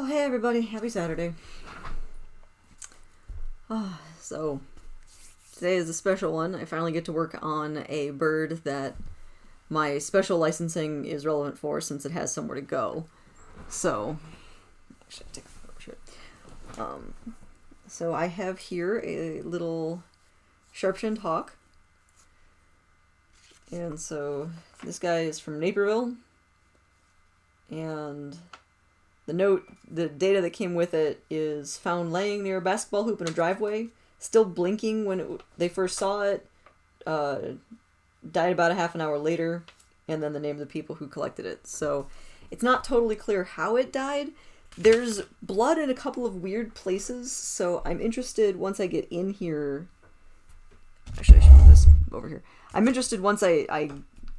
hey everybody, happy Saturday. So, today is a special one. I finally get to work on a bird that my special licensing is relevant for since it has somewhere to go. So, actually, take a photo. So I have here a little Sharp-shinned Hawk. And so, this guy is from Naperville. And the data that came with it is found laying near a basketball hoop in a driveway, still blinking when they first saw it, died about a half an hour later, and then the name of the people who collected it. So it's not totally clear how it died. There's blood in a couple of weird places, so I'm interested once I get in here. Actually, I should put this over here. I'm interested once I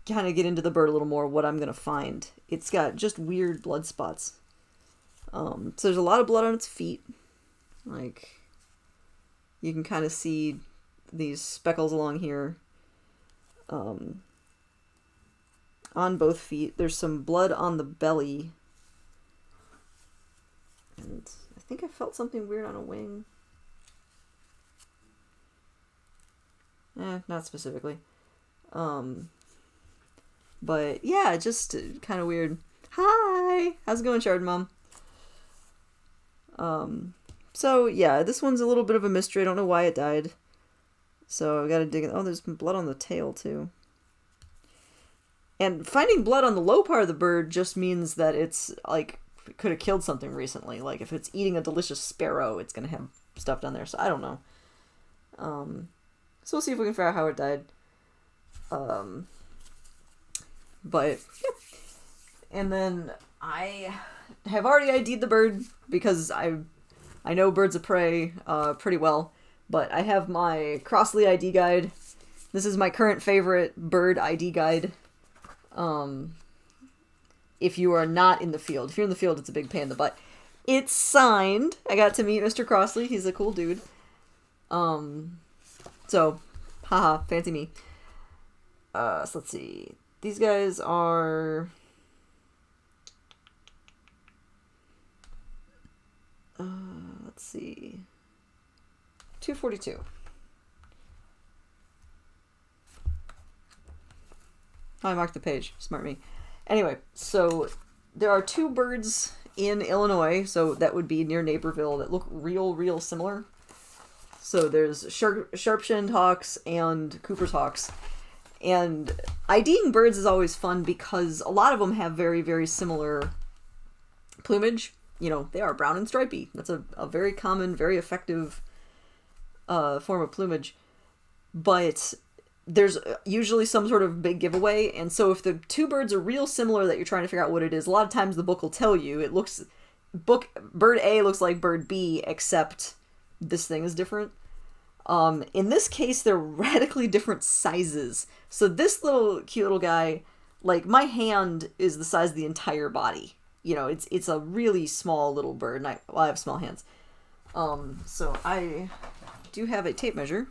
kind of get into the bird a little more what I'm going to find. It's got just weird blood spots. So there's a lot of blood on its feet. Like, you can kind of see these speckles along here. On both feet. There's some blood on the belly. And I think I felt something weird on a wing. Not specifically. But yeah, just kind of weird. Hi! How's it going, Shard Mom? So yeah, this one's a little bit of a mystery. I don't know why it died. So I gotta dig in. Oh, there's blood on the tail too. And finding blood on the low part of the bird just means that it's like could have killed something recently. Like if it's eating a delicious sparrow, it's gonna have stuff down there. So I don't know. So we'll see if we can figure out how it died. But yeah. And then I have already ID'd the bird because I know birds of prey pretty well, but I have my Crossley ID guide. This is my current favorite bird ID guide. If you are not in the field. If you're in the field, it's a big pain in the butt. It's signed. I got to meet Mr. Crossley. He's a cool dude. So, haha, fancy me. So let's see. These guys are... let's see. 242. I marked the page. Smart me. Anyway, so there are two birds in Illinois, so that would be near Naperville, that look real similar. So there's Sharp-shinned Hawks and Cooper's Hawks. And IDing birds is always fun because a lot of them have very similar plumage. You know, they are brown and stripy. That's a very common, very effective form of plumage. But there's usually some sort of big giveaway. And so if the two birds are real similar that you're trying to figure out what it is, a lot of times the book will tell you. Bird A looks like bird B, except this thing is different. In this case, they're radically different sizes. So this cute little guy, like my hand is the size of the entire body. You know, it's a really small little bird, and I have small hands. So I do have a tape measure.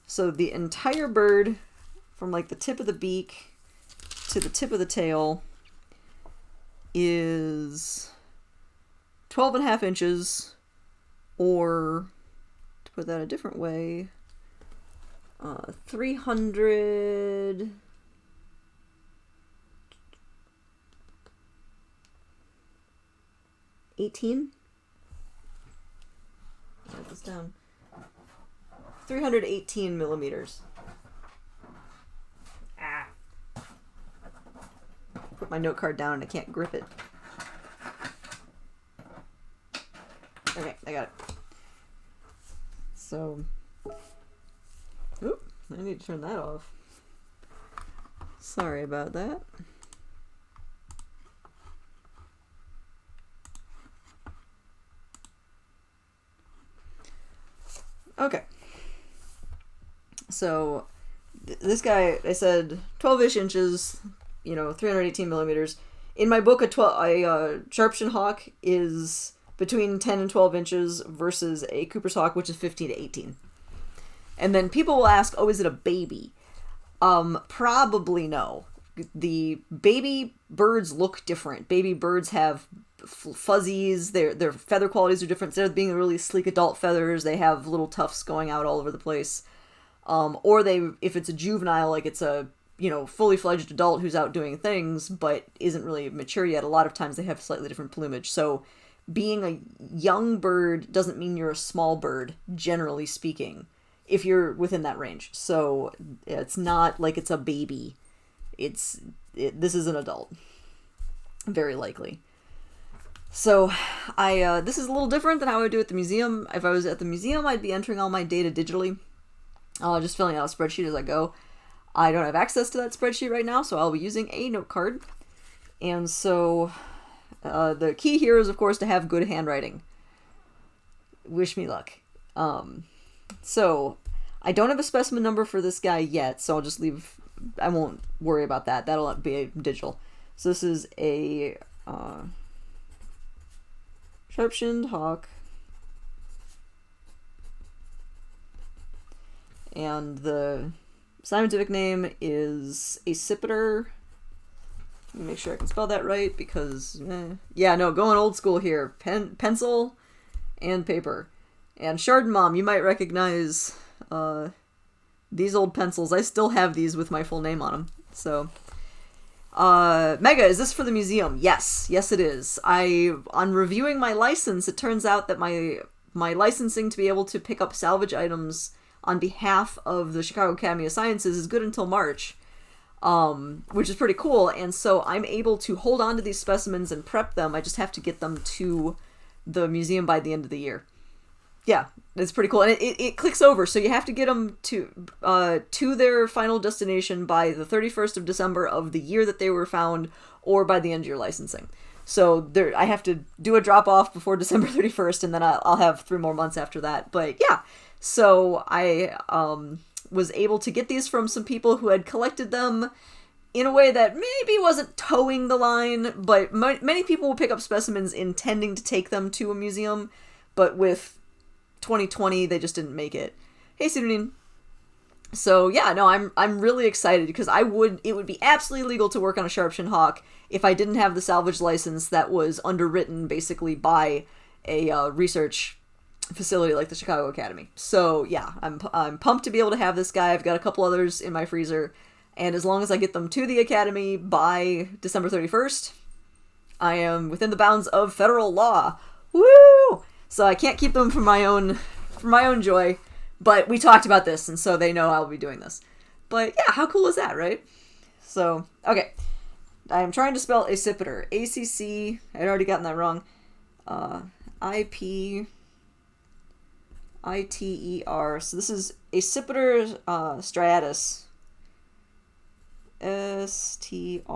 So the entire bird, from like the tip of the beak to the tip of the tail, is 12.5 inches, or to put that a different way, 300... Write this down. 318 millimeters. Put my note card down and I can't grip it. Okay, I got it. So, oop, I need to turn that off. Sorry about that. Okay. So, this guy, I said 12-ish inches, 318 millimeters. In my book, a Sharp-shinned Hawk is between 10 and 12 inches versus a Cooper's Hawk, which is 15 to 18. And then people will ask, oh, is it a baby? Probably no. The baby birds look different. Baby birds have fuzzies. Their feather qualities are different. Instead of being really sleek adult feathers, they have little tufts going out all over the place. Or if it's a juvenile, like it's a, fully fledged adult who's out doing things, but isn't really mature yet, a lot of times they have slightly different plumage. So being a young bird doesn't mean you're a small bird, generally speaking, if you're within that range. So it's not like it's a baby. This is an adult, very likely. So this is a little different than how I would do at the museum. If I was at the museum, I'd be entering all my data digitally, just filling out a spreadsheet as I go. I don't have access to that spreadsheet right now, so I'll be using a note card. And so the key here is, of course, to have good handwriting. Wish me luck. So I don't have a specimen number for this guy yet, so I'll just leave. I won't worry about that. That'll be digital. So this is a Sharp-shinned Hawk. And the scientific name is Accipiter. Let me make sure I can spell that right because, yeah, no, going old school here. Pencil and paper. And Shard Mom, you might recognize these old pencils. I still have these with my full name on them. So, Mega, is this for the museum? Yes, it is. On reviewing my license, it turns out that my licensing to be able to pick up salvage items on behalf of the Chicago Academy of Sciences is good until March, which is pretty cool. And so I'm able to hold on to these specimens and prep them. I just have to get them to the museum by the end of the year. Yeah, it's pretty cool. And it clicks over, so you have to get them to their final destination by the 31st of December of the year that they were found, or by the end of your licensing. So I have to do a drop-off before December 31st, and then I'll have 3 more months after that. But yeah, so I was able to get these from some people who had collected them in a way that maybe wasn't towing the line, but many people will pick up specimens intending to take them to a museum, but with 2020 they just didn't make it. Hey, Pseudonine. So yeah, no, I'm really excited because it would be absolutely legal to work on a Sharp-shinned Hawk if I didn't have the salvage license that was underwritten basically by a research facility like the Chicago Academy. So yeah, I'm pumped to be able to have this guy. I've got a couple others in my freezer, and as long as I get them to the Academy by December 31st, I am within the bounds of federal law. Woo! So I can't keep them for my own joy. But we talked about this, and so they know I'll be doing this. But yeah, how cool is that, right? So, okay. I am trying to spell Accipiter. A-C-C, I'd already gotten that wrong. I-P-I-T-E-R. So this is Accipiter striatus. S-T-R-I-A-T-U-S.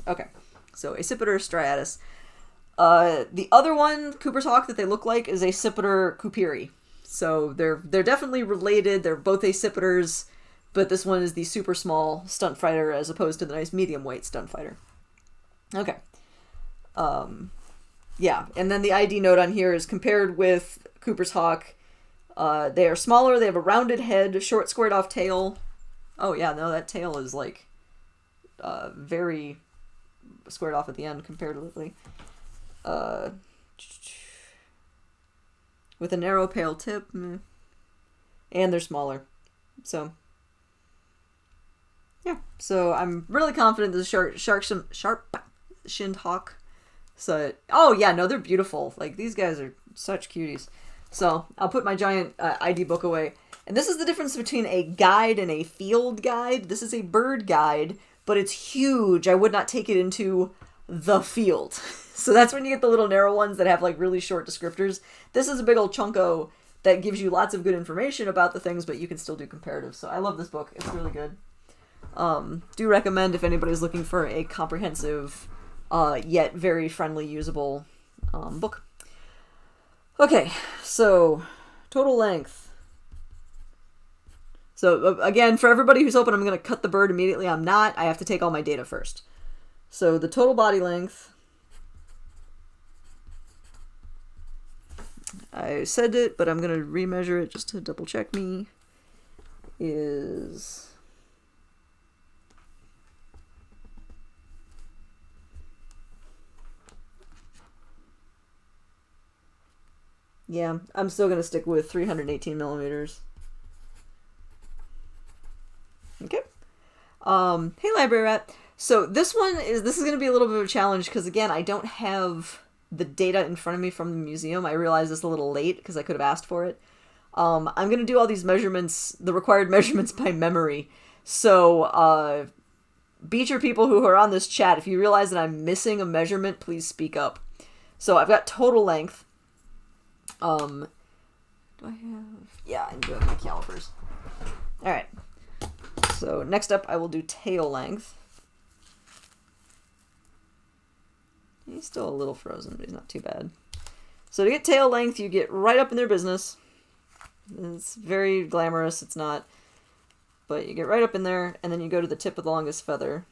Okay. So Accipiter striatus. The other one, Cooper's Hawk, that they look like is Accipiter cooperi. So they're definitely related. They're both accipiters, but this one is the super small stunt fighter as opposed to the nice medium weight stunt fighter. Okay. Yeah, and then the ID note on here is compared with Cooper's Hawk. They are smaller. They have a rounded head, short squared off tail. Oh yeah, no, that tail is like very squared off at the end comparatively. With a narrow pale tip, and they're smaller. So yeah, so I'm really confident this Sharp-shinned Hawk. So oh yeah, no, they're beautiful. Like these guys are such cuties. So I'll put my giant ID book away. And this is the difference between a guide and a field guide. This is a bird guide, but it's huge. I would not take it into the field. So that's when you get the little narrow ones that have like really short descriptors. This is a big old chunko that gives you lots of good information about the things, but you can still do comparatives. So I love this book. It's really good. Do recommend if anybody's looking for a comprehensive, yet very friendly, usable book. Okay, so total length. So again, for everybody who's hoping I'm going to cut the bird immediately, I'm not. I have to take all my data first. So the total body length, I said it, but I'm going to remeasure it just to double check me, is Yeah, I'm still going to stick with 318 millimeters. Okay. Hey, Library Rat. So this is going to be a little bit of a challenge because, again, I don't have the data in front of me from the museum. I realized this a little late because I could have asked for it. I'm going to do all these measurements, the required measurements by memory. So, Beecher people who are on this chat, if you realize that I'm missing a measurement, please speak up. So I've got total length. Do I have... Yeah, I do have my calipers. Alright. So next up I will do tail length. He's still a little frozen, but he's not too bad. So to get tail length, you get right up in their business. It's very glamorous, it's not. But you get right up in there, and then you go to the tip of the longest feather.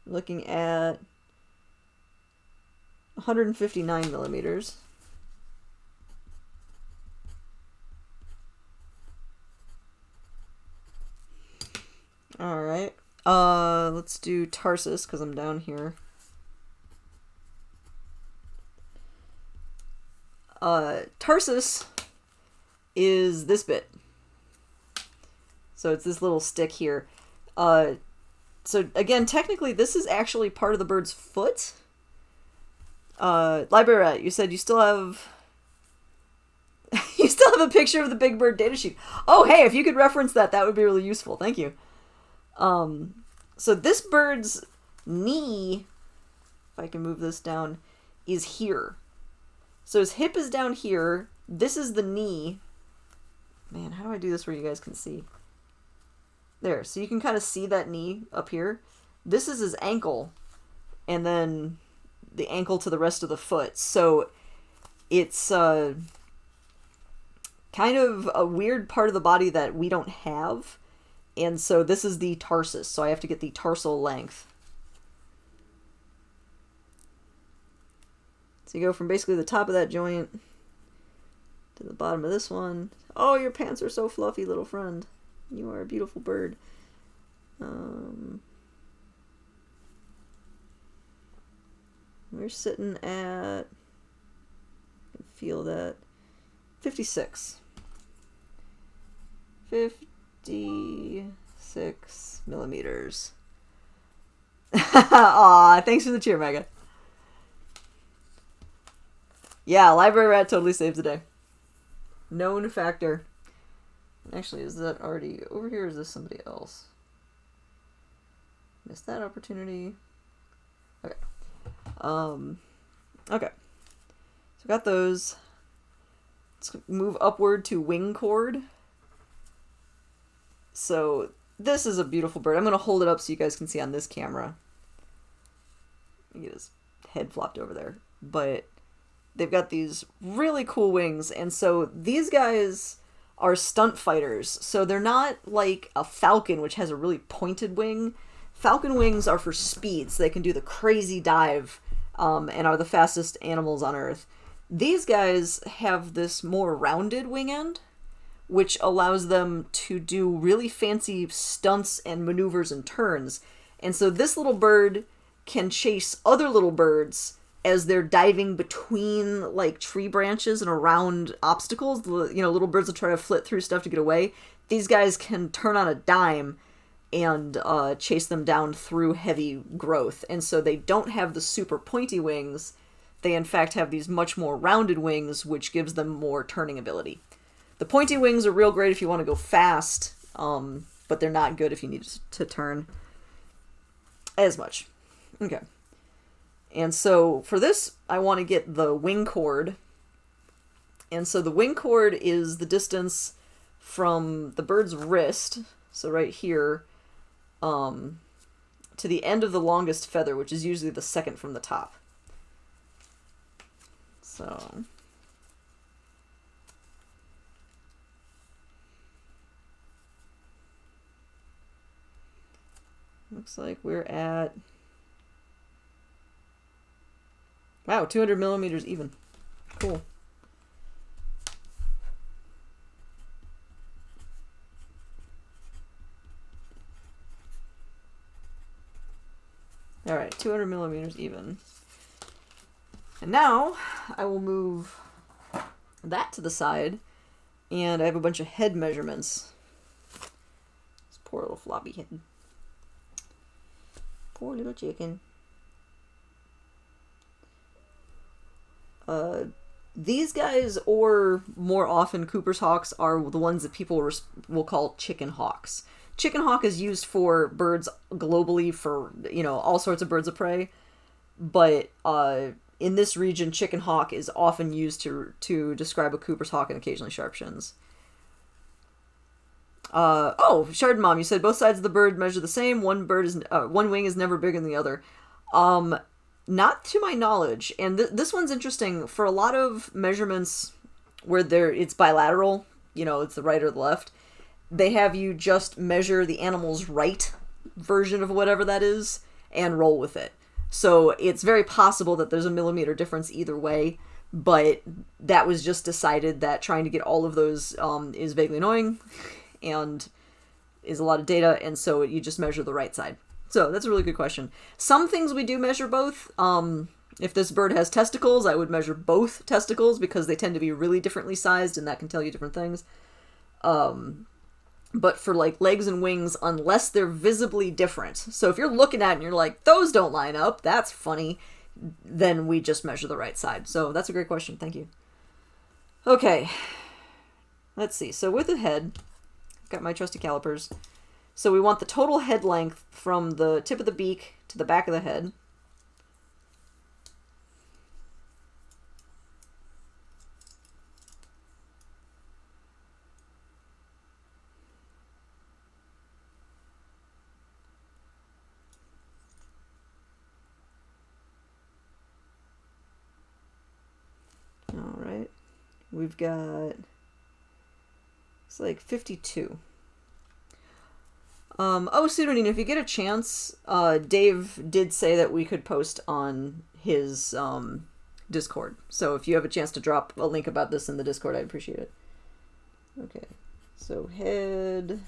Looking at 159 millimeters. Alright. Let's do tarsus, because I'm down here. Tarsus is this bit. So it's this little stick here. So again, technically this is actually part of the bird's foot. Library Rat, you said you still have... you still have a picture of the big bird datasheet. Oh, hey, if you could reference that, that would be really useful. Thank you. So this bird's knee, if I can move this down, is here. So his hip is down here. This is the knee. Man, how do I do this where you guys can see? There, so you can kind of see that knee up here. This is his ankle, and then the ankle to the rest of the foot. So it's kind of a weird part of the body that we don't have. And so this is the tarsus, so I have to get the tarsal length. So you go from basically the top of that joint to the bottom of this one. Oh, your pants are so fluffy, little friend. You are a beautiful bird. We're sitting at, I can feel that, 56. 56 millimeters. Aw, thanks for the cheer, Mega. Yeah, Library Rat totally saves the day. Known factor. Actually, is that already over here, or is this somebody else? Missed that opportunity. Okay. Okay. So got those. Let's move upward to wing cord. So this is a beautiful bird. I'm going to hold it up so you guys can see on this camera. Let me get his head flopped over there. But they've got these really cool wings. And so these guys are stunt fighters. So they're not like a falcon, which has a really pointed wing. Falcon wings are for speed, so they can do the crazy dive and are the fastest animals on Earth. These guys have this more rounded wing end, which allows them to do really fancy stunts and maneuvers and turns. And so this little bird can chase other little birds as they're diving between like tree branches and around obstacles. You know, little birds will try to flit through stuff to get away. These guys can turn on a dime and chase them down through heavy growth. And so they don't have the super pointy wings. They in fact have these much more rounded wings, which gives them more turning ability. The pointy wings are real great if you want to go fast, but they're not good if you need to turn as much. Okay. And so for this, I want to get the wing cord. And so the wing cord is the distance from the bird's wrist, so right here, to the end of the longest feather, which is usually the second from the top. So looks like we're at, wow, 200 millimeters even. Cool. All right, 200 millimeters even. And now I will move that to the side, and I have a bunch of head measurements. This poor little floppy head. Poor little chicken. These guys, or more often Cooper's hawks, are the ones that people will call chicken hawks. Chicken hawk is used for birds globally for, all sorts of birds of prey. But in this region, chicken hawk is often used to describe a Cooper's hawk and occasionally sharp-shins. Shard Mom, you said both sides of the bird measure the same. One wing is never bigger than the other. Not to my knowledge. And this one's interesting. For a lot of measurements where it's bilateral, it's the right or the left, they have you just measure the animal's right version of whatever that is and roll with it. So it's very possible that there's a millimeter difference either way, but that was just decided that trying to get all of those is vaguely annoying and is a lot of data, and so you just measure the right side. So that's a really good question. Some things we do measure both. If this bird has testicles, I would measure both testicles because they tend to be really differently sized, and that can tell you different things. But for like legs and wings, unless they're visibly different, so if you're looking at it and you're like, those don't line up, that's funny, then we just measure the right side. So that's a great question. Thank you. Okay. Let's see. So with the head, I've got my trusty calipers. So we want the total head length from the tip of the beak to the back of the head. All right. We've got, it's like 52. Pseudonym, if you get a chance, Dave did say that we could post on his Discord. So if you have a chance to drop a link about this in the Discord, I'd appreciate it. Okay, so head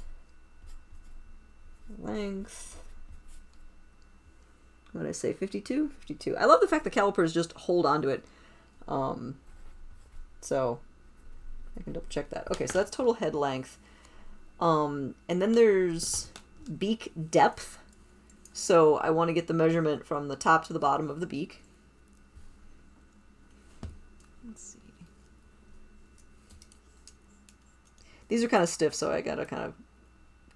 length. What did I say? 52? 52. I love the fact that calipers just hold onto it. So I can double check that. Okay, so that's total head length. And then there's beak depth. So I want to get the measurement from the top to the bottom of the beak. Let's see. These are kind of stiff, so I gotta kind of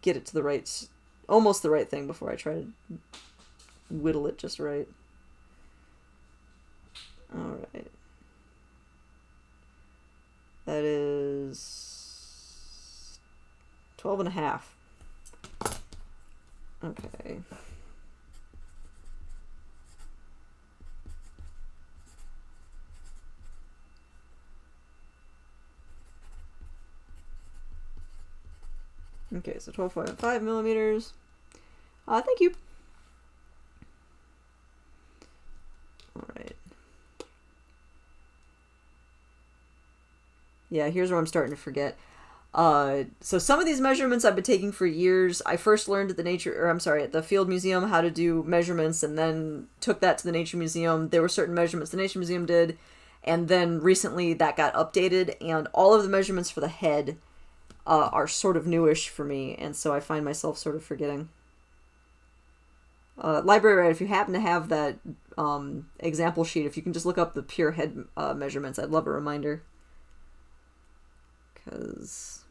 get it to the right, almost the right thing before I try to whittle it just right. All right. That is 12 and a half. Okay. Okay, so 12.5 millimeters. Thank you. All right. Yeah, here's where I'm starting to forget. So some of these measurements I've been taking for years. I first learned at the Field Museum how to do measurements, and then took that to the Nature Museum. There were certain measurements the Nature Museum did, and then recently that got updated, and all of the measurements for the head are sort of newish for me, and so I find myself sort of forgetting. Library Red, if you happen to have that example sheet, if you can just look up the pure head measurements, I'd love a reminder. Because...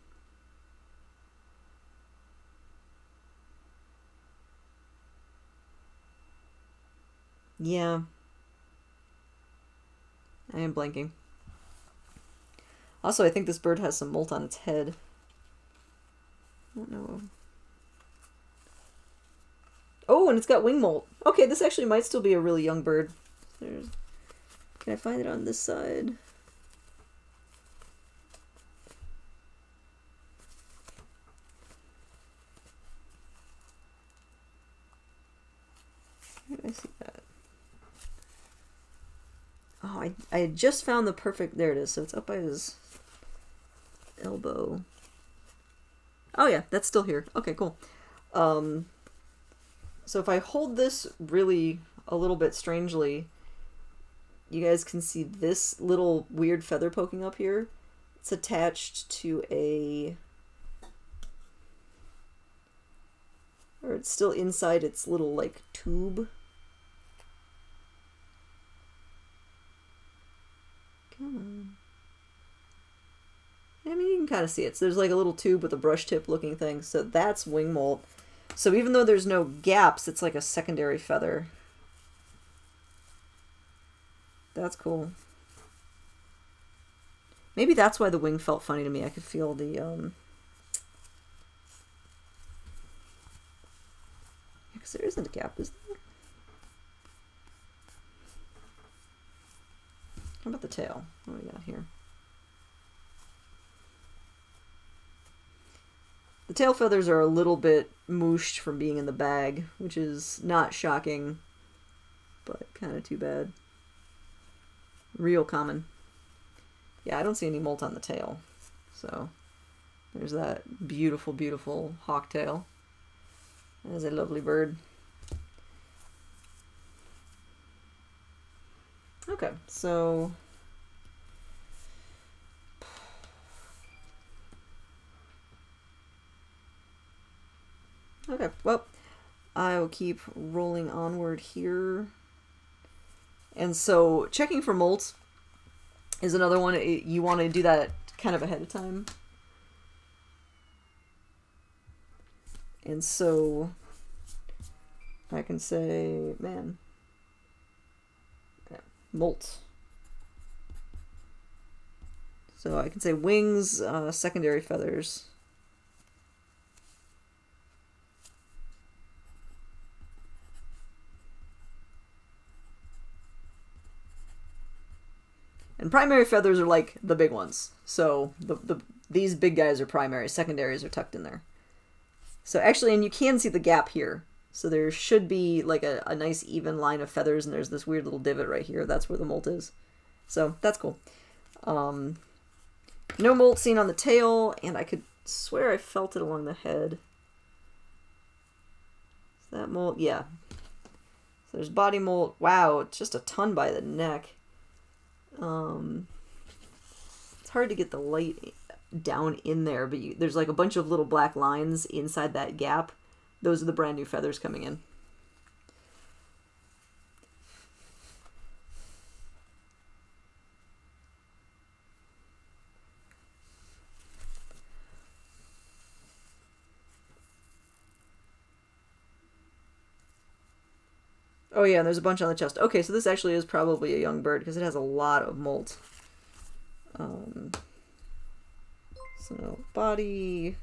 yeah. I am blanking. Also, I think this bird has some molt on its head. I don't know. Oh, and it's got wing molt. Okay, this actually might still be a really young bird. Can I find it on this side? Where did I see that? Oh, I had just found the perfect... there it is. So it's up by his elbow. Oh yeah, that's still here. Okay, cool. So if I hold this really a little bit strangely, you guys can see this little weird feather poking up here. It's attached to a... or it's still inside its little, like, tube. Come on. I mean, you can kind of see it. So there's like a little tube with a brush tip looking thing. So that's wing molt. So even though there's no gaps, it's like a secondary feather. That's cool. Maybe that's why the wing felt funny to me. I could feel the, because there isn't a gap, is there? How about the tail? What do we got here? The tail feathers are a little bit mooshed from being in the bag, which is not shocking, but kind of too bad. Real common. Yeah, I don't see any molt on the tail. So there's that beautiful, beautiful hawk tail. That is a lovely bird. Okay, so okay, well, I will keep rolling onward here. And so checking for molt is another one. You want to do that kind of ahead of time. And so I can say, man, okay, molt. So I can say wings, secondary feathers. And primary feathers are like the big ones. So these big guys are primary. Secondaries are tucked in there. So actually, and you can see the gap here. So there should be like a nice even line of feathers, and there's this weird little divot right here. That's where the molt is. So that's cool. No molt seen on the tail, and I could swear I felt it along the head. Is that molt? Yeah. So there's body molt. Wow, it's just a ton by the neck. It's hard to get the light down in there, but there's like a bunch of little black lines inside that gap. Those are the brand new feathers coming in. Oh yeah, and there's a bunch on the chest. Okay, so this actually is probably a young bird because it has a lot of molt. So body,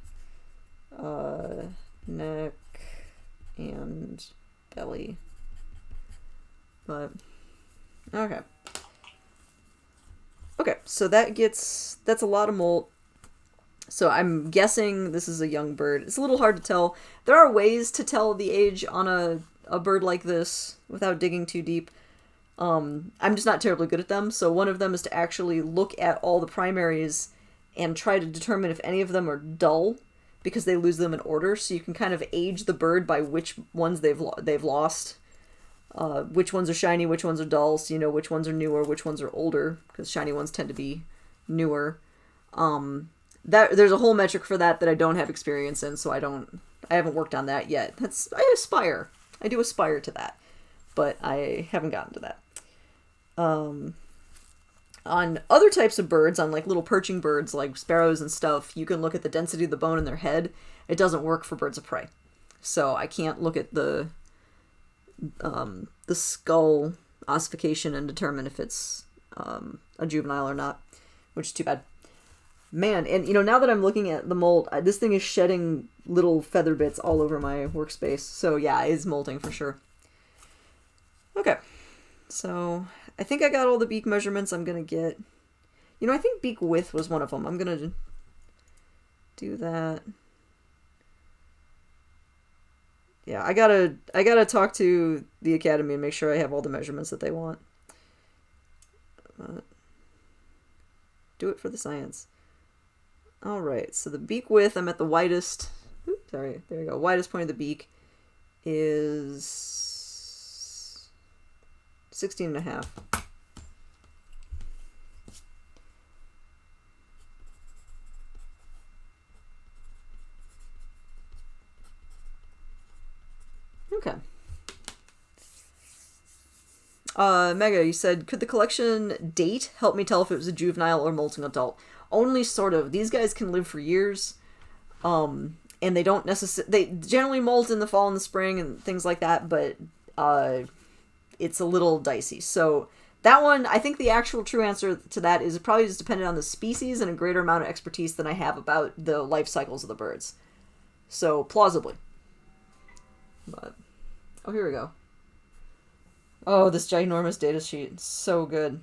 neck, and belly. But okay. Okay, so that's a lot of molt. So I'm guessing this is a young bird. It's a little hard to tell. There are ways to tell the age on a bird like this without digging too deep. I'm just not terribly good at them. So one of them is to actually look at all the primaries and try to determine if any of them are dull, because they lose them in order. So you can kind of age the bird by which ones they've lost. Which ones are shiny, which ones are dull, so you know which ones are newer, which ones are older, because shiny ones tend to be newer. There's a whole metric for that I don't have experience in, so I haven't worked on that yet. I do aspire to that, but I haven't gotten to that. On other types of birds, on like little perching birds like sparrows and stuff, you can look at the density of the bone in their head. It doesn't work for birds of prey. So I can't look at the skull ossification and determine if it's a juvenile or not, which is too bad. Man, and now that I'm looking at the molt, this thing is shedding little feather bits all over my workspace. So yeah, it's molting for sure. Okay, so I think I got all the beak measurements I'm gonna get. I think beak width was one of them. I'm gonna do that. Yeah, I gotta talk to the academy and make sure I have all the measurements that they want. Do it for the science. All right, so the beak width, I'm at the widest. Oops, sorry, there you go. Widest point of the beak is 16.5. Mega, you said, could the collection date help me tell if it was a juvenile or molting adult? Only sort of. These guys can live for years. And they don't necessarily... They generally molt in the fall and the spring and things like that, but it's a little dicey. So that one, I think the actual true answer to that is it probably just dependent on the species and a greater amount of expertise than I have about the life cycles of the birds. So, plausibly. But, oh, here we go. Oh, this ginormous data sheet. So good.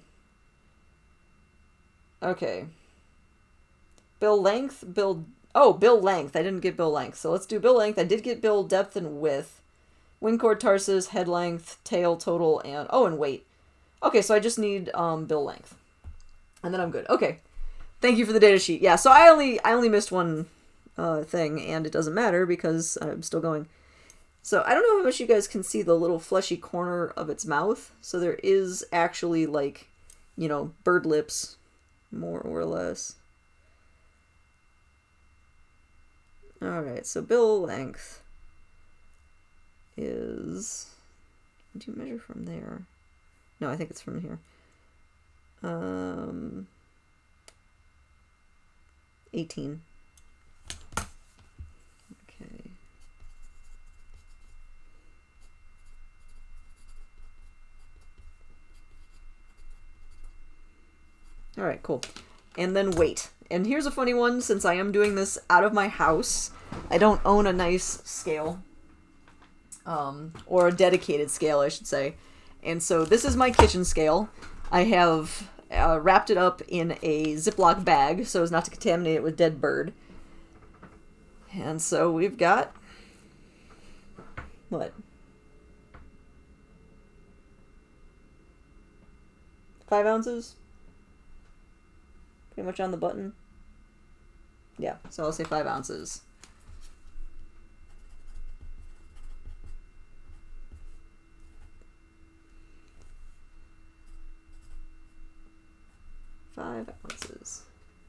Okay. Bill length, bill... Oh, bill length. I didn't get bill length. So let's do bill length. I did get bill depth and width. Wing cord tarsus, head length, tail total, and... Oh, and weight. Okay, so I just need bill length. And then I'm good. Okay. Thank you for the data sheet. Yeah, so I only missed one thing, and it doesn't matter because I'm still going. So I don't know how much you guys can see the little fleshy corner of its mouth. So there is actually, like, you know, bird lips, more or less. Alright, so bill length is... Do you measure from there? No, I think it's from here. 18. Okay. Alright, cool. And then weight. And here's a funny one, since I am doing this out of my house. I don't own a nice scale. Or a dedicated scale, I should say. And so this is my kitchen scale. I have wrapped it up in a Ziploc bag so as not to contaminate it with dead bird. And so we've got... What? 5 ounces? Pretty much on the button. Yeah, so I'll say 5 ounces.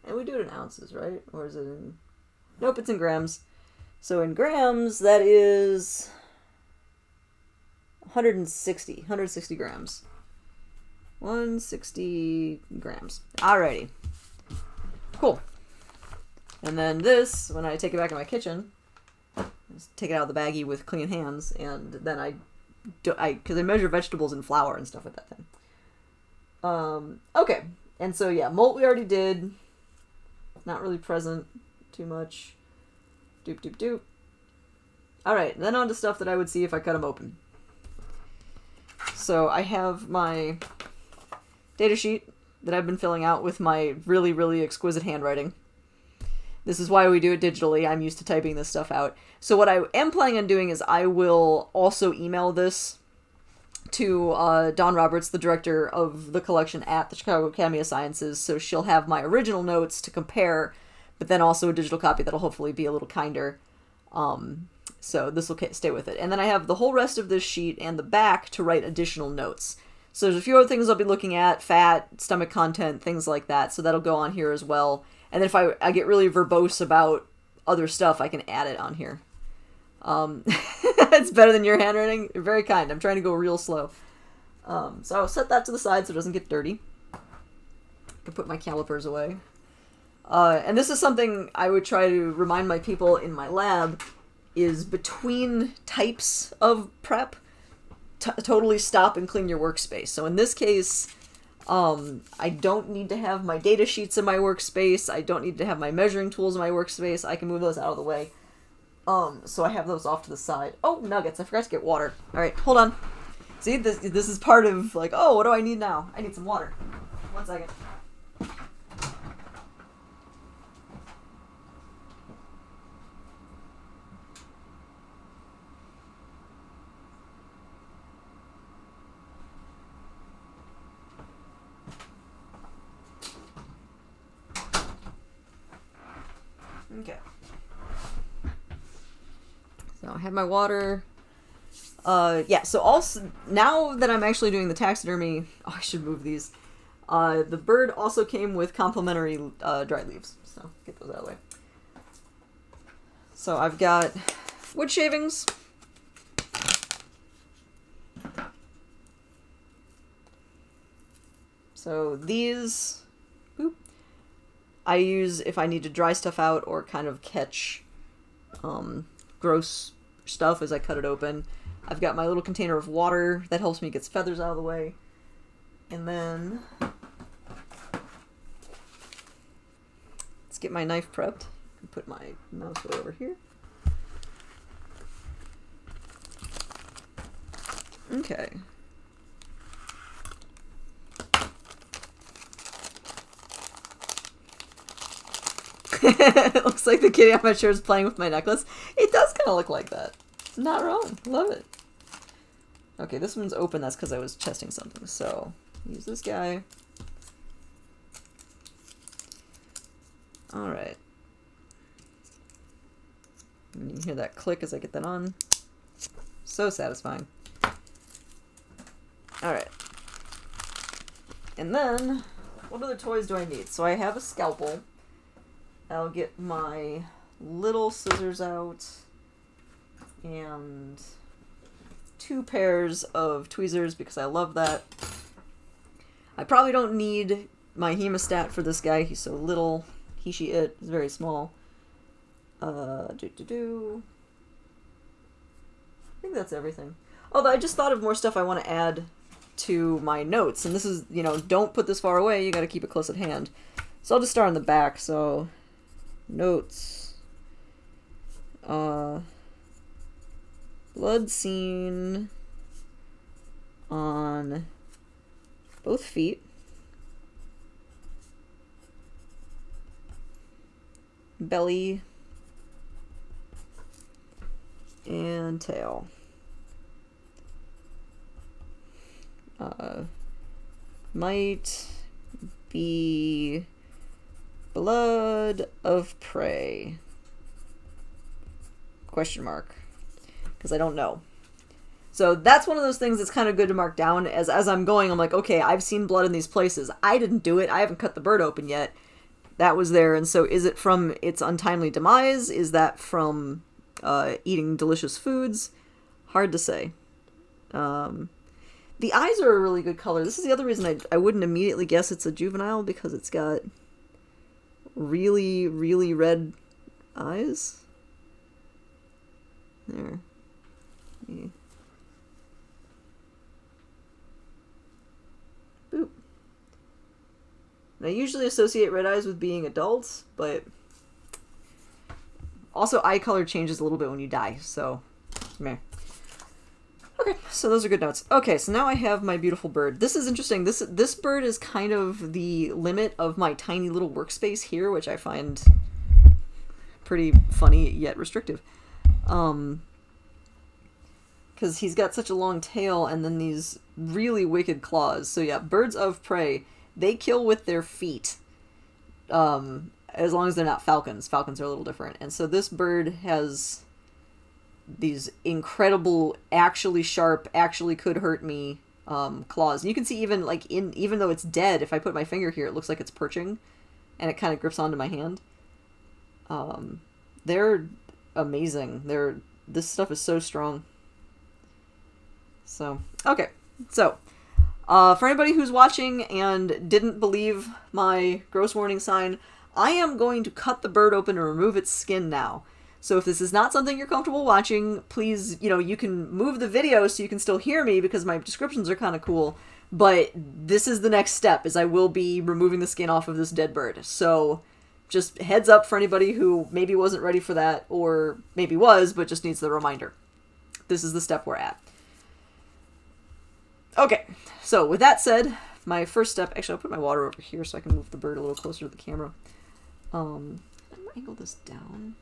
And we do it in ounces, right? Or is it in... Nope, it's in grams. So in grams, that is 160 grams. 160 grams. Alrighty. Cool. And then this, when I take it back in my kitchen, just take it out of the baggie with clean hands, and then because I measure vegetables and flour and stuff with that thing. Okay. And so, yeah, molt we already did. Not really present too much. Doop, doop, doop. Alright, then on to stuff that I would see if I cut them open. So I have my data sheet that I've been filling out with my really, really exquisite handwriting. This is why we do it digitally. I'm used to typing this stuff out. So what I am planning on doing is I will also email this to Dawn Roberts, the director of the collection at the Chicago Academy of Sciences, so she'll have my original notes to compare, but then also a digital copy that'll hopefully be a little kinder. So this will stay with it. And then I have the whole rest of this sheet and the back to write additional notes. So there's a few other things I'll be looking at, fat, stomach content, things like that, so that'll go on here as well. And then if I get really verbose about other stuff, I can add it on here. It's better than your handwriting. You're very kind. I'm trying to go real slow. So I'll set that to the side so it doesn't get dirty. I can put my calipers away. And this is something I would try to remind my people in my lab, is between types of prep, totally stop and clean your workspace. So in this case, I don't need to have my data sheets in my workspace. I don't need to have my measuring tools in my workspace. I can move those out of the way. So I have those off to the side. Oh, nuggets. I forgot to get water. All right, hold on. See, this is part of, like, oh, what do I need now? I need some water. 1 second. Okay. So I have my water. Yeah, so also, now that I'm actually doing the taxidermy, oh, I should move these. The bird also came with complimentary dried leaves, so get those out of the way. So I've got wood shavings. So these, boop, I use if I need to dry stuff out or kind of catch gross stuff as I cut it open. I've got my little container of water that helps me get feathers out of the way. And then let's get my knife prepped. Put my mouse way over here. Okay. It looks like the kitty on my shirt is playing with my necklace. It does kind of look like that. Not wrong. Love it. Okay, this one's open. That's because I was testing something. So, use this guy. Alright. You can hear that click as I get that on. So satisfying. Alright. And then, what other toys do I need? So I have a scalpel. I'll get my little scissors out. And 2 pairs of tweezers because I love that. I probably don't need my hemostat for this guy. He's so little. He, she, it is very small. I think that's everything. Although I just thought of more stuff I want to add to my notes. And this is, you know, don't put this far away. You got to keep it close at hand. So I'll just start on the back. So, notes. Blood seen on both feet. Belly. And tail. Might be blood of prey. Question mark. Because I don't know. So that's one of those things that's kind of good to mark down. As I'm going, I'm like, okay, I've seen blood in these places. I didn't do it. I haven't cut the bird open yet. That was there. And so is it from its untimely demise? Is that from eating delicious foods? Hard to say. The eyes are a really good color. This is the other reason I wouldn't immediately guess it's a juvenile, because it's got really, really red eyes. There. Yeah. Boop. And I usually associate red eyes with being adults, but also eye color changes a little bit when you die, so meh. Okay, so those are good notes. Okay, so now I have my beautiful bird. This is interesting. This bird is kind of the limit of my tiny little workspace here, which I find pretty funny yet restrictive. Because he's got such a long tail and then these really wicked claws. So yeah, birds of prey, they kill with their feet. As long as they're not falcons. Falcons are a little different. And so this bird has these incredible, actually sharp, actually could hurt me claws. And you can see even like even though it's dead, if I put my finger here, it looks like it's perching, and it kind of grips onto my hand. They're amazing. This stuff is so strong. So okay, so for anybody who's watching and didn't believe my gross warning sign, I am going to cut the bird open and remove its skin now. So if this is not something you're comfortable watching, please, you can move the video so you can still hear me because my descriptions are kind of cool. But this is the next step, is I will be removing the skin off of this dead bird. So just heads up for anybody who maybe wasn't ready for that, or maybe was, but just needs the reminder. This is the step we're at. Okay, so with that said, my first step, actually I'll put my water over here so I can move the bird a little closer to the camera. I'm gonna angle this down.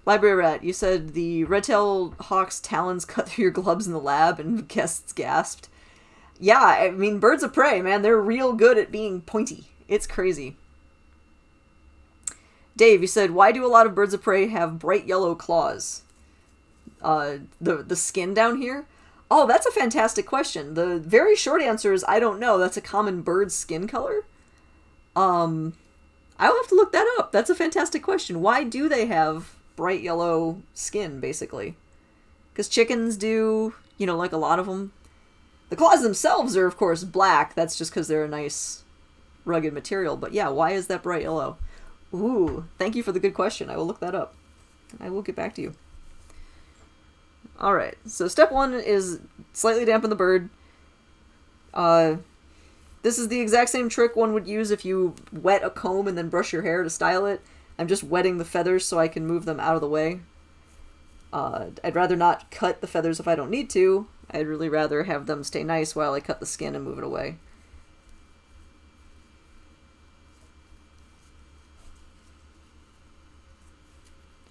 Library Rat, you said the red-tailed hawk's talons cut through your gloves in the lab, and guests gasped. Yeah, I mean, birds of prey, man, they're real good at being pointy. It's crazy. Dave, you said, why do a lot of birds of prey have bright yellow claws? The skin down here? Oh, that's a fantastic question. The very short answer is I don't know. That's a common bird skin color. I'll have to look that up. That's a fantastic question. Why do they have bright yellow skin, basically? Because chickens do, like a lot of them. The claws themselves are, of course, black. That's just because they're a nice, rugged material. But yeah, why is that bright yellow? Ooh, thank you for the good question. I will look that up. I will get back to you. Alright, so step 1 is slightly dampen the bird. This is the exact same trick one would use if you wet a comb and then brush your hair to style it. I'm just wetting the feathers so I can move them out of the way. I'd rather not cut the feathers if I don't need to. I'd really rather have them stay nice while I cut the skin and move it away.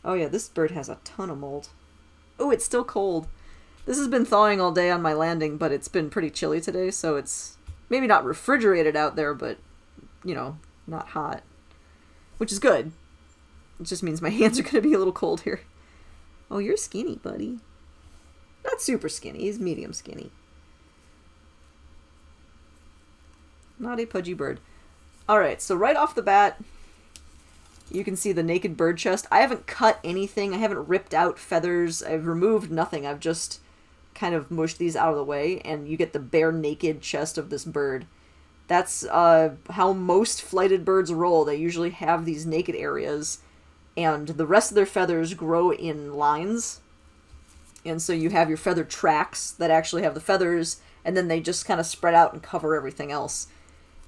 Oh yeah, this bird has a ton of mold. Oh, it's still cold. This has been thawing all day on my landing, but it's been pretty chilly today, so it's maybe not refrigerated out there, but, you know, not hot. Which is good. It just means my hands are going to be a little cold here. Oh, you're skinny, buddy. Not super skinny. He's medium skinny. Not a pudgy bird. Alright, so right off the bat, you can see the naked bird chest. I haven't cut anything. I haven't ripped out feathers. I've removed nothing. I've just kind of mushed these out of the way, and you get the bare naked chest of this bird. That's how most flighted birds roll. They usually have these naked areas, and the rest of their feathers grow in lines. And so you have your feather tracks that actually have the feathers, and then they just kind of spread out and cover everything else.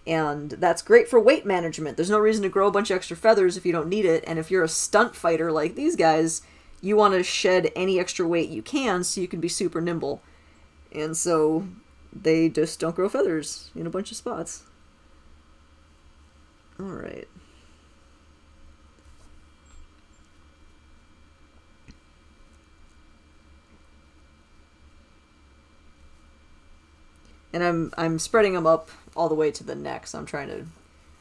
And that's great for weight management. There's no reason to grow a bunch of extra feathers if you don't need it, and if you're a stunt fighter like these guys, you want to shed any extra weight you can so you can be super nimble. And so they just don't grow feathers in a bunch of spots. Alright. And I'm spreading them up all the way to the neck, so I'm trying to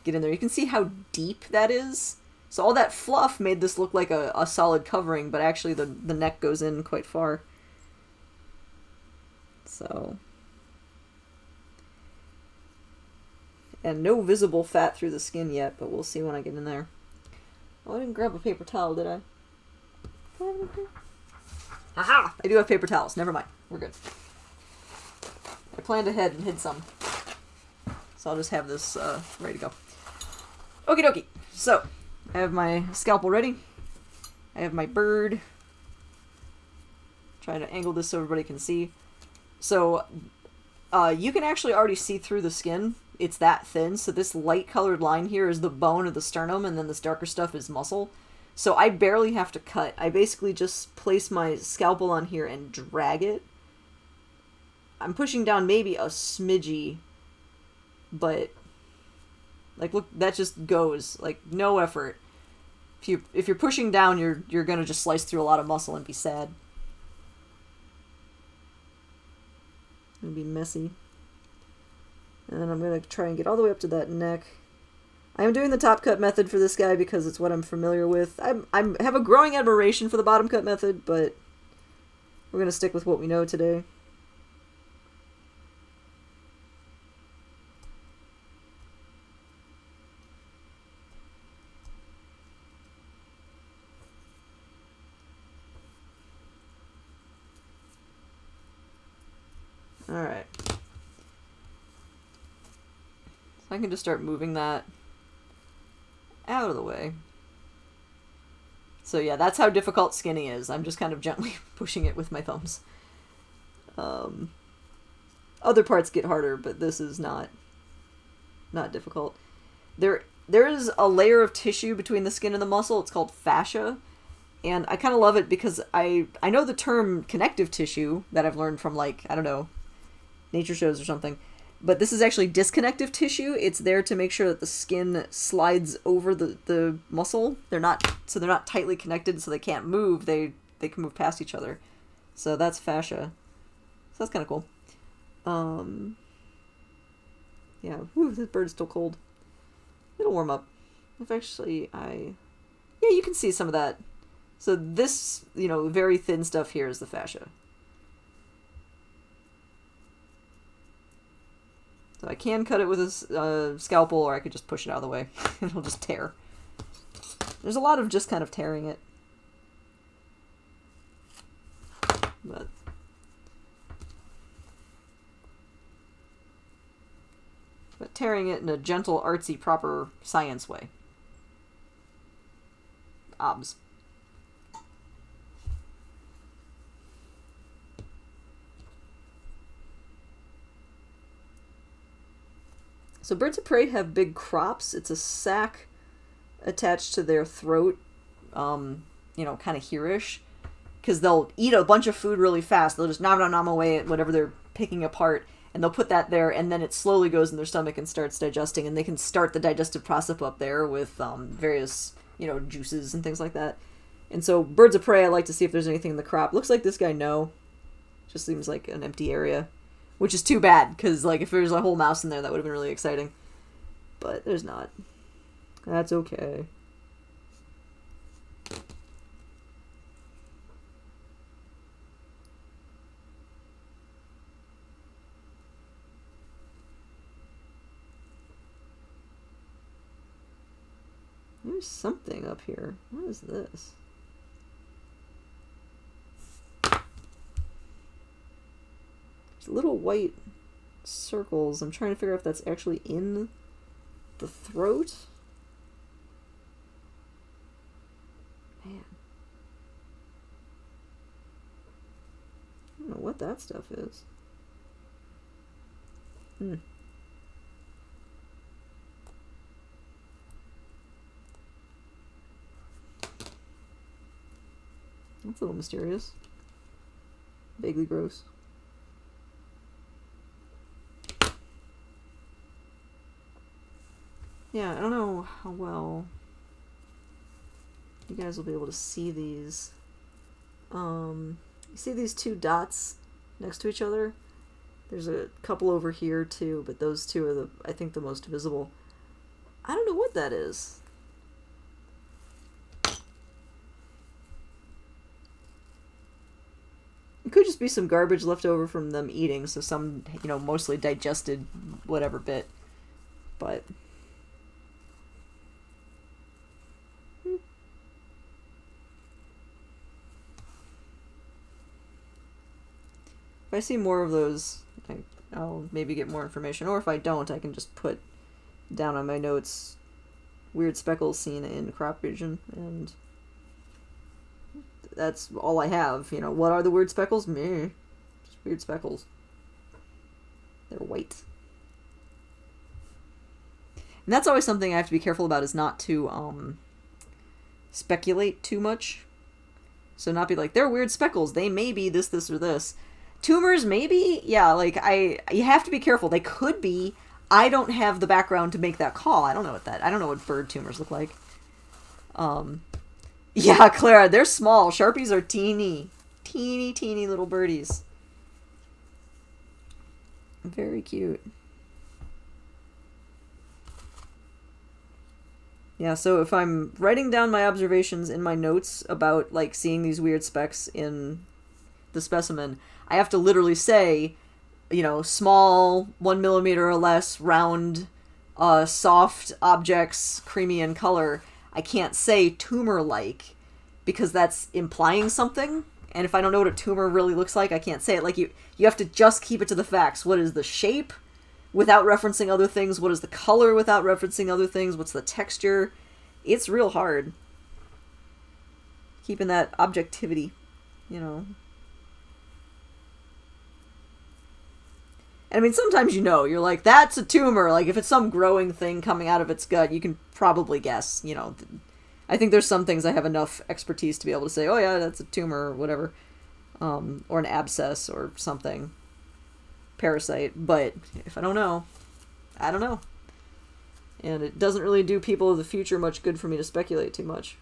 get in there. You can see how deep that is. So all that fluff made this look like a solid covering, but actually the neck goes in quite far. So. And no visible fat through the skin yet, but we'll see when I get in there. Oh, I didn't grab a paper towel, did I? Aha! I do have paper towels. Never mind. We're good. I planned ahead and hid some. So I'll just have this ready to go. Okie dokie. So, I have my scalpel ready. I have my bird. Trying to angle this so everybody can see. So, you can actually already see through the skin. It's that thin. So this light colored line here is the bone of the sternum, and then this darker stuff is muscle. So I barely have to cut. I basically just place my scalpel on here and drag it. I'm pushing down maybe a smidgy, but like look, that just goes like no effort. If you're pushing down, you're gonna just slice through a lot of muscle and be sad. It'll be messy. And then I'm gonna try and get all the way up to that neck. I am doing the top cut method for this guy because it's what I'm familiar with. I have a growing admiration for the bottom cut method, but we're gonna stick with what we know today. Alright. So I can just start moving that out of the way. So yeah, that's how difficult skinny is. I'm just kind of gently pushing it with my thumbs. Other parts get harder, but this is not difficult. There is a layer of tissue between the skin and the muscle. It's called fascia. And I kind of love it because I know the term connective tissue that I've learned from, like, I don't know, nature shows or something. But this is actually disconnective tissue. It's there to make sure that the skin slides over the muscle. They're not tightly connected, so they can't move. They can move past each other. So that's fascia. So that's kind of cool. Yeah, whew, this bird's still cold. It'll warm up. If actually yeah, you can see some of that. So this, very thin stuff here is the fascia. So I can cut it with a scalpel, or I could just push it out of the way. It'll just tear. There's a lot of just kind of tearing it. But but tearing it in a gentle, artsy, proper science way. Obs. So birds of prey have big crops. It's a sac attached to their throat, you know, kind of here-ish, because they'll eat a bunch of food really fast. They'll just nom nom nom away at whatever they're picking apart, and they'll put that there, and then it slowly goes in their stomach and starts digesting, and they can start the digestive process up there with various, you know, juices and things like that. And so birds of prey, I like to see if there's anything in the crop. Looks like this guy, no. Just seems like an empty area, which is too bad, because like if there's a whole mouse in there, that would have been really exciting. But there's not. That's okay. There's something up here. What is this? There's little white circles. I'm trying to figure out if that's actually in the throat. Man. I don't know what that stuff is. That's a little mysterious. Vaguely gross. Yeah, I don't know how well you guys will be able to see these. You see these two dots next to each other? There's a couple over here too, but those two are I think the most visible. I don't know what that is. It could just be some garbage left over from them eating, so some, you know, mostly digested whatever bit. But if I see more of those, I'll maybe get more information. Or if I don't, I can just put down on my notes weird speckles seen in crop region, and that's all I have. You know, what are the weird speckles? Meh. Just weird speckles. They're white. And that's always something I have to be careful about, is not to speculate too much. So not be like, they're weird speckles. They may be this, this, or this. Tumors, maybe? Yeah, like, you have to be careful. They could be. I don't have the background to make that call. I don't know what bird tumors look like. Yeah, Clara, they're small. Sharpies are teeny. Teeny, teeny little birdies. Very cute. Yeah, so if I'm writing down my observations in my notes about, like, seeing these weird specks in the specimen, I have to literally say, you know, small, 1 millimeter or less, round, soft objects, creamy in color. I can't say tumor-like, because that's implying something, and if I don't know what a tumor really looks like, I can't say it. Like, you have to just keep it to the facts. What is the shape without referencing other things? What is the color without referencing other things? What's the texture? It's real hard. Keeping that objectivity, you know. And I mean, sometimes you're like, that's a tumor. Like, if it's some growing thing coming out of its gut, you can probably guess, you know. I think there's some things I have enough expertise to be able to say, oh yeah, that's a tumor or whatever. Or an abscess or something. Parasite. But if I don't know, I don't know. And it doesn't really do people of the future much good for me to speculate too much.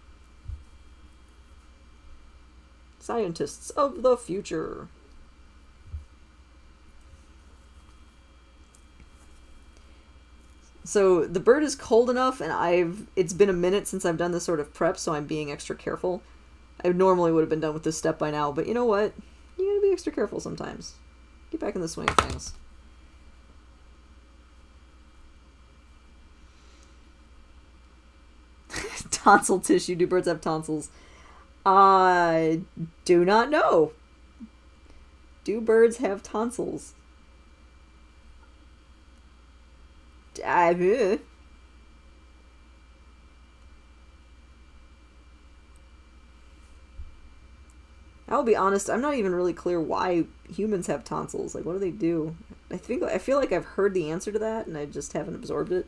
Scientists of the future. So the bird is cold enough, and it's been a minute since I've done this sort of prep, so I'm being extra careful. I normally would have been done with this step by now, but you know what? You gotta be extra careful sometimes. Get back in the swing of things. Tonsil tissue. Do birds have tonsils? I do not know. Do birds have tonsils? I'll be honest, I'm not even really clear why humans have tonsils. Like, what do they do? I feel like I've heard the answer to that, and I just haven't absorbed it.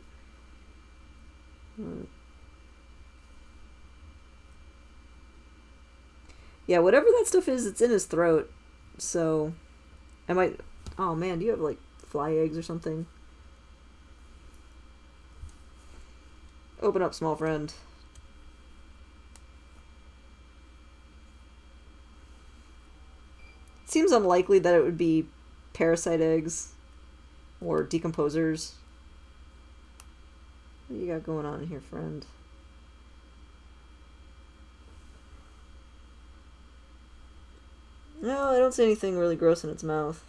Yeah, whatever that stuff is, it's in his throat. So, I might... Oh man, do you have, like, fly eggs or something? Open up, small friend. It seems unlikely that it would be parasite eggs or decomposers. What do you got going on here, friend? No, I don't see anything really gross in its mouth.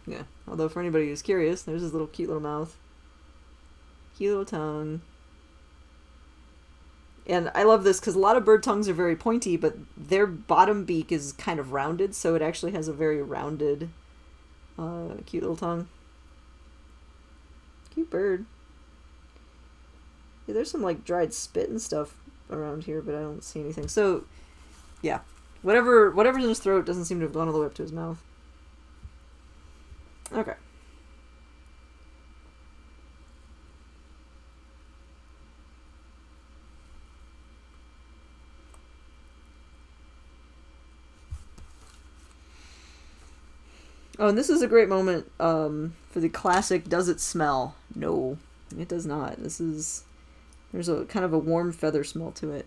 Yeah, although for anybody who's curious, there's his little cute little mouth. Cute little tongue. And I love this because a lot of bird tongues are very pointy, but their bottom beak is kind of rounded, so it actually has a very rounded, cute little tongue. Cute bird. Yeah, there's some, like, dried spit and stuff around here, but I don't see anything. So, yeah. Whatever's in his throat doesn't seem to have gone all the way up to his mouth. Okay. Oh, and this is a great moment for the classic, does it smell? No, it does not. There's a kind of a warm feather smell to it.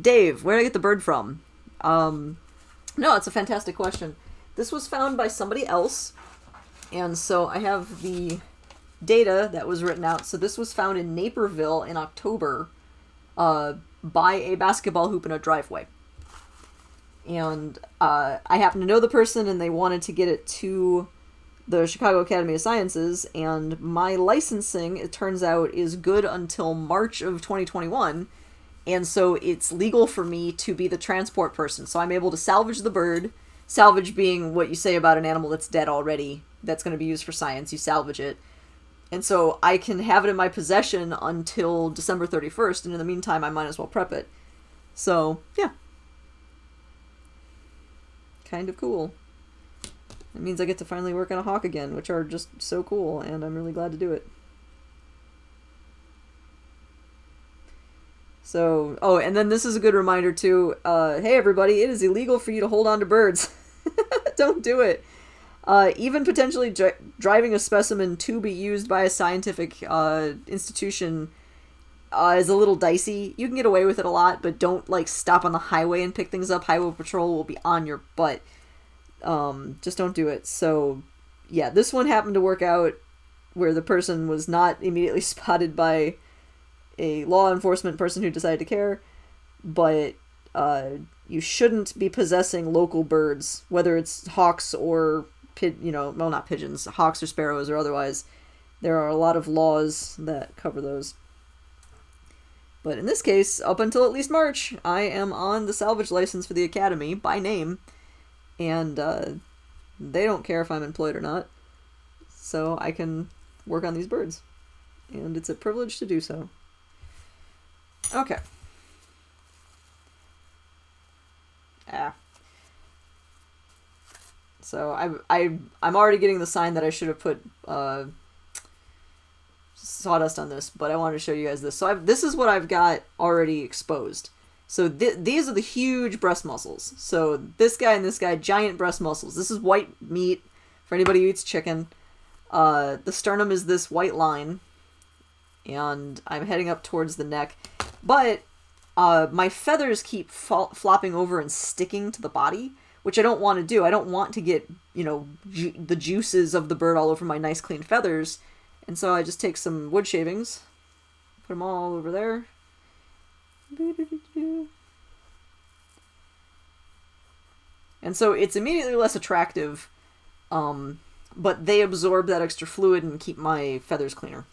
Dave, where did I get the bird from? No, it's a fantastic question. This was found by somebody else, and so I have the data that was written out. So this was found in Naperville in October by a basketball hoop in a driveway. And I happen to know the person, and they wanted to get it to the Chicago Academy of Sciences, and my licensing, it turns out, is good until March of 2021, and so it's legal for me to be the transport person. So I'm able to salvage the bird, salvage being what you say about an animal that's dead already, that's going to be used for science, you salvage it. And so I can have it in my possession until December 31st, and in the meantime, I might as well prep it. So, yeah. Kind of cool. It means I get to finally work on a hawk again, which are just so cool, and I'm really glad to do it. So, oh, and then this is a good reminder too. Hey everybody, it is illegal for you to hold on to birds. Don't do it. Even potentially driving a specimen to be used by a scientific institution is a little dicey. You can get away with it a lot, but don't, like, stop on the highway and pick things up. Highway patrol will be on your butt. Just don't do it. So, yeah, this one happened to work out where the person was not immediately spotted by a law enforcement person who decided to care, but you shouldn't be possessing local birds, whether it's hawks or, well, not pigeons, hawks or sparrows or otherwise. There are a lot of laws that cover those. But in this case, up until at least March, I am on the salvage license for the Academy by name, and they don't care if I'm employed or not, so I can work on these birds, and it's a privilege to do so. Okay. So I'm already getting the sign that I should have put sawdust on this, but I wanted to show you guys this. So this is what I've got already exposed. So these are the huge breast muscles. So this guy and this guy, giant breast muscles. This is white meat for anybody who eats chicken. The sternum is this white line, and I'm heading up towards the neck. But my feathers keep flopping over and sticking to the body, which I don't want to do. I don't want to get, the juices of the bird all over my nice clean feathers. And so I just take some wood shavings, put them all over there. And so it's immediately less attractive, but they absorb that extra fluid and keep my feathers cleaner,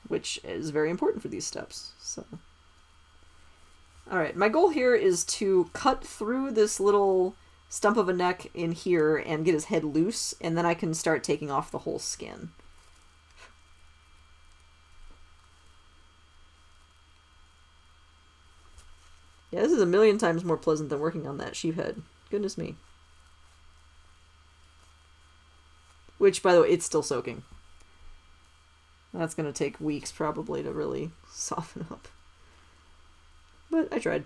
which is very important for these steps. So, Alright, my goal here is to cut through this little stump of a neck in here and get his head loose, and then I can start taking off the whole skin. Yeah, this is a million times more pleasant than working on that sheep head. Goodness me. Which, by the way, it's still soaking. That's going to take weeks, probably, to really soften up. But I tried.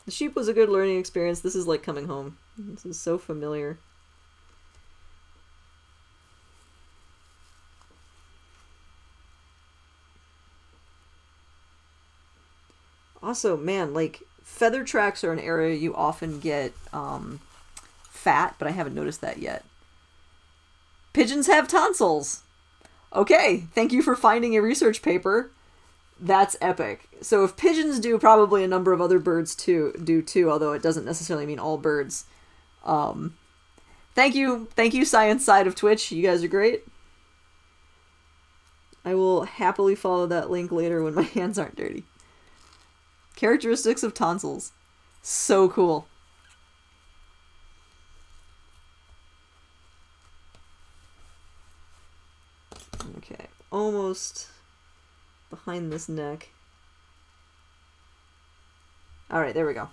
The sheep was a good learning experience. This is like coming home. This is so familiar. Also, man, like, feather tracks are an area you often get fat, but I haven't noticed that yet. Pigeons have tonsils! Okay, thank you for finding a research paper. That's epic. So if pigeons do, probably a number of other birds do too, although it doesn't necessarily mean all birds. Thank you, science side of Twitch. You guys are great. I will happily follow that link later when my hands aren't dirty. Characteristics of tonsils. So cool. Okay, almost behind this neck. Alright, there we go.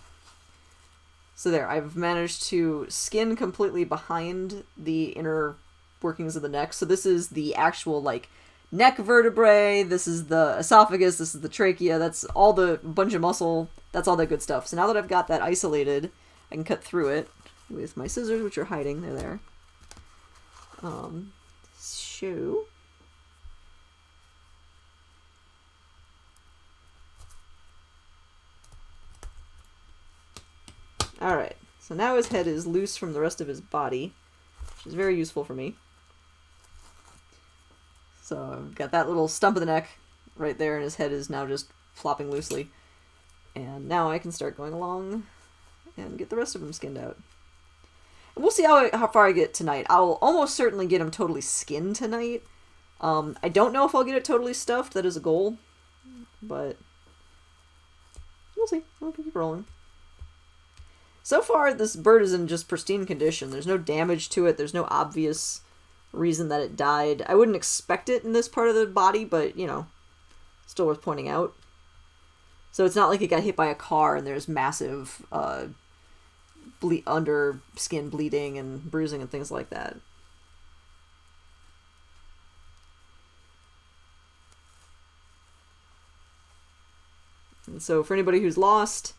So there, I've managed to skin completely behind the inner workings of the neck. So this is the actual, like, neck vertebrae, this is the esophagus, this is the trachea, that's all the bunch of muscle, that's all that good stuff. So now that I've got that isolated, I can cut through it with my scissors, which are hiding. They're there. So... Alright, so now his head is loose from the rest of his body, which is very useful for me. So I've got that little stump of the neck right there, and his head is now just flopping loosely. And now I can start going along and get the rest of him skinned out. And we'll see how far I get tonight. I'll almost certainly get him totally skinned tonight. I don't know if I'll get it totally stuffed. That is a goal. But we'll see. We'll keep rolling. So far, this bird is in just pristine condition. There's no damage to it. There's no obvious reason that it died. I wouldn't expect it in this part of the body, but, you know, still worth pointing out. So it's not like it got hit by a car and there's massive under skin bleeding and bruising and things like that. And so for anybody who's lost,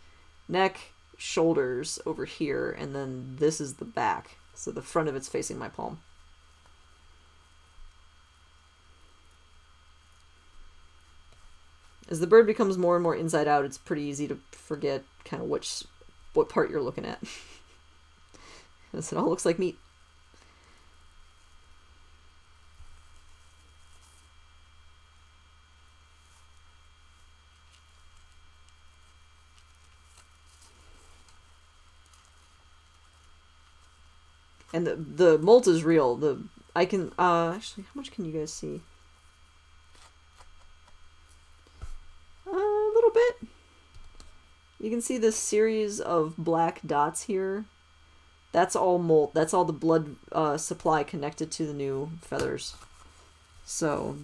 neck, shoulders over here, and then this is the back. So the front of it's facing my palm. As the bird becomes more and more inside out, it's pretty easy to forget kind of what part you're looking at. Because it all looks like meat. And the molt is real. I can actually, how much can you guys see? A little bit. You can see this series of black dots here. That's all molt. That's all the blood supply connected to the new feathers. So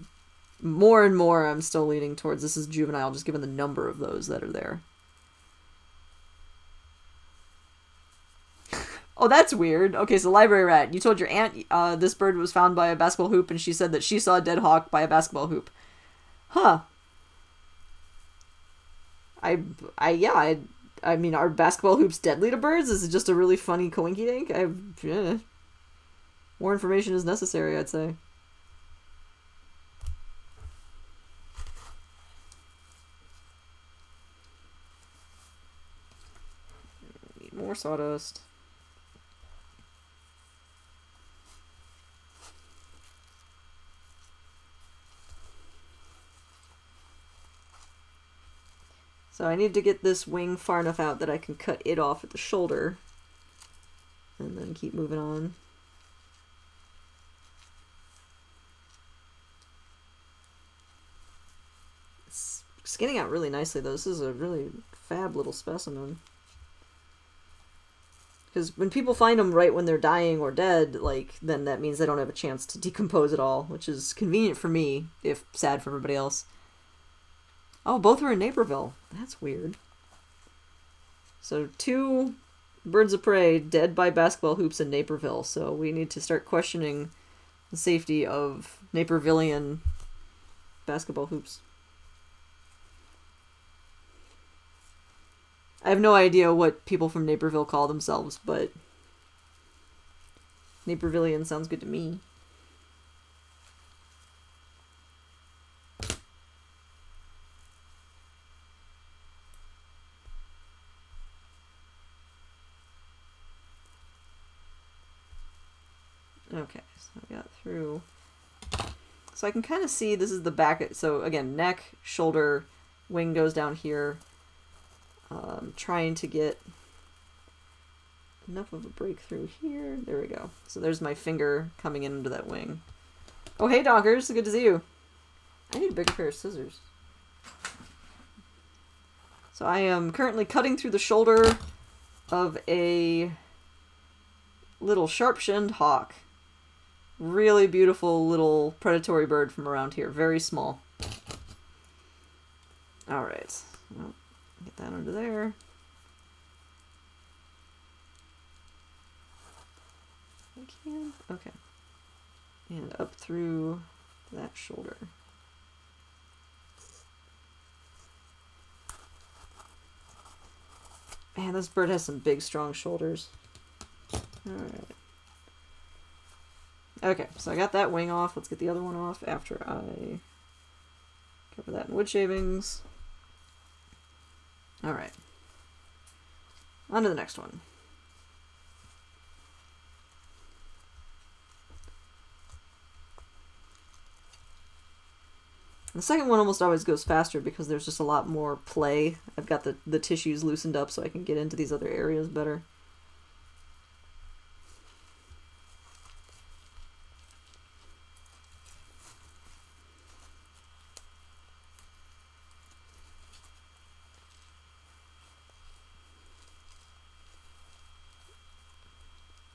more and more I'm still leaning towards this is juvenile, just given the number of those that are there. Oh, that's weird. Okay, so library rat. You told your aunt this bird was found by a basketball hoop, and she said that she saw a dead hawk by a basketball hoop. Huh. I mean, are basketball hoops deadly to birds? Is it just a really funny coinky dink? More information is necessary, I'd say. Need more sawdust. So I need to get this wing far enough out that I can cut it off at the shoulder. And then keep moving on. skinning out really nicely, though. This is a really fab little specimen. Because when people find them right when they're dying or dead, like, then that means they don't have a chance to decompose at all, which is convenient for me, if sad for everybody else. Oh, both are in Naperville. That's weird. So 2 birds of prey dead by basketball hoops in Naperville. So we need to start questioning the safety of Napervillian basketball hoops. I have no idea what people from Naperville call themselves, but Napervillian sounds good to me. Okay, so I got through. So I can kind of see this is the back. So again, neck, shoulder, wing goes down here. Trying to get enough of a breakthrough here. There we go. So there's my finger coming into that wing. Oh, hey, Donkers. Good to see you. I need a bigger pair of scissors. So I am currently cutting through the shoulder of a little Sharp-shinned Hawk. Really beautiful little predatory bird from around here. Very small. Alright. Well, get that under there. I can. Okay. And up through that shoulder. Man, this bird has some big, strong shoulders. Alright. Okay, so I got that wing off. Let's get the other one off after I cover that in wood shavings. Alright. On to the next one. The second one almost always goes faster because there's just a lot more play. I've got the tissues loosened up so I can get into these other areas better.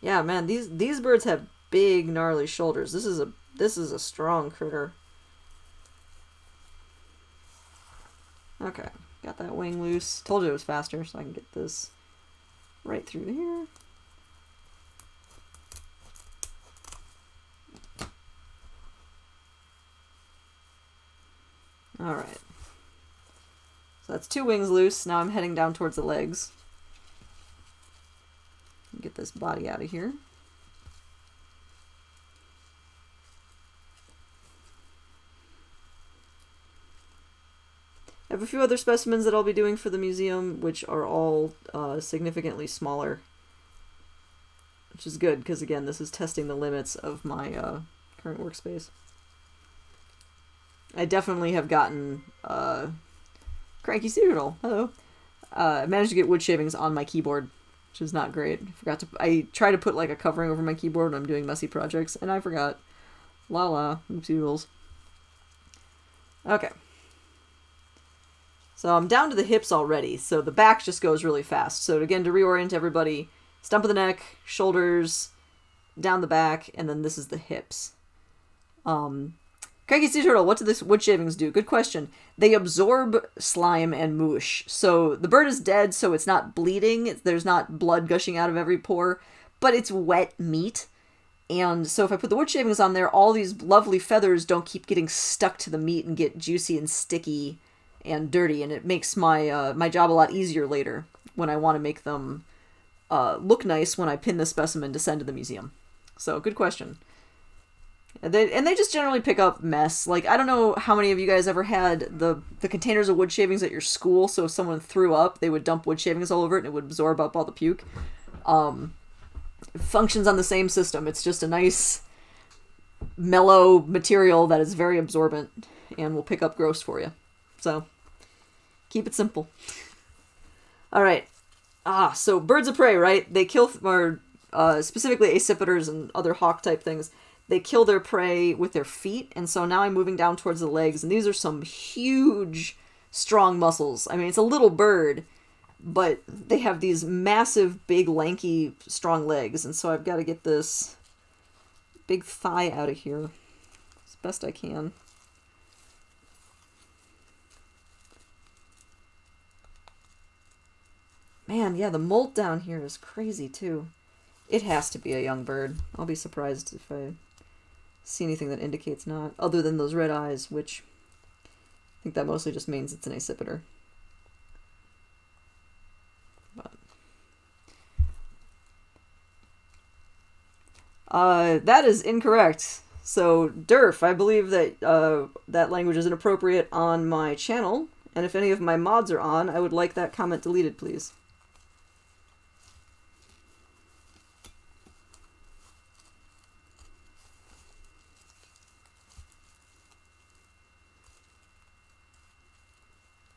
Yeah, man, these birds have big, gnarly shoulders. This is a strong critter. Okay, got that wing loose. Told you it was faster, so I can get this right through here. Alright. So that's 2 wings loose. Now I'm heading down towards the legs. Get this body out of here. I have a few other specimens that I'll be doing for the museum, which are all significantly smaller. Which is good, because again, this is testing the limits of my current workspace. I definitely have gotten Cranky Citadel. Hello. I managed to get wood shavings on my keyboard, which is not great. I try to put like a covering over my keyboard when I'm doing messy projects, and I forgot. La la. Oopsie rules. Okay. So I'm down to the hips already, so the back just goes really fast. So again, to reorient everybody, stump of the neck, shoulders, down the back, and then this is the hips. Cranky Sea Turtle, what do the wood shavings do? Good question. They absorb slime and moosh. So the bird is dead, so it's not bleeding. There's not blood gushing out of every pore, but it's wet meat. And so if I put the wood shavings on there, all these lovely feathers don't keep getting stuck to the meat and get juicy and sticky and dirty, and it makes my my job a lot easier later when I want to make them look nice when I pin the specimen to send to the museum. So, good question. And they just generally pick up mess. Like, I don't know how many of you guys ever had the containers of wood shavings at your school, so if someone threw up, they would dump wood shavings all over it, and it would absorb up all the puke. It functions on the same system. It's just a nice, mellow material that is very absorbent and will pick up gross for you. So, keep it simple. Alright. So birds of prey, right? They kill, specifically accipiters and other hawk-type things. They kill their prey with their feet, and so now I'm moving down towards the legs, and these are some huge strong muscles. I mean, it's a little bird, but they have these massive, big, lanky, strong legs. And so I've got to get this big thigh out of here as best I can. Man, yeah, the molt down here is crazy, too. It has to be a young bird. I'll be surprised if I see anything that indicates not, other than those red eyes, which I think that mostly just means it's an accipiter. But that is incorrect. So, Durf, I believe that that language is inappropriate on my channel, and if any of my mods are on, I would like that comment deleted, please.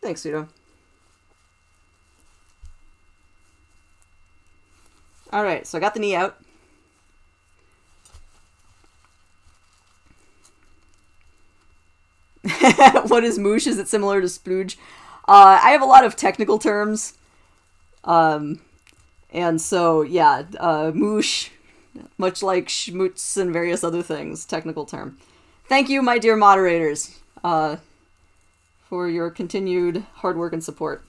Thanks, Vito. Alright, so I got the knee out. What is moosh? Is it similar to splooge? I have a lot of technical terms. And so, yeah, moosh, much like schmutz and various other things, technical term. Thank you, my dear moderators, for your continued hard work and support.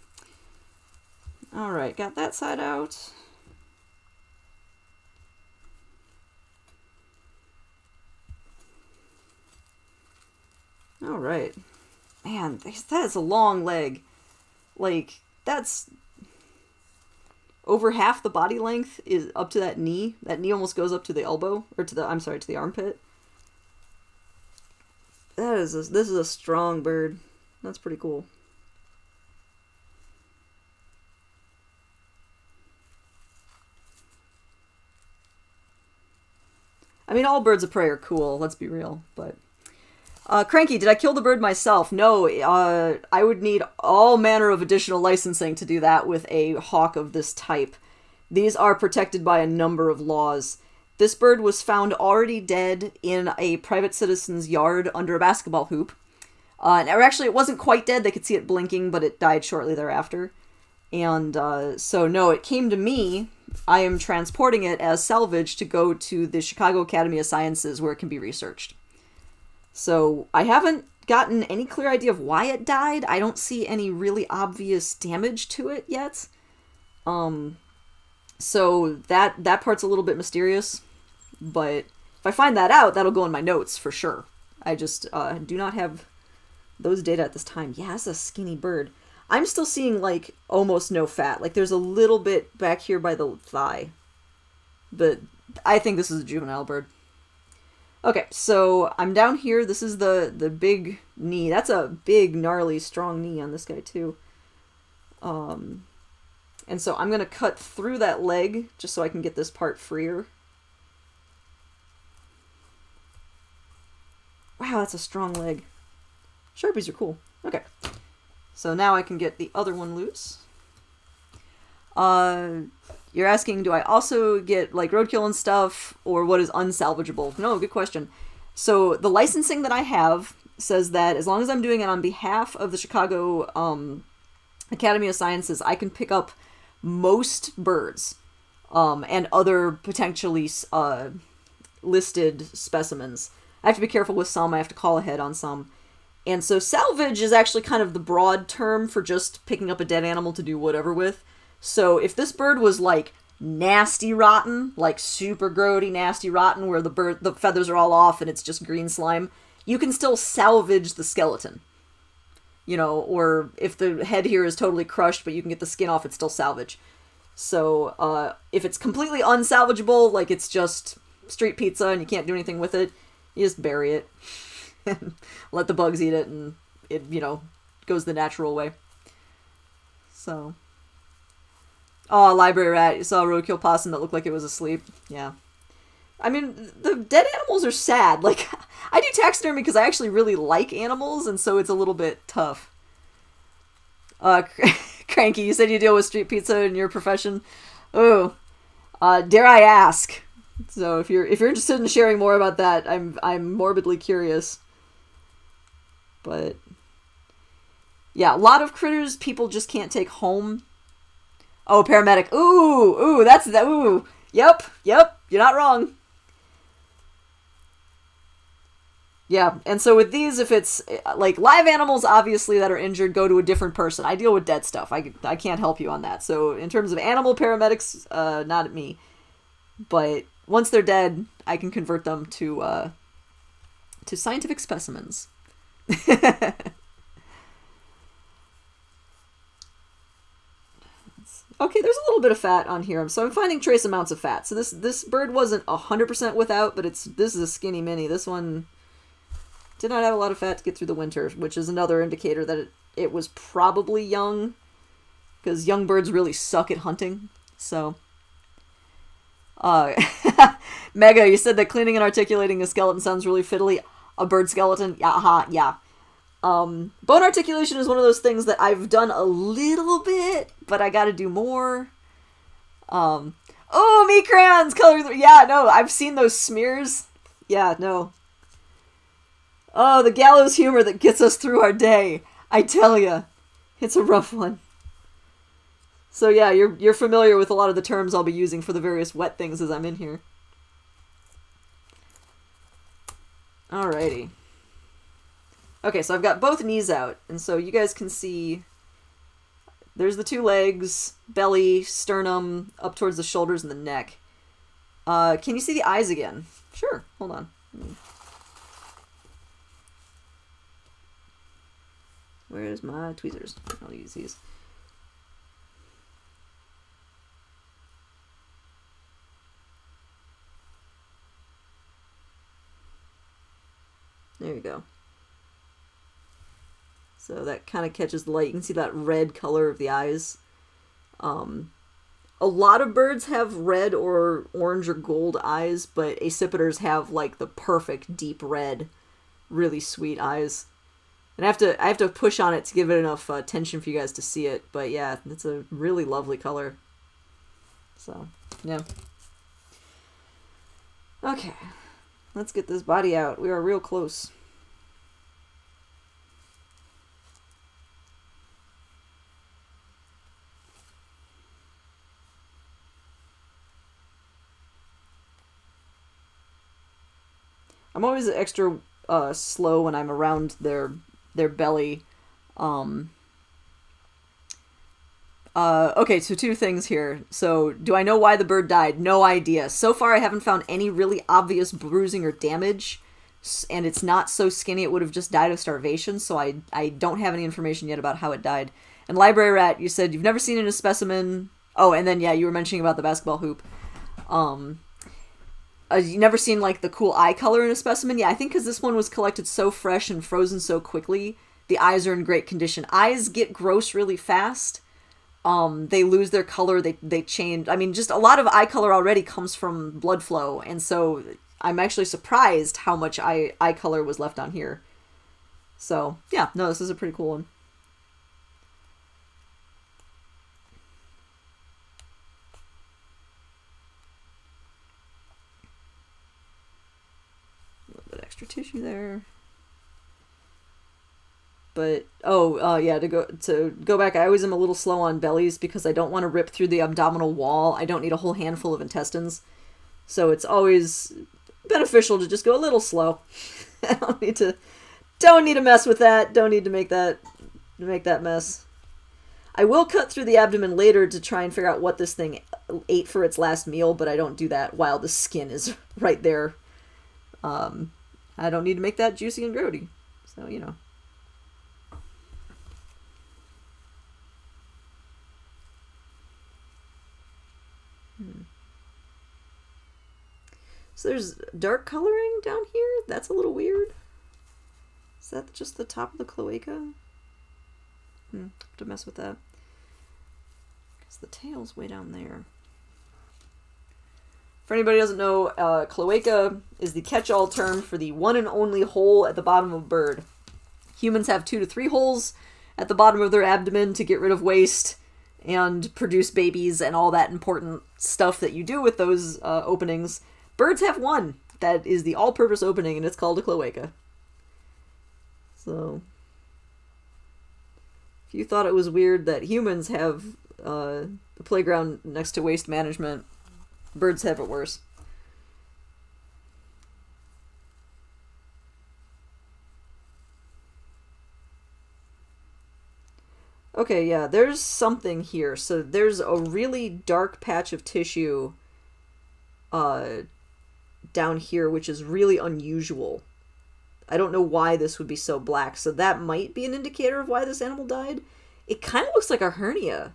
Alright, got that side out. Alright. Man, that is a long leg. Like, that's over half the body length is up to that knee. That knee almost goes up to the elbow, or to the, I'm sorry, to the armpit. This is a strong bird. That's pretty cool. I mean, all birds of prey are cool, let's be real, but... Cranky, did I kill the bird myself? No, I would need all manner of additional licensing to do that with a hawk of this type. These are protected by a number of laws. This bird was found already dead in a private citizen's yard under a basketball hoop. Or actually, it wasn't quite dead. They could see it blinking, but it died shortly thereafter. And so, no, it came to me. I am transporting it as salvage to go to the Chicago Academy of Sciences where it can be researched. So, I haven't gotten any clear idea of why it died. I don't see any really obvious damage to it yet. So, that part's a little bit mysterious. But if I find that out, that'll go in my notes for sure. I just do not have those data at this time. Yeah, it's a skinny bird. I'm still seeing, like, almost no fat. Like, there's a little bit back here by the thigh. But I think this is a juvenile bird. Okay, so I'm down here. This is the big knee. That's a big, gnarly, strong knee on this guy, too. And so I'm going to cut through that leg just so I can get this part freer. Wow, that's a strong leg. Sharpies are cool. Okay. So now I can get the other one loose. You're asking, do I also get, like, roadkill and stuff, or what is unsalvageable? No, good question. So the licensing that I have says that as long as I'm doing it on behalf of the Chicago Academy of Sciences, I can pick up most birds and other potentially listed specimens. I have to be careful with some. I have to call ahead on some. And so salvage is actually kind of the broad term for just picking up a dead animal to do whatever with. So if this bird was like nasty rotten, like super grody nasty rotten, where the feathers are all off and it's just green slime, you can still salvage the skeleton. You know, or if the head here is totally crushed but you can get the skin off, it's still salvage. So if it's completely unsalvageable, like it's just street pizza and you can't do anything with it, you just bury it. And let the bugs eat it, and it, you know, goes the natural way. So. Oh, library rat. You saw a roadkill possum that looked like it was asleep. Yeah. I mean, the dead animals are sad. Like, I do taxidermy because I actually really like animals, and so it's a little bit tough. Cranky, you said you deal with street pizza in your profession. Oh. Dare I ask? So if you're interested in sharing more about that, I'm morbidly curious. But Yeah, a lot of critters people just can't take home. Oh, paramedic. Ooh, that's that. Ooh. Yep. You're not wrong. Yeah, and so with these, if it's like live animals, obviously, that are injured, go to a different person. I deal with dead stuff. I can't help you on that. So in terms of animal paramedics, not at me. But once they're dead, I can convert them to scientific specimens. Okay, there's a little bit of fat on here, so I'm finding trace amounts of fat. So this bird wasn't 100% without, but this is a skinny mini. This one did not have a lot of fat to get through the winter, which is another indicator that it was probably young, because young birds really suck at hunting. So, Mega, you said that cleaning and articulating a skeleton sounds really fiddly. A bird skeleton? Yeah. Bone articulation is one of those things that I've done a little bit, but I gotta do more. Oh, me crayons! Color. Yeah, no, I've seen those smears. Yeah, no. Oh, the gallows humor that gets us through our day. I tell ya. It's a rough one. So yeah, you're familiar with a lot of the terms I'll be using for the various wet things as I'm in here. Alrighty. Okay, so I've got both knees out, and so you guys can see there's the two legs, belly, sternum, up towards the shoulders and the neck. Can you see the eyes again? Sure, hold on. Where's my tweezers? I'll use these. There you go. So that kind of catches the light. You can see that red color of the eyes. A lot of birds have red or orange or gold eyes, but accipiters have like the perfect deep red, really sweet eyes. And I have to push on it to give it enough tension for you guys to see it. But yeah, it's a really lovely color. So, yeah. Okay. Let's get this body out. We are real close. I'm always extra slow when I'm around their belly. Okay, so two things here. So, do I know why the bird died? No idea. So far, I haven't found any really obvious bruising or damage, and it's not so skinny it would have just died of starvation, so I don't have any information yet about how it died. And Library Rat, you said you've never seen it in a specimen. Oh, and then, yeah, you were mentioning about the basketball hoop. You never seen, like, the cool eye color in a specimen? Yeah, I think because this one was collected so fresh and frozen so quickly, the eyes are in great condition. Eyes get gross really fast. They lose their color, they change. I mean, just a lot of eye color already comes from blood flow, and so I'm actually surprised how much eye color was left on here. So, yeah, no, this is a pretty cool one. A little bit extra tissue there. But, yeah, to go back, I always am a little slow on bellies because I don't want to rip through the abdominal wall. I don't need a whole handful of intestines. So it's always beneficial to just go a little slow. I don't need to mess with that. Don't need to make that mess. I will cut through the abdomen later to try and figure out what this thing ate for its last meal, but I don't do that while the skin is right there. I don't need to make that juicy and grody. So, you know. So there's dark coloring down here? That's a little weird. Is that just the top of the cloaca? Have to mess with that. Because the tail's way down there. For anybody who doesn't know, cloaca is the catch-all term for the one and only hole at the bottom of a bird. Humans have 2 to 3 holes at the bottom of their abdomen to get rid of waste and produce babies and all that important stuff that you do with those openings. Birds have one. That is the all-purpose opening, and it's called a cloaca. So, If you thought it was weird that humans have a playground next to waste management, birds have it worse. Okay, yeah, there's something here. So there's a really dark patch of tissue down here, which is really unusual. I don't know why this would be so black, so that might be an indicator of why this animal died. It kind of looks like a hernia.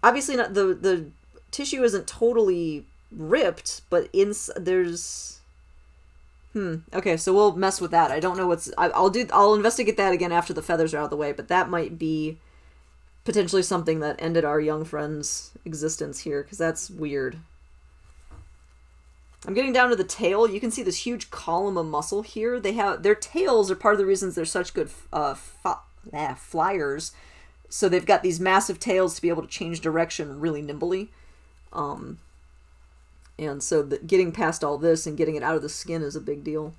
Obviously not, the tissue isn't totally ripped, but there's... okay, so we'll mess with that. I don't know I'll investigate that again after the feathers are out of the way, but that might be potentially something that ended our young friend's existence here, because that's weird. I'm getting down to the tail. You can see this huge column of muscle here. Their tails are part of the reasons they're such good flyers. So they've got these massive tails to be able to change direction really nimbly. And so getting past all this and getting it out of the skin is a big deal.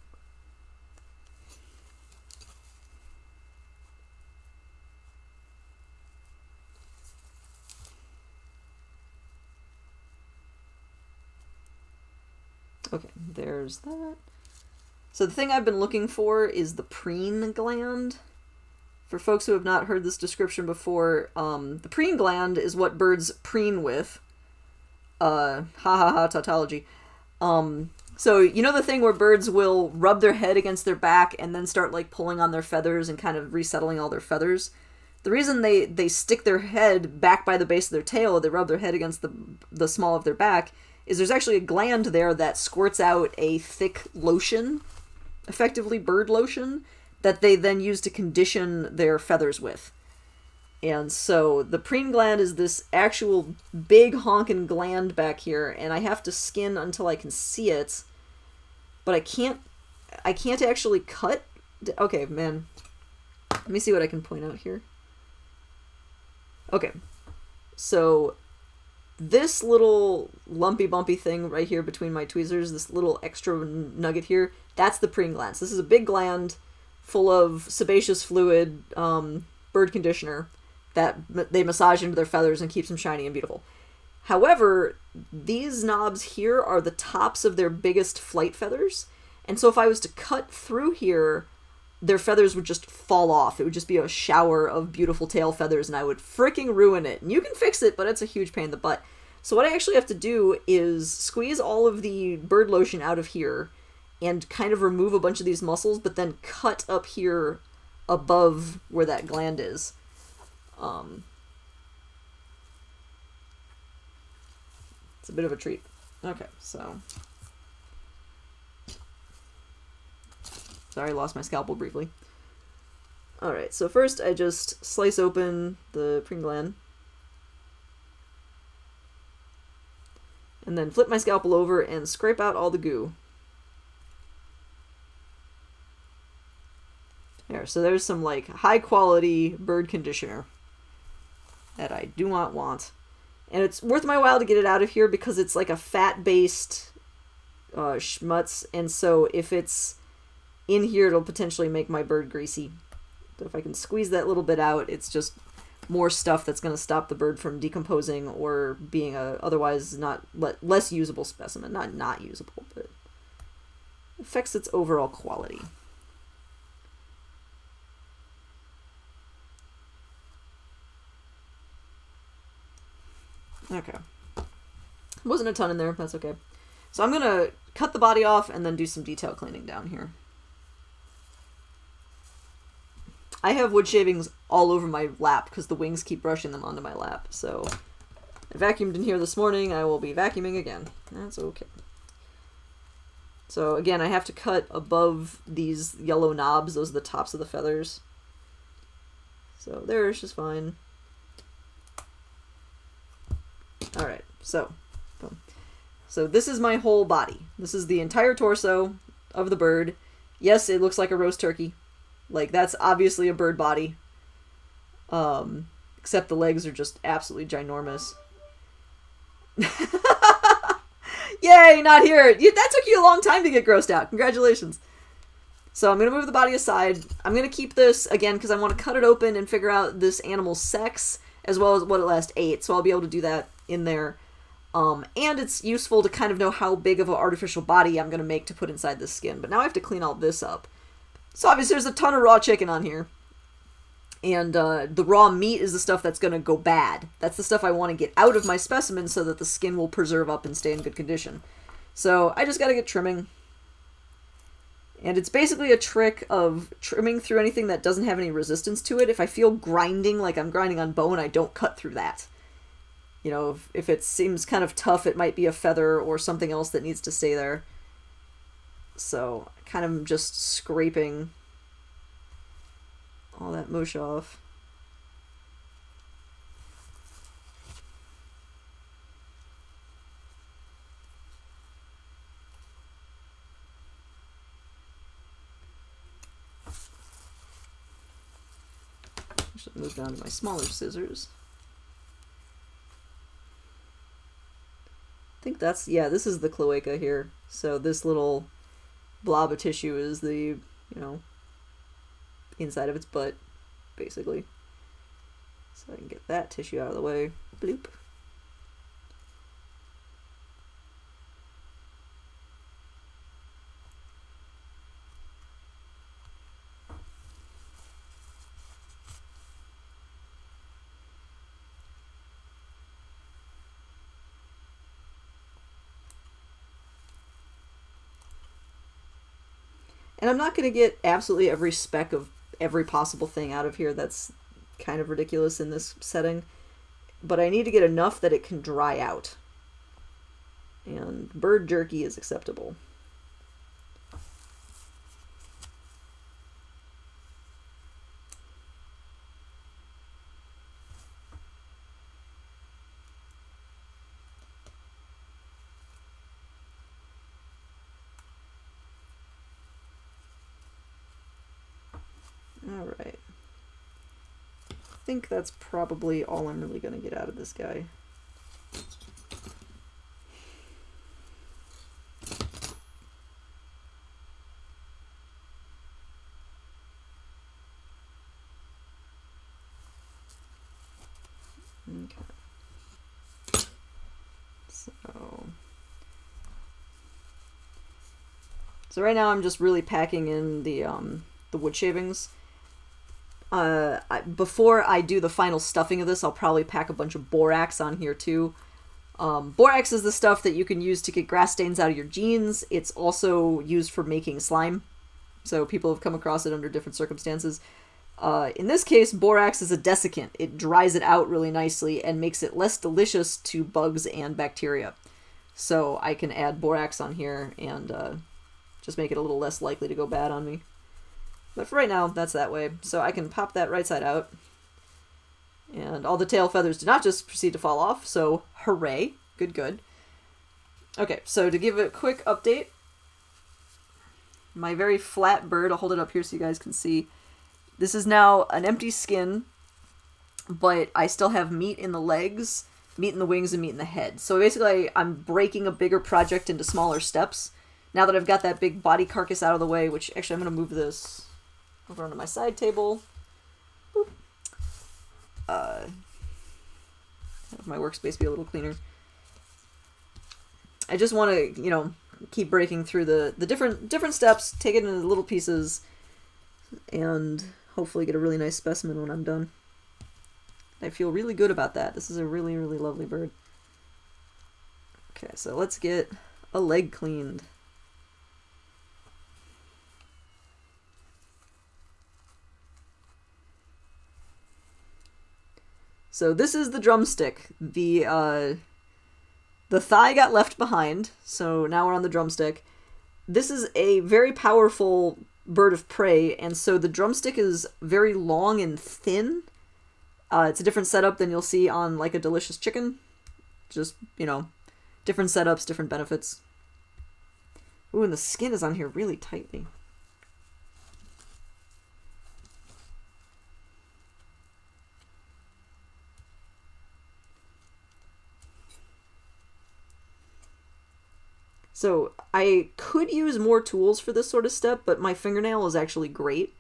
Okay, there's that. So the thing I've been looking for is the preen gland. For folks who have not heard this description before, the preen gland is what birds preen with. Tautology. So you know the thing where birds will rub their head against their back and then start like pulling on their feathers and kind of resettling all their feathers? The reason they stick their head back by the base of their tail, they rub their head against the small of their back, is there's actually a gland there that squirts out a thick lotion, effectively bird lotion, that they then use to condition their feathers with. And so the preen gland is this actual big honking gland back here, and I have to skin until I can see it, but I can't actually cut. Okay, man. Let me see what I can point out here. Okay. So this little lumpy bumpy thing right here between my tweezers, this little extra nugget here, that's the preen gland. So this is a big gland full of sebaceous fluid, bird conditioner, that they massage into their feathers and keeps them shiny and beautiful. However, these knobs here are the tops of their biggest flight feathers, and so if I was to cut through here, their feathers would just fall off. It would just be a shower of beautiful tail feathers, and I would freaking ruin it. And you can fix it, but it's a huge pain in the butt. So what I actually have to do is squeeze all of the bird lotion out of here and kind of remove a bunch of these muscles, but then cut up here above where that gland is. It's a bit of a treat. Okay, so... Sorry, I lost my scalpel briefly. Alright, so first I just slice open the preen gland. And then flip my scalpel over and scrape out all the goo. There, so there's some like high quality bird conditioner that I do not want. And it's worth my while to get it out of here because it's like a fat-based schmutz, and so if it's in here, it'll potentially make my bird greasy. So if I can squeeze that little bit out, it's just more stuff that's going to stop the bird from decomposing or being a otherwise less usable specimen. Not usable, but affects its overall quality. Okay. Wasn't a ton in there, that's okay. So I'm going to cut the body off and then do some detail cleaning down here. I have wood shavings all over my lap because the wings keep brushing them onto my lap. So I vacuumed in here this morning. I will be vacuuming again. That's okay. So again, I have to cut above these yellow knobs. Those are the tops of the feathers. So there's just fine. Alright, so boom. So this is my whole body. This is the entire torso of the bird. Yes, it looks like a roast turkey. Like, that's obviously a bird body. Except the legs are just absolutely ginormous. Yay, not here! That took you a long time to get grossed out. Congratulations. So I'm going to move the body aside. I'm going to keep this, again, because I want to cut it open and figure out this animal's sex, as well as what it last ate. So I'll be able to do that in there. And it's useful to kind of know how big of an artificial body I'm going to make to put inside this skin. But now I have to clean all this up. So obviously there's a ton of raw chicken on here. And the raw meat is the stuff that's going to go bad. That's the stuff I want to get out of my specimen so that the skin will preserve up and stay in good condition. So I just got to get trimming. And it's basically a trick of trimming through anything that doesn't have any resistance to it. If I feel grinding, like I'm grinding on bone, I don't cut through that. You know, if it seems kind of tough, it might be a feather or something else that needs to stay there. So, kind of just scraping all that mush off. Should move down to my smaller scissors. I think that's, yeah, this is the cloaca here. So this little blob of tissue is the, you know, inside of its butt, basically. So I can get that tissue out of the way. Bloop. And I'm not going to get absolutely every speck of every possible thing out of here. That's kind of ridiculous in this setting. But I need to get enough that it can dry out. And bird jerky is acceptable. Alright. I think that's probably all I'm really going to get out of this guy. Okay. So right now I'm just really packing in the wood shavings. Before I do the final stuffing of this, I'll probably pack a bunch of borax on here too. Borax is the stuff that you can use to get grass stains out of your jeans. It's also used for making slime. So people have come across it under different circumstances. In this case, borax is a desiccant. It dries it out really nicely and makes it less delicious to bugs and bacteria. So I can add borax on here and just make it a little less likely to go bad on me. But for right now, that's that way. So I can pop that right side out. And all the tail feathers do not just proceed to fall off, so hooray. Good, good. Okay, so to give a quick update, my very flat bird, I'll hold it up here so you guys can see. This is now an empty skin, but I still have meat in the legs, meat in the wings, and meat in the head. So basically, I'm breaking a bigger project into smaller steps. Now that I've got that big body carcass out of the way, which actually I'm going to move this over onto my side table. Boop. Have my workspace be a little cleaner. I just want to, you know, keep breaking through the different steps, take it into little pieces, and hopefully get a really nice specimen when I'm done. I feel really good about that. This is a really, really lovely bird. Okay, so let's get a leg cleaned. So this is the drumstick. The thigh got left behind, so now we're on the drumstick. This is a very powerful bird of prey, and so the drumstick is very long and thin. It's a different setup than you'll see on, like, a delicious chicken. Just, you know, different setups, different benefits. Ooh, and the skin is on here really tightly. So I could use more tools for this sort of step, but my fingernail is actually great.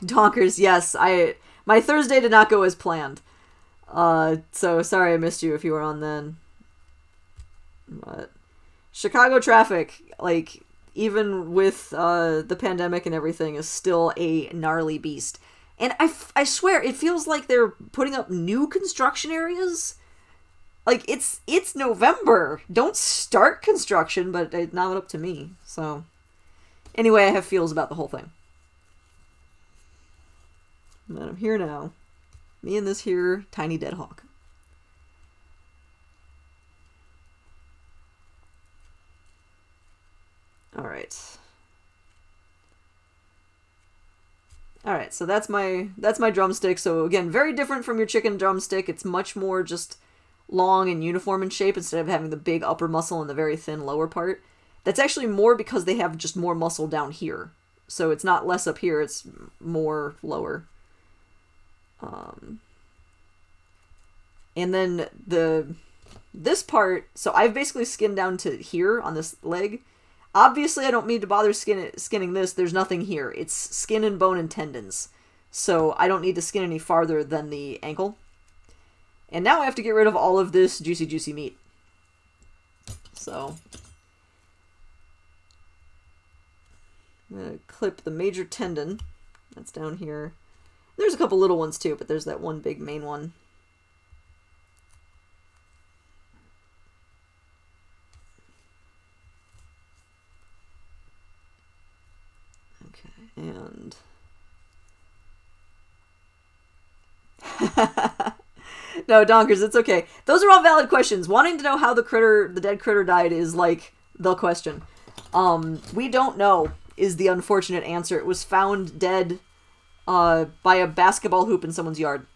Donkers, yes, my Thursday did not go as planned. So sorry I missed you if you were on then. But Chicago traffic, like, even with the pandemic and everything, is still a gnarly beast. And I swear, it feels like they're putting up new construction areas. Like, it's November. Don't start construction, but it's not up to me. So, anyway, I have feels about the whole thing. But I'm here now. Me and this here tiny dead hawk. Alright. Alright, so that's my drumstick. So again, very different from your chicken drumstick. It's much more just long and uniform in shape instead of having the big upper muscle and the very thin lower part. That's actually more because they have just more muscle down here. So it's not less up here, it's more lower. And then this part, so I've basically skinned down to here on this leg. Obviously, I don't need to bother skinning this. There's nothing here. It's skin and bone and tendons. So I don't need to skin any farther than the ankle. And now I have to get rid of all of this juicy, juicy meat. So I'm going to clip the major tendon. That's down here. There's a couple little ones too, but there's that one big main one. And no, Donkers, it's okay. Those are all valid questions. Wanting to know how the dead critter died is like the question. We don't know is the unfortunate answer. It was found dead by a basketball hoop in someone's yard.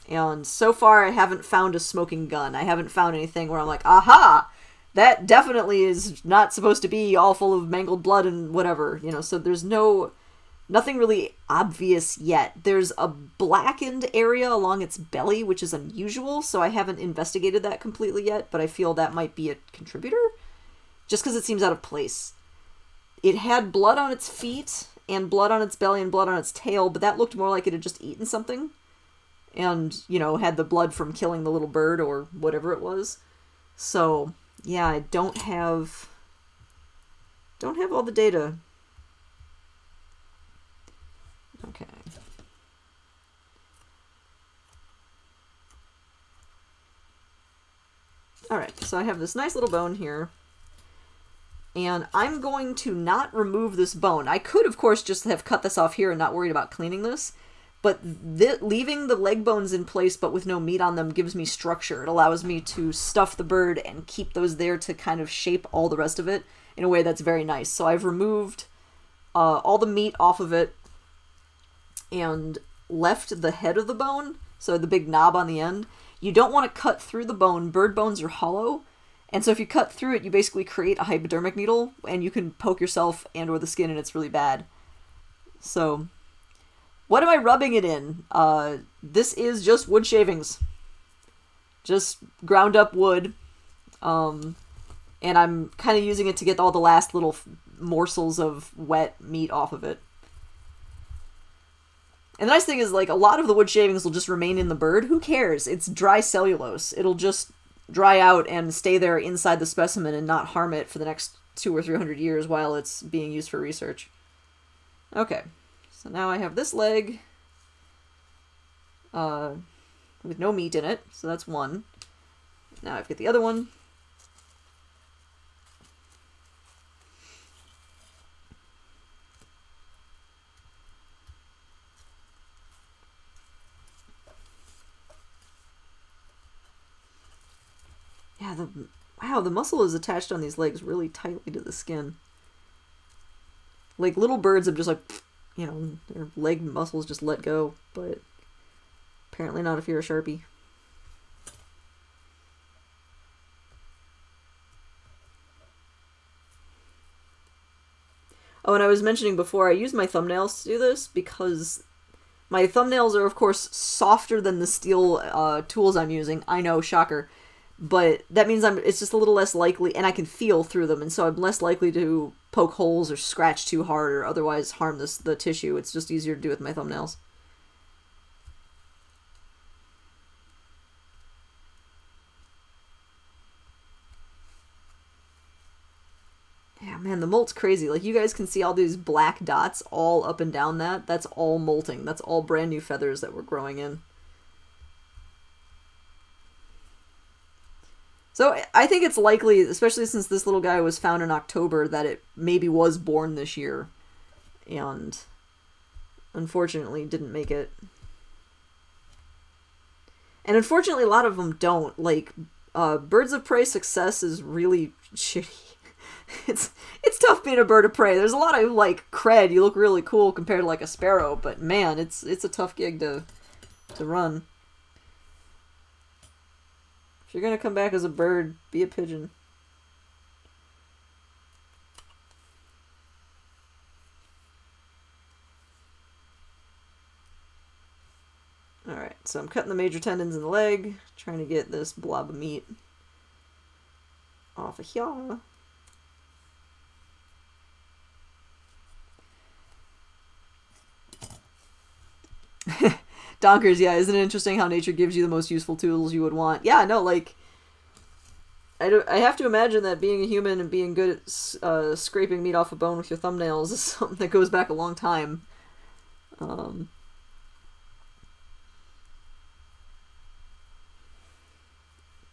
And so far I haven't found a smoking gun. I haven't found anything where I'm like, aha! That definitely is not supposed to be all full of mangled blood and whatever, you know, so there's nothing really obvious yet. There's a blackened area along its belly, which is unusual, so I haven't investigated that completely yet, but I feel that might be a contributor, just because it seems out of place. It had blood on its feet, and blood on its belly, and blood on its tail, but that looked more like it had just eaten something, and, you know, had the blood from killing the little bird, or whatever it was. So yeah, I don't have all the data. Okay. Alright, so I have this nice little bone here. And I'm going to not remove this bone. I could, of course, just have cut this off here and not worried about cleaning this. But leaving the leg bones in place but with no meat on them gives me structure. It allows me to stuff the bird and keep those there to kind of shape all the rest of it in a way that's very nice. So I've removed all the meat off of it and left the head of the bone, so the big knob on the end. You don't want to cut through the bone. Bird bones are hollow, and so if you cut through it, you basically create a hypodermic needle, and you can poke yourself and or the skin, and it's really bad. So what am I rubbing it in? This is just wood shavings. Just ground up wood. And I'm kind of using it to get all the last little morsels of wet meat off of it. And the nice thing is, like, a lot of the wood shavings will just remain in the bird. Who cares? It's dry cellulose. It'll just dry out and stay there inside the specimen and not harm it for the next 200 or 300 years while it's being used for research. Okay. So now I have this leg with no meat in it, so that's one. Now I've got the other one. Yeah, the muscle is attached on these legs really tightly to the skin. Like, little birds have just, like, you know, their leg muscles just let go, but apparently not if you're a Sharpie. Oh, and I was mentioning before, I use my thumbnails to do this because my thumbnails are, of course, softer than the steel tools I'm using. I know, shocker. but that means it's just a little less likely, and I can feel through them, and so I'm less likely to poke holes or scratch too hard or otherwise harm the tissue. It's just easier to do with my thumbnails. Yeah, man, the molt's crazy. Like, you guys can see all these black dots all up and down that. That's all molting. That's all brand new feathers that we're growing in. So I think it's likely, especially since this little guy was found in October, that it maybe was born this year. And unfortunately didn't make it. And unfortunately a lot of them don't. Like, birds of prey success is really shitty. It's tough being a bird of prey. There's a lot of, like, cred. You look really cool compared to, like, a sparrow. But, man, it's a tough gig to run. If you're gonna come back as a bird, be a pigeon. Alright, so I'm cutting the major tendons in the leg, trying to get this blob of meat off of here. Donkers, yeah, isn't it interesting how nature gives you the most useful tools you would want? Yeah, no, like, I have to imagine that being a human and being good at scraping meat off a bone with your thumbnails is something that goes back a long time. And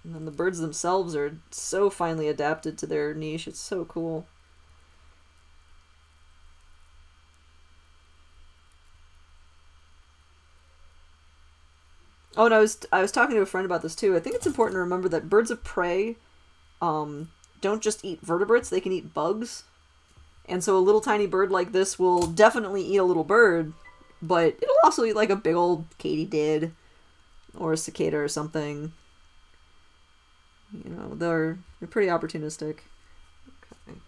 then the birds themselves are so finely adapted to their niche. It's so cool. Oh, and I was talking to a friend about this too. I think it's important to remember that birds of prey don't just eat vertebrates, they can eat bugs. And so a little tiny bird like this will definitely eat a little bird, but it'll also eat like a big old katydid or a cicada or something. You know, they're pretty opportunistic. Okay.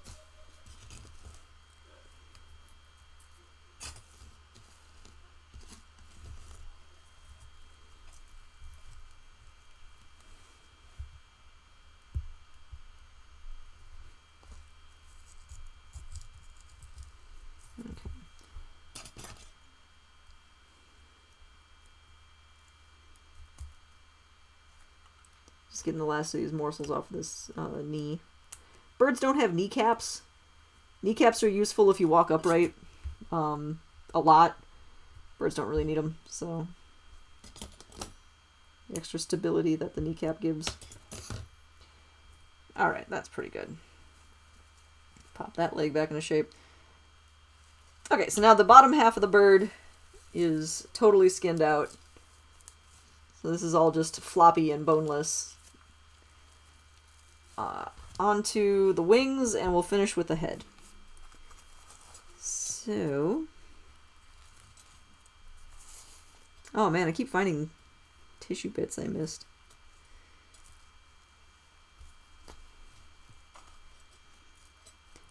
Just getting the last of these morsels off this knee. Birds don't have kneecaps. Kneecaps are useful if you walk upright a lot. Birds don't really need them, so the extra stability that the kneecap gives. Alright, that's pretty good. Pop that leg back into shape. Okay, so now the bottom half of the bird is totally skinned out. So this is all just floppy and boneless. Onto the wings, and we'll finish with the head. So... oh man, I keep finding tissue bits I missed.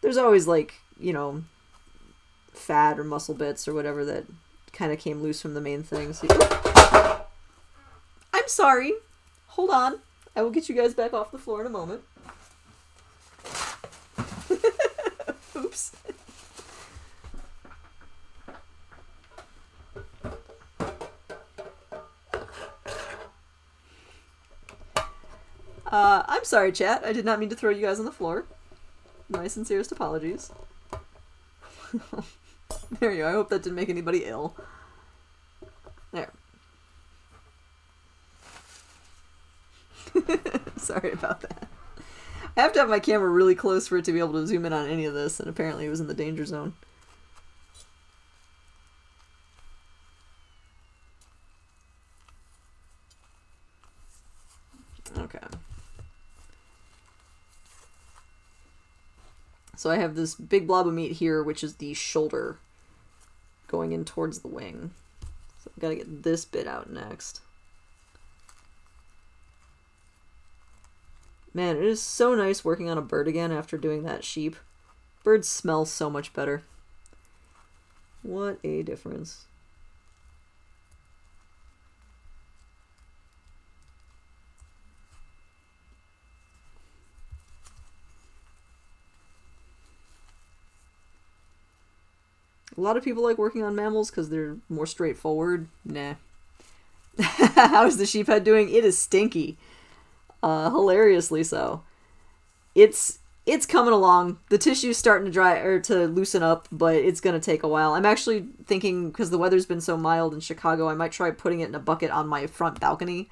There's always, like, you know, fat or muscle bits or whatever that kind of came loose from the main thing. So I'm sorry. Hold on. I will get you guys back off the floor in a moment. Oops. I'm sorry, chat. I did not mean to throw you guys on the floor. My sincerest apologies. There you go. I hope that didn't make anybody ill. There. Sorry about that. I have to have my camera really close for it to be able to zoom in on any of this, and apparently it was in the danger zone. Okay. So I have this big blob of meat here, which is the shoulder going in towards the wing. So I've got to get this bit out next. Man, it is so nice working on a bird again after doing that sheep. Birds smell so much better. What a difference. A lot of people like working on mammals because they're more straightforward. Nah. How's the sheep head doing? It is stinky. Hilariously so. It's coming along. The tissue's starting to dry or to loosen up, but it's gonna take a while. I'm actually thinking, because the weather's been so mild in Chicago, I might try putting it in a bucket on my front balcony,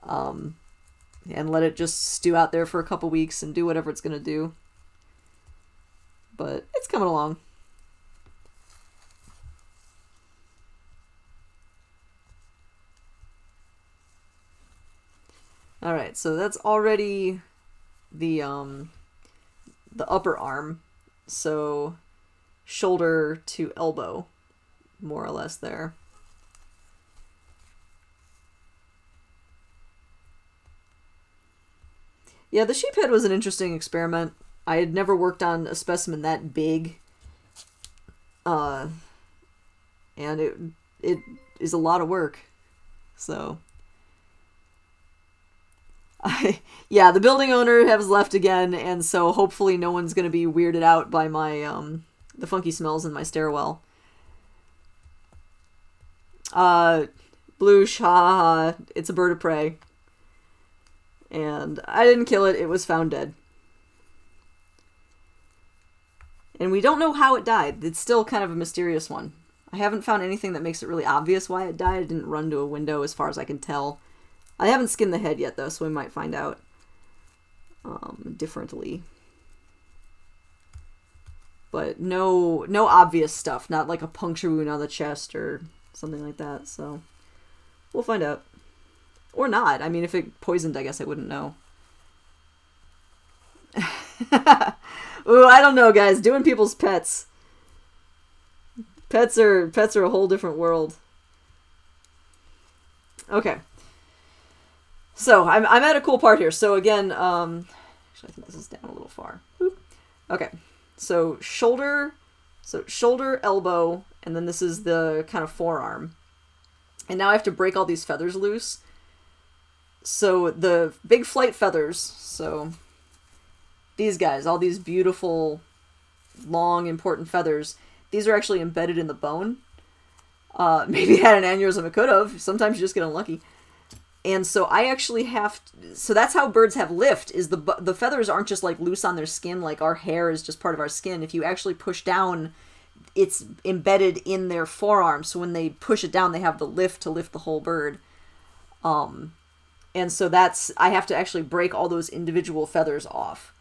and let it just stew out there for a couple weeks and do whatever it's gonna do. But it's coming along. Alright, so that's already the upper arm. So shoulder to elbow, more or less there. Yeah, the sheep head was an interesting experiment. I had never worked on a specimen that big. And it is a lot of work. So yeah, the building owner has left again, and so hopefully no one's going to be weirded out by my the funky smells in my stairwell. Bloosh, haha, it's a bird of prey. And I didn't kill it, it was found dead. And we don't know how it died. It's still kind of a mysterious one. I haven't found anything that makes it really obvious why it died. It didn't run to a window as far as I can tell. I haven't skinned the head yet, though, so we might find out differently. But no obvious stuff. Not like a puncture wound on the chest or something like that, so we'll find out. Or not. I mean, if it poisoned, I guess I wouldn't know. Ooh, I don't know, guys. Doing people's pets. Pets are a whole different world. Okay. So, I'm at a cool part here. So, again, actually, I think this is down a little far. Boop. Okay. So, shoulder, elbow, and then this is the kind of forearm. And now I have to break all these feathers loose. So, the big flight feathers, so these guys, all these beautiful, long, important feathers, these are actually embedded in the bone. Maybe it had an aneurysm, it could have. Sometimes you just get unlucky. And so I actually have to, so that's how birds have lift, is the feathers aren't just like loose on their skin, like our hair is just part of our skin. If you actually push down, it's embedded in their forearm, so when they push it down, they have the lift to lift the whole bird. And so that's, I have to actually break all those individual feathers off.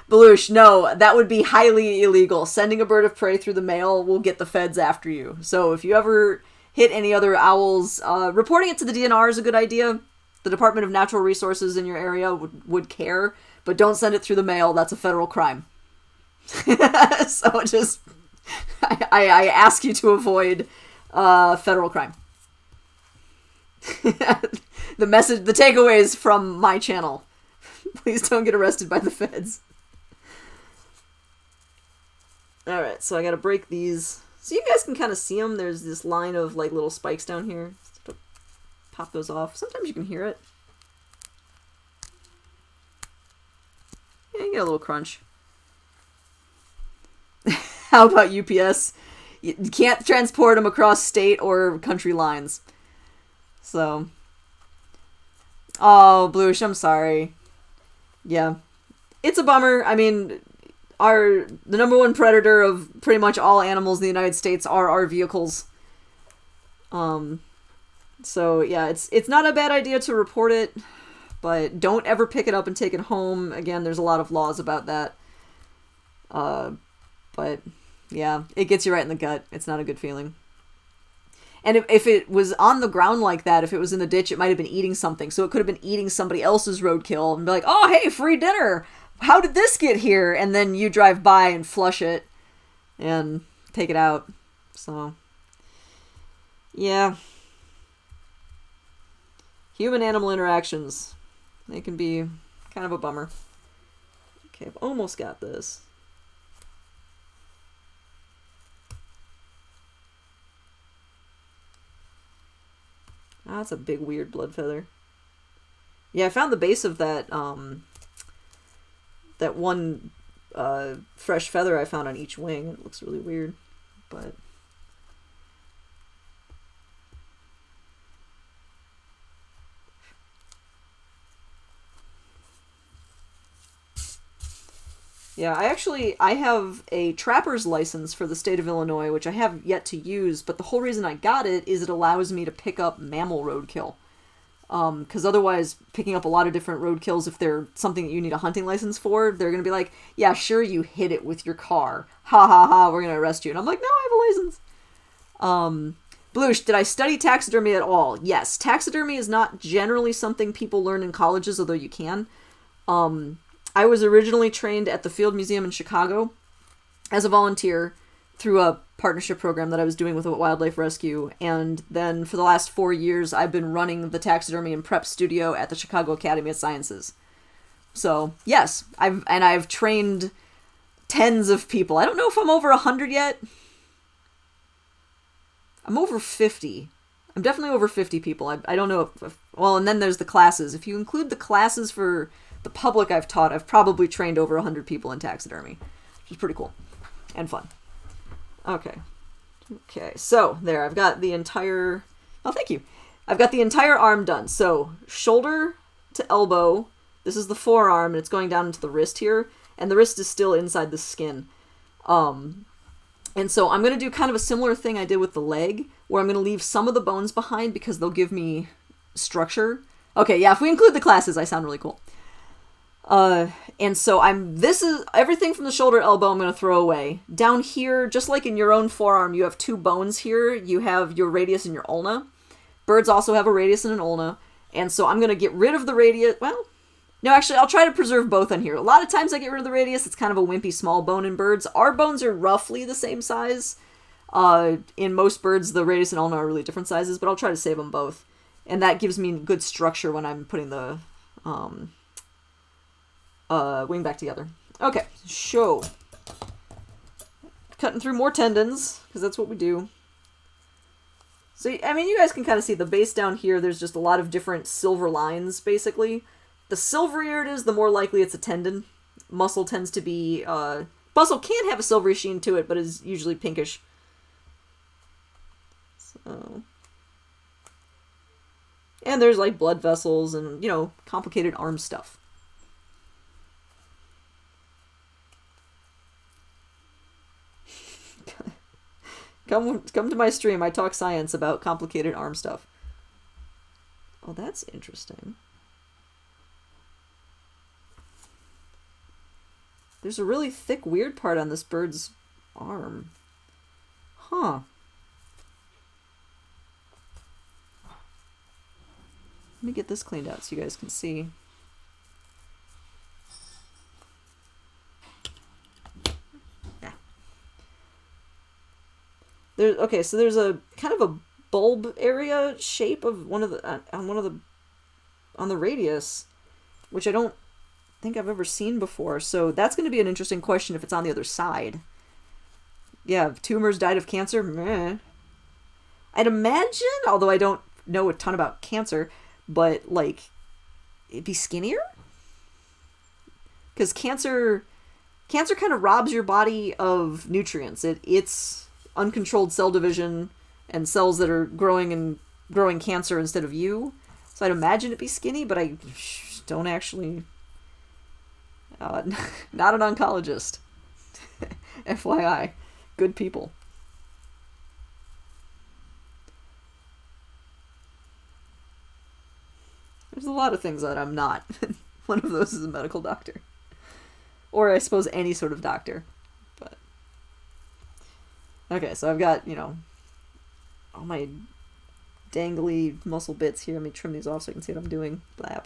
Belush, no, that would be highly illegal. Sending a bird of prey through the mail will get the feds after you. So if you ever hit any other owls, reporting it to the DNR is a good idea. The Department of Natural Resources in your area would care, but don't send it through the mail. That's a federal crime. So just, I ask you to avoid federal crime. The takeaways from my channel. Please don't get arrested by the feds. Alright, so I gotta break these. So you guys can kind of see them. There's this line of like little spikes down here. Just pop those off. Sometimes you can hear it. Yeah, you get a little crunch. How about UPS? You can't transport them across state or country lines. So. Oh, Bluish, I'm sorry. Yeah. It's a bummer. I mean, the number one predator of pretty much all animals in the United States are our vehicles. So yeah, it's not a bad idea to report it, but don't ever pick it up and take it home. Again, there's a lot of laws about that. But yeah, it gets you right in the gut. It's not a good feeling. And if it was on the ground like that, if it was in the ditch, it might have been eating something. So it could have been eating somebody else's roadkill and be like, oh, hey, free dinner. How did this get here? And then you drive by and flush it and take it out. So, yeah. Human-animal interactions. They can be kind of a bummer. Okay, I've almost got this. Ah, that's a big, weird blood feather. Yeah, I found the base of that, that one fresh feather I found on each wing. It looks really weird, but... Yeah, I have a trapper's license for the state of Illinois, which I have yet to use, but the whole reason I got it is it allows me to pick up mammal roadkill. Because otherwise, picking up a lot of different roadkills, if they're something that you need a hunting license for, they're going to be like, yeah, sure, you hit it with your car. Ha ha ha, we're going to arrest you. And I'm like, no, I have a license. Bloosh, did I study taxidermy at all? Yes. Taxidermy is not generally something people learn in colleges, although you can. I was originally trained at the Field Museum in Chicago as a volunteer through a partnership program that I was doing with Wildlife Rescue, and then for the last 4 years I've been running the taxidermy and prep studio at the Chicago Academy of Sciences. So yes, I've trained tens of people. I don't know if I'm over 100 yet. I'm over 50. I'm definitely over 50 people. I don't know if well, and then there's the classes. If you include the classes for the public I've taught, I've probably trained over 100 people in taxidermy, which is pretty cool and fun. Okay, so there, I've got the entire, oh, thank you. I've got the entire arm done. So shoulder to elbow, this is the forearm, and it's going down into the wrist here, and the wrist is still inside the skin. And so I'm going to do kind of a similar thing I did with the leg, where I'm going to leave some of the bones behind because they'll give me structure. Okay, yeah, if we include the classes, I sound really cool. And so this is everything from the shoulder to elbow I'm going to throw away. Down here, just like in your own forearm, you have two bones here. You have your radius and your ulna. Birds also have a radius and an ulna. And so I'm going to get rid of the radius. Well, no, actually, I'll try to preserve both on here. A lot of times I get rid of the radius. It's kind of a wimpy small bone in birds. Our bones are roughly the same size. In most birds, the radius and ulna are really different sizes, but I'll try to save them both. And that gives me good structure when I'm putting the, wing back together. Okay, show. Cutting through more tendons, because that's what we do. So, I mean, you guys can kind of see the base down here, there's just a lot of different silver lines, basically. The silverier it is, the more likely it's a tendon. Muscle tends to be, muscle can have a silvery sheen to it, but is usually pinkish. So... And there's, like, blood vessels and, you know, complicated arm stuff. Come to my stream. I talk science about complicated arm stuff. Oh, that's interesting. There's a really thick, weird part on this bird's arm. Huh. Let me get this cleaned out so you guys can see. Okay, so there's a kind of a bulb area shape of one of the on the radius, which I don't think I've ever seen before. So that's going to be an interesting question if it's on the other side. Yeah, tumors died of cancer. Meh. I'd imagine, although I don't know a ton about cancer, but like it'd be skinnier because cancer kind of robs your body of nutrients. It's uncontrolled cell division and cells that are growing cancer instead of you. So I'd imagine it'd be skinny, but I don't actually... not an oncologist. FYI. Good people. There's a lot of things that I'm not. One of those is a medical doctor. Or I suppose any sort of doctor. But... Okay, so I've got, you know, all my dangly muscle bits here. Let me trim these off so I can see what I'm doing. Blap.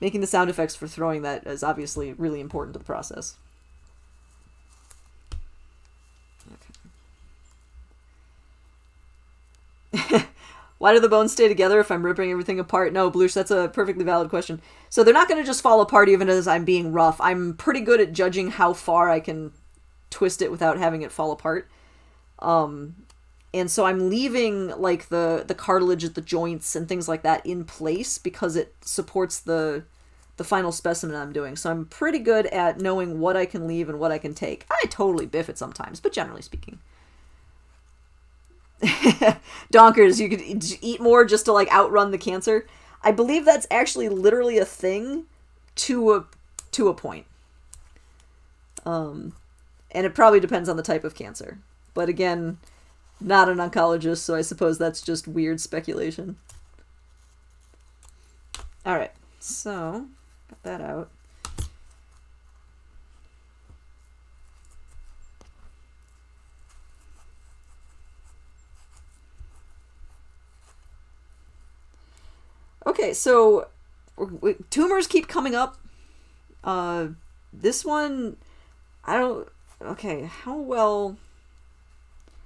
Making the sound effects for throwing that is obviously really important to the process. Okay. Why do the bones stay together if I'm ripping everything apart? No, Bloosh, that's a perfectly valid question. So they're not going to just fall apart even as I'm being rough. I'm pretty good at judging how far I can twist it without having it fall apart. And so I'm leaving like the cartilage at the joints and things like that in place because it supports the the final specimen I'm doing. So I'm pretty good at knowing what I can leave and what I can take. I totally biff it sometimes, but generally speaking. Donkers, you could eat more just to like outrun the cancer. I believe that's actually literally a thing to a point. And it probably depends on the type of cancer. But again, not an oncologist, so I suppose that's just weird speculation. Alright, so, got that out. Okay, so tumors keep coming up. This one, okay, how well...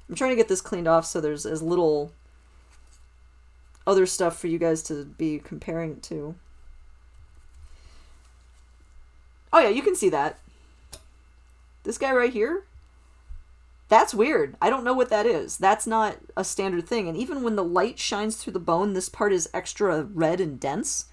I'm trying to get this cleaned off so there's as little other stuff for you guys to be comparing it to. Oh yeah, you can see that. This guy right here, that's weird. I don't know what that is. That's not a standard thing. And even when the light shines through the bone, this part is extra red and dense,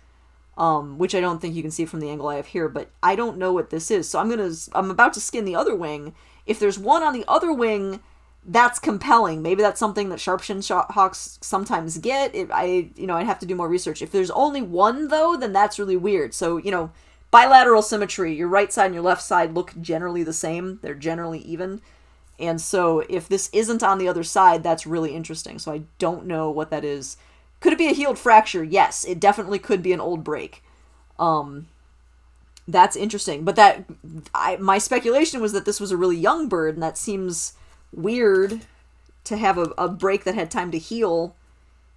which I don't think you can see from the angle I have here, but I don't know what this is. So I'm about to skin the other wing. If there's one on the other wing, that's compelling. Maybe that's something that sharp-shinned hawks sometimes get. I'd have to do more research. If there's only one, though, then that's really weird. So, bilateral symmetry. Your right side and your left side look generally the same. They're generally even. And so if this isn't on the other side, that's really interesting. So I don't know what that is. Could it be a healed fracture? Yes, it definitely could be an old break. That's interesting. But my speculation was that this was a really young bird, and that seems weird to have a break that had time to heal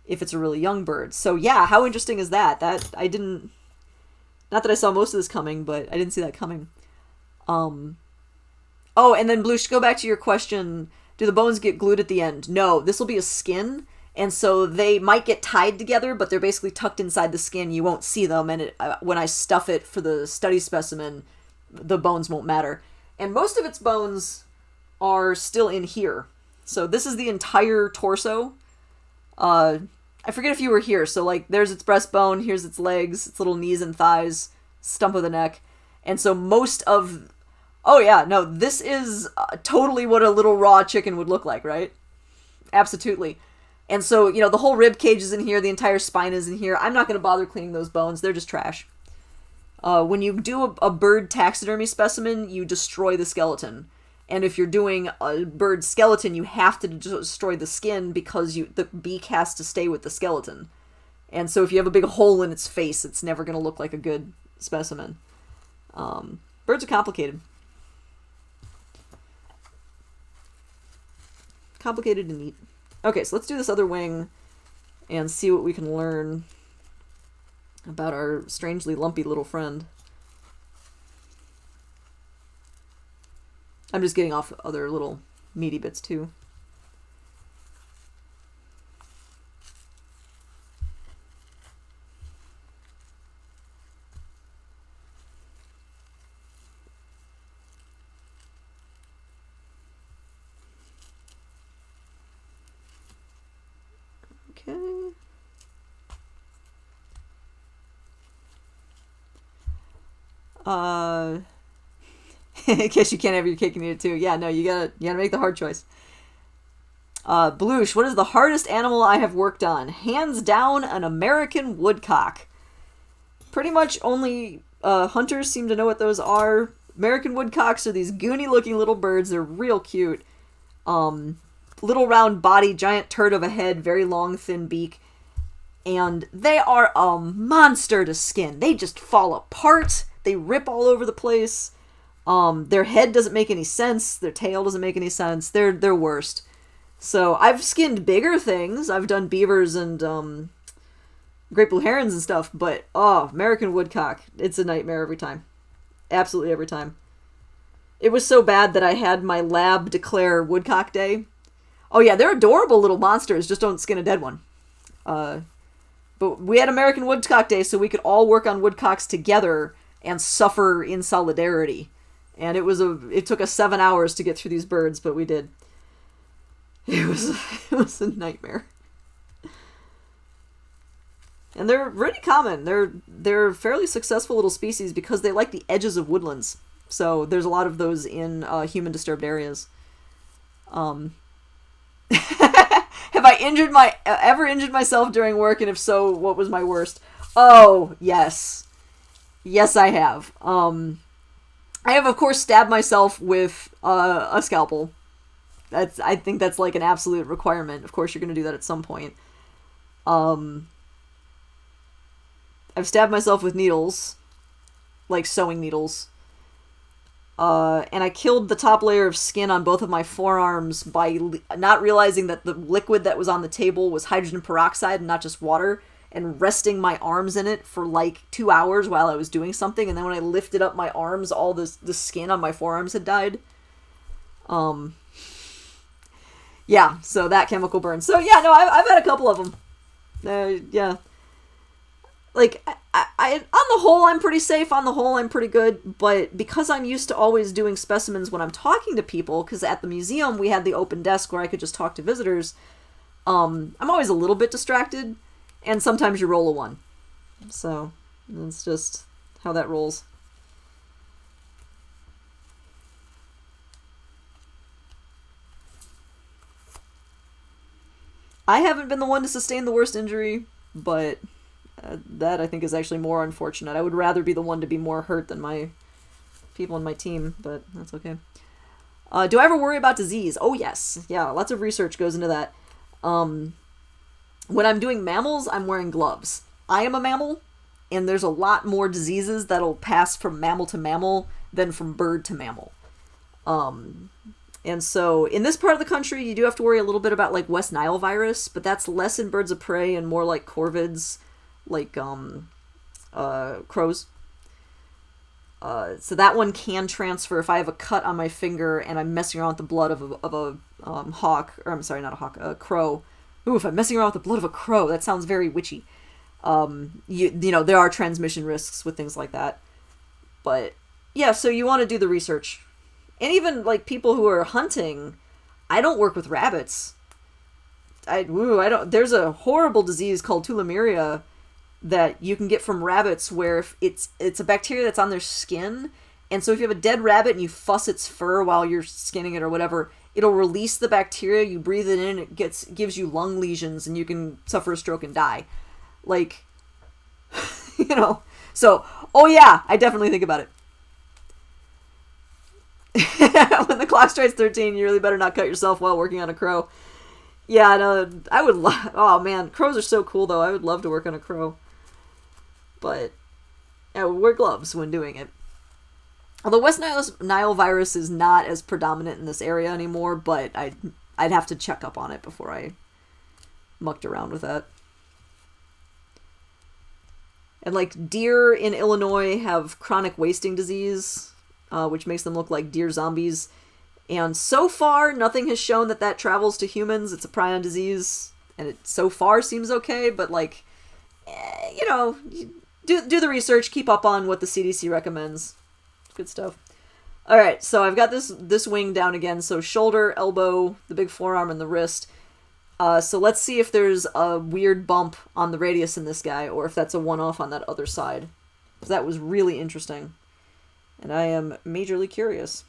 if it's a really young bird. So yeah, how interesting is that? Not that I saw most of this coming, but I didn't see that coming. Oh, and then Bloosh, go back to your question, do the bones get glued at the end? No, this will be a skin, and so they might get tied together, but they're basically tucked inside the skin. You won't see them, and when I stuff it for the study specimen, the bones won't matter. And most of its bones are still in here. So this is the entire torso. I forget if you were here. So like there's its breastbone, here's its legs, its little knees and thighs, stump of the neck. And so most of... Oh yeah, no, this is totally what a little raw chicken would look like, right? Absolutely. And so, the whole rib cage is in here, the entire spine is in here. I'm not going to bother cleaning those bones. They're just trash. When you do a bird taxidermy specimen, you destroy the skeleton. And if you're doing a bird skeleton, you have to destroy the skin because the beak has to stay with the skeleton. And so if you have a big hole in its face, it's never going to look like a good specimen. Birds are complicated. Complicated and neat. Okay, so let's do this other wing and see what we can learn about our strangely lumpy little friend. I'm just getting off other little meaty bits too. Okay. In case you can't have your cake and eat it too. Yeah, no, you gotta make the hard choice. Bloosh, what is the hardest animal I have worked on? Hands down, an American woodcock. Pretty much only hunters seem to know what those are. American woodcocks are these goony looking little birds. They're real cute. Little round body, giant turd of a head, very long thin beak. And they are a monster to skin. They just fall apart. They rip all over the place. Their head doesn't make any sense. Their tail doesn't make any sense. They're worst. So I've skinned bigger things. I've done beavers and great blue herons and stuff. But American woodcock, it's a nightmare every time. Absolutely every time. It was so bad that I had my lab declare Woodcock Day. Oh yeah, they're adorable little monsters. Just don't skin a dead one. But we had American Woodcock Day so we could all work on woodcocks together and suffer in solidarity. And it took us 7 hours to get through these birds, but we did. It was a nightmare. And they're really common. They're fairly successful little species because they like the edges of woodlands. So there's a lot of those in human disturbed areas. Have I ever injured myself during work, and if so, what was my worst? Oh, yes. Yes, I have. I have, of course, stabbed myself with a scalpel. I think that's like an absolute requirement. Of course, you're going to do that at some point. I've stabbed myself with needles, like sewing needles. And I killed the top layer of skin on both of my forearms by not realizing that the liquid that was on the table was hydrogen peroxide and not just water, and resting my arms in it for like 2 hours while I was doing something. And then when I lifted up my arms, all the skin on my forearms had died. Yeah, so that chemical burn. So yeah, no, I've had a couple of them. Yeah. Like, I on the whole, I'm pretty safe. On the whole, I'm pretty good. But because I'm used to always doing specimens when I'm talking to people, because at the museum we had the open desk where I could just talk to visitors, I'm always a little bit distracted. And sometimes you roll a 1. So, that's just how that rolls. I haven't been the one to sustain the worst injury, but that I think is actually more unfortunate. I would rather be the one to be more hurt than my people in my team, but that's okay. Do I ever worry about disease? Oh, yes. Yeah, lots of research goes into that. When I'm doing mammals, I'm wearing gloves. I am a mammal, and there's a lot more diseases that'll pass from mammal to mammal than from bird to mammal. And so in this part of the country, you do have to worry a little bit about like West Nile virus, but that's less in birds of prey and more like corvids, like crows. So that one can transfer if I have a cut on my finger and I'm messing around with the blood of a hawk, or I'm sorry, not a hawk, a crow. Ooh, if I'm messing around with the blood of a crow, that sounds very witchy. You know, there are transmission risks with things like that. But yeah, so you want to do the research. And even like people who are hunting, I don't work with rabbits. I don't. There's a horrible disease called tularemia that you can get from rabbits, where if it's a bacteria that's on their skin, and so if you have a dead rabbit and you fuss its fur while you're skinning it or whatever, it'll release the bacteria. You breathe it in, it gives you lung lesions, and you can suffer a stroke and die. Like, you know. So, oh yeah, I definitely think about it. When the clock strikes 13, you really better not cut yourself while working on a crow. Yeah, no, I would oh man, crows are so cool though. I would love to work on a crow. But I would wear gloves when doing it. Although West Nile virus is not as predominant in this area anymore, but I'd have to check up on it before I mucked around with that. And like deer in Illinois have chronic wasting disease, which makes them look like deer zombies. And so far, nothing has shown that travels to humans. It's a prion disease, and it so far seems okay, but like, you know, do the research, keep up on what the CDC recommends. Good stuff. All right, so I've got this wing down again. So shoulder, elbow, the big forearm, and the wrist. So let's see if there's a weird bump on the radius in this guy, or if that's a one-off on that other side. Because that was really interesting. And I am majorly curious.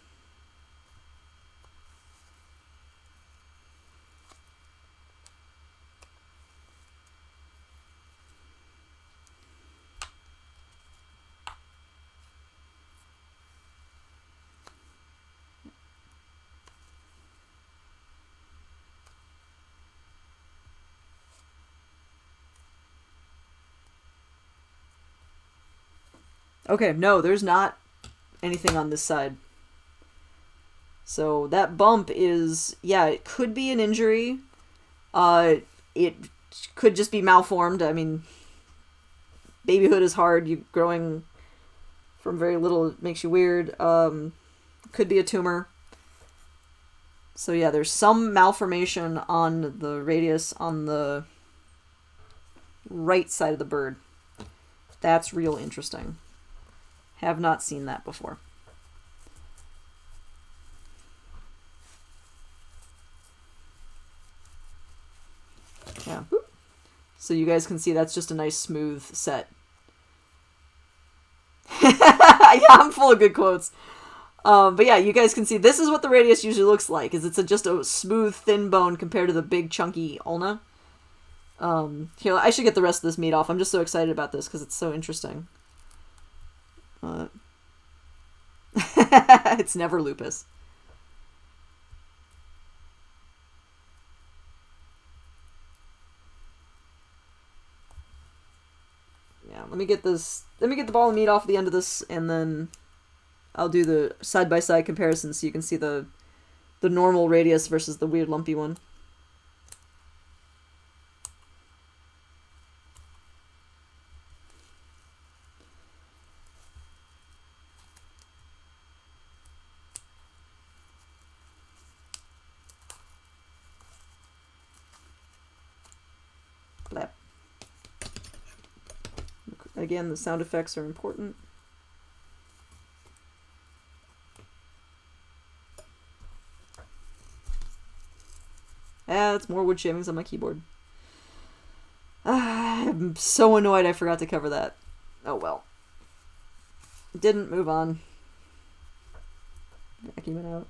Okay, no, there's not anything on this side. So that bump is, yeah, it could be an injury. It could just be malformed. I mean, babyhood is hard. You growing from very little makes you weird. Could be a tumor. So yeah, there's some malformation on the radius on the right side of the bird. That's real interesting. Have not seen that before. Yeah. So you guys can see that's just a nice smooth set. Yeah, I'm full of good quotes. But yeah, you guys can see this is what the radius usually looks like. Is it's just a smooth, thin bone compared to the big, chunky ulna. Here, I should get the rest of this meat off. I'm just so excited about this because it's so interesting. It's never lupus. Yeah, let me get the ball of meat off the end of this, and then I'll do the side-by-side comparison so you can see the normal radius versus the weird lumpy one. Blap. Again, the sound effects are important. It's more wood shavings on my keyboard. I'm so annoyed I forgot to cover that. Oh well. Didn't move on. Vacuum it out.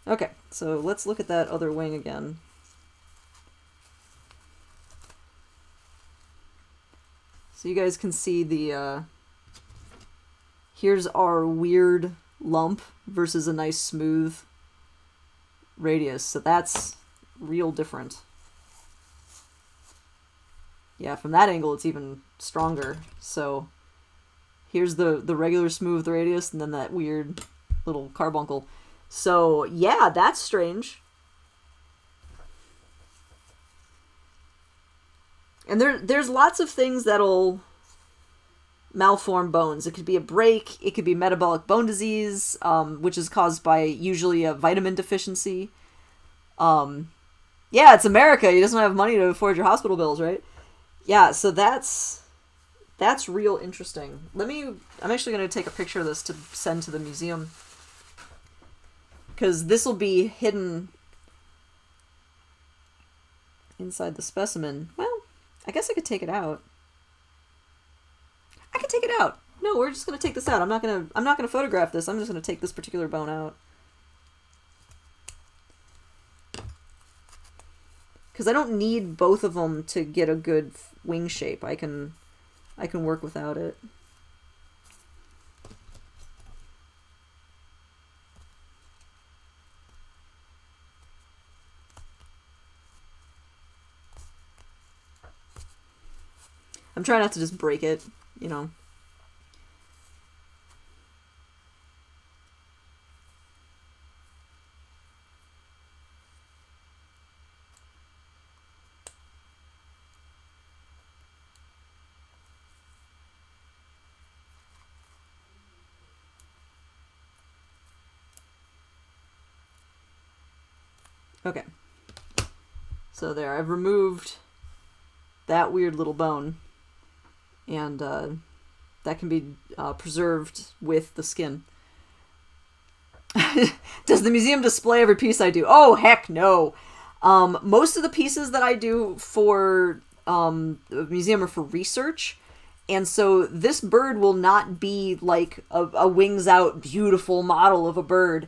Okay, so let's look at that other wing again. So you guys can see the, here's our weird lump versus a nice smooth radius. So that's real different. Yeah, from that angle it's even stronger. So here's the regular smooth radius and then that weird little carbuncle. So, yeah, that's strange. And there's lots of things that'll malform bones. It could be a break, it could be metabolic bone disease, which is caused by usually a vitamin deficiency. Yeah, it's America. You just don't have money to afford your hospital bills, right? Yeah, so that's real interesting. I'm actually going to take a picture of this to send to the museum. Because this will be hidden inside the specimen. Well, I guess I could take it out. I could take it out. No, we're just gonna take this out. I'm not gonna photograph this. I'm just gonna take this particular bone out. Because I don't need both of them to get a good wing shape. I can work without it. I'm trying not to just break it, you know. Okay. So there, I've removed that weird little bone. And that can be preserved with the skin. Does the museum display every piece I do? Oh, heck no. Most of the pieces that I do for the museum are for research. And so this bird will not be like a wings out beautiful model of a bird.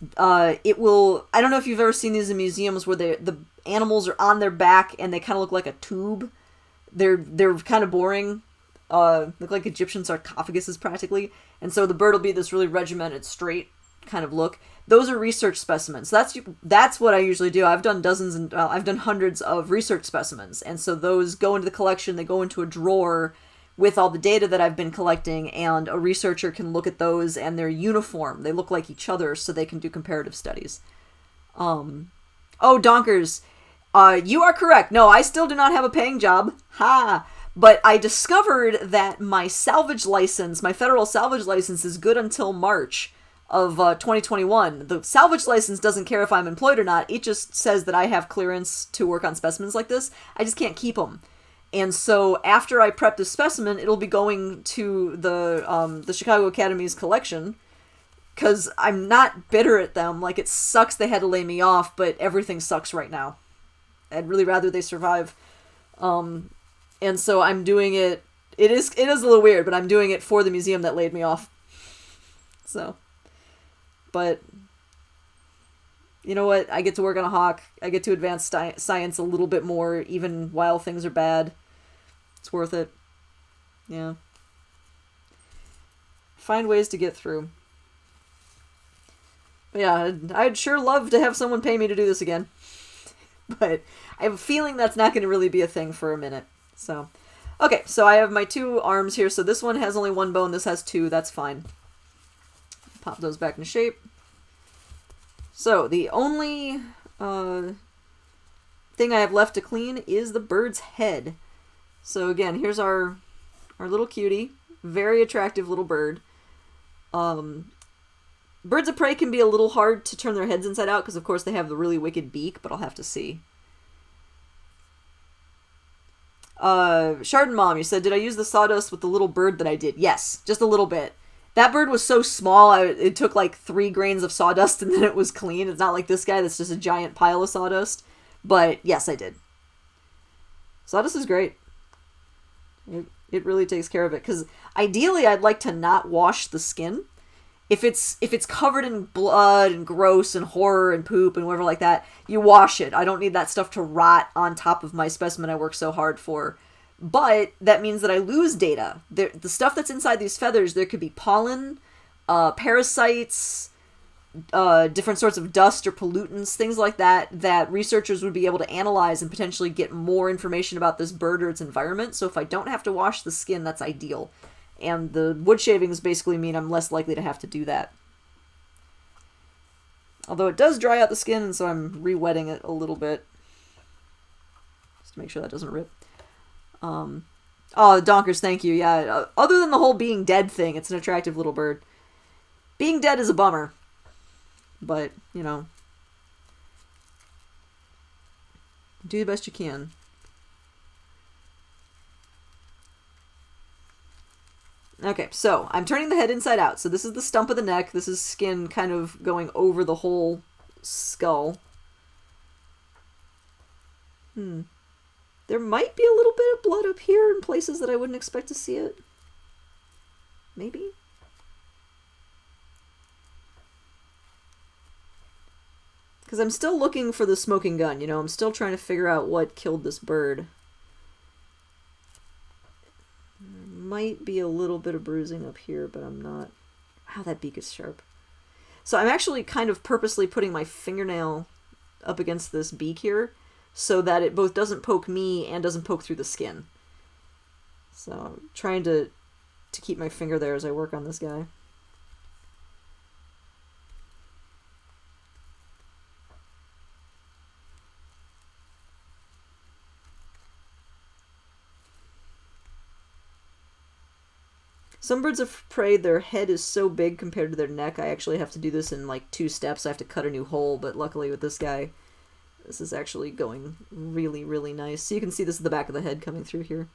It will, I don't know if you've ever seen these in museums where the animals are on their back and they kind of look like a tube. They're kind of boring. Look like Egyptian sarcophaguses practically. And so the bird will be this really regimented, straight kind of look. Those are research specimens. That's what I usually do. I've done dozens and I've done hundreds of research specimens. And so those go into the collection. They go into a drawer with all the data that I've been collecting, and a researcher can look at those and they're uniform. They look like each other so they can do comparative studies. Oh, Donkers. You are correct. No, I still do not have a paying job. Ha! But I discovered that my salvage license, my federal salvage license, is good until March of 2021. The salvage license doesn't care if I'm employed or not. It just says that I have clearance to work on specimens like this. I just can't keep them. And so after I prep this specimen, it'll be going to the Chicago Academy's collection. because I'm not bitter at them. Like, it sucks they had to lay me off, but everything sucks right now. I'd really rather they survive. And so I'm doing it. It is a little weird, but I'm doing it for the museum that laid me off. So, but you know what? I get to work on a hawk. I get to advance science a little bit more, even while things are bad. It's worth it. Yeah. Find ways to get through. But yeah, I'd sure love to have someone pay me to do this again. But I have a feeling that's not going to really be a thing for a minute. So, okay, so I have my 2 arms here. So this one has only 1 bone. This has 2. That's fine. Pop those back into shape. So the only thing I have left to clean is the bird's head. So again, here's our little cutie. Very attractive little bird. Birds of prey can be a little hard to turn their heads inside out because, of course, they have the really wicked beak, but I'll have to see. Shardin Mom, you said, did I use the sawdust with the little bird that I did? Yes, just a little bit. That bird was so small, it took like 3 grains of sawdust and then it was clean. It's not like this guy that's just a giant pile of sawdust. But yes, I did. Sawdust is great. It really takes care of it. Because ideally, I'd like to not wash the skin. If it's covered in blood and gross and horror and poop and whatever like that, you wash it. I don't need that stuff to rot on top of my specimen I worked so hard for. But that means that I lose data. The stuff that's inside these feathers, there could be pollen, parasites, different sorts of dust or pollutants, things like that, that researchers would be able to analyze and potentially get more information about this bird or its environment. So if I don't have to wash the skin, that's ideal. And the wood shavings basically mean I'm less likely to have to do that. Although it does dry out the skin, and so I'm re-wetting it a little bit. Just to make sure that doesn't rip. Oh, Donkers, thank you. Yeah, other than the whole being dead thing, it's an attractive little bird. Being dead is a bummer. But, you know. Do the best you can. Okay, so I'm turning the head inside out. So this is the stump of the neck. This is skin kind of going over the whole skull. There might be a little bit of blood up here in places that I wouldn't expect to see it. Maybe? Because I'm still looking for the smoking gun, you know? I'm still trying to figure out what killed this bird. Might be a little bit of bruising up here, but I'm not. Wow, that beak is sharp. So I'm actually kind of purposely putting my fingernail up against this beak here so that it both doesn't poke me and doesn't poke through the skin. So I'm trying to keep my finger there as I work on this guy. Some birds of prey, their head is so big compared to their neck, I actually have to do this in like 2 steps. I have to cut a new hole, but luckily with this guy, this is actually going really, really nice. So you can see this is the back of the head coming through here.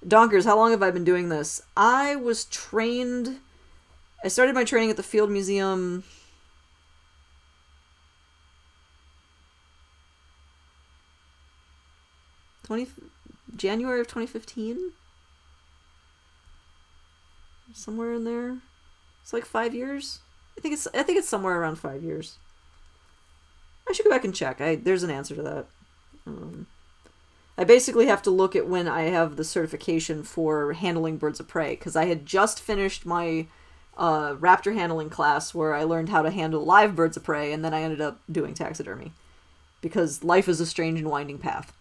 Donkers, how long have I been doing this? I started my training at the Field Museum January of 2015? Somewhere in there. It's like 5 years. I think it's somewhere around 5 years. I should go back and check. There's an answer to that. I basically have to look at when I have the certification for handling birds of prey, because I had just finished my raptor handling class where I learned how to handle live birds of prey, and then I ended up doing taxidermy. Because life is a strange and winding path.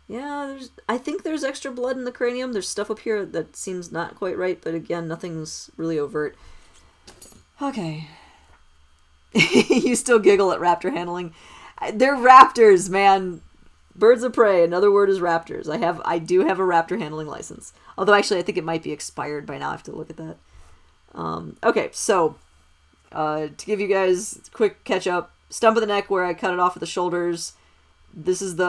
Yeah, I think there's extra blood in the cranium. There's stuff up here that seems not quite right, but again, nothing's really overt. Okay. You still giggle at raptor handling. They're raptors, man. Birds of prey. Another word is raptors. I do have a raptor handling license. Although actually I think it might be expired by now. I have to look at that. Okay, so to give you guys a quick catch up, stump of the neck where I cut it off at the shoulders. This is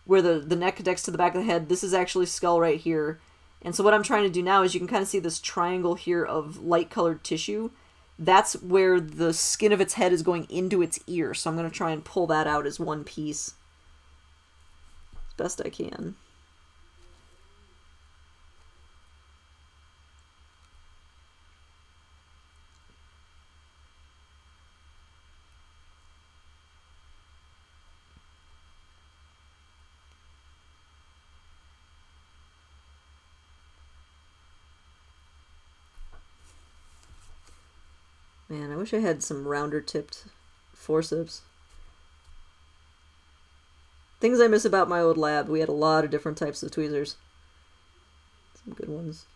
where the neck connects to the back of the head. This is actually skull right here. And so what I'm trying to do now is you can kind of see this triangle here of light-colored tissue. That's where the skin of its head is going into its ear. So I'm going to try and pull that out as one piece as best I can. Man, I wish I had some rounder tipped forceps. Things I miss about my old lab. We had a lot of different types of tweezers. Some good ones.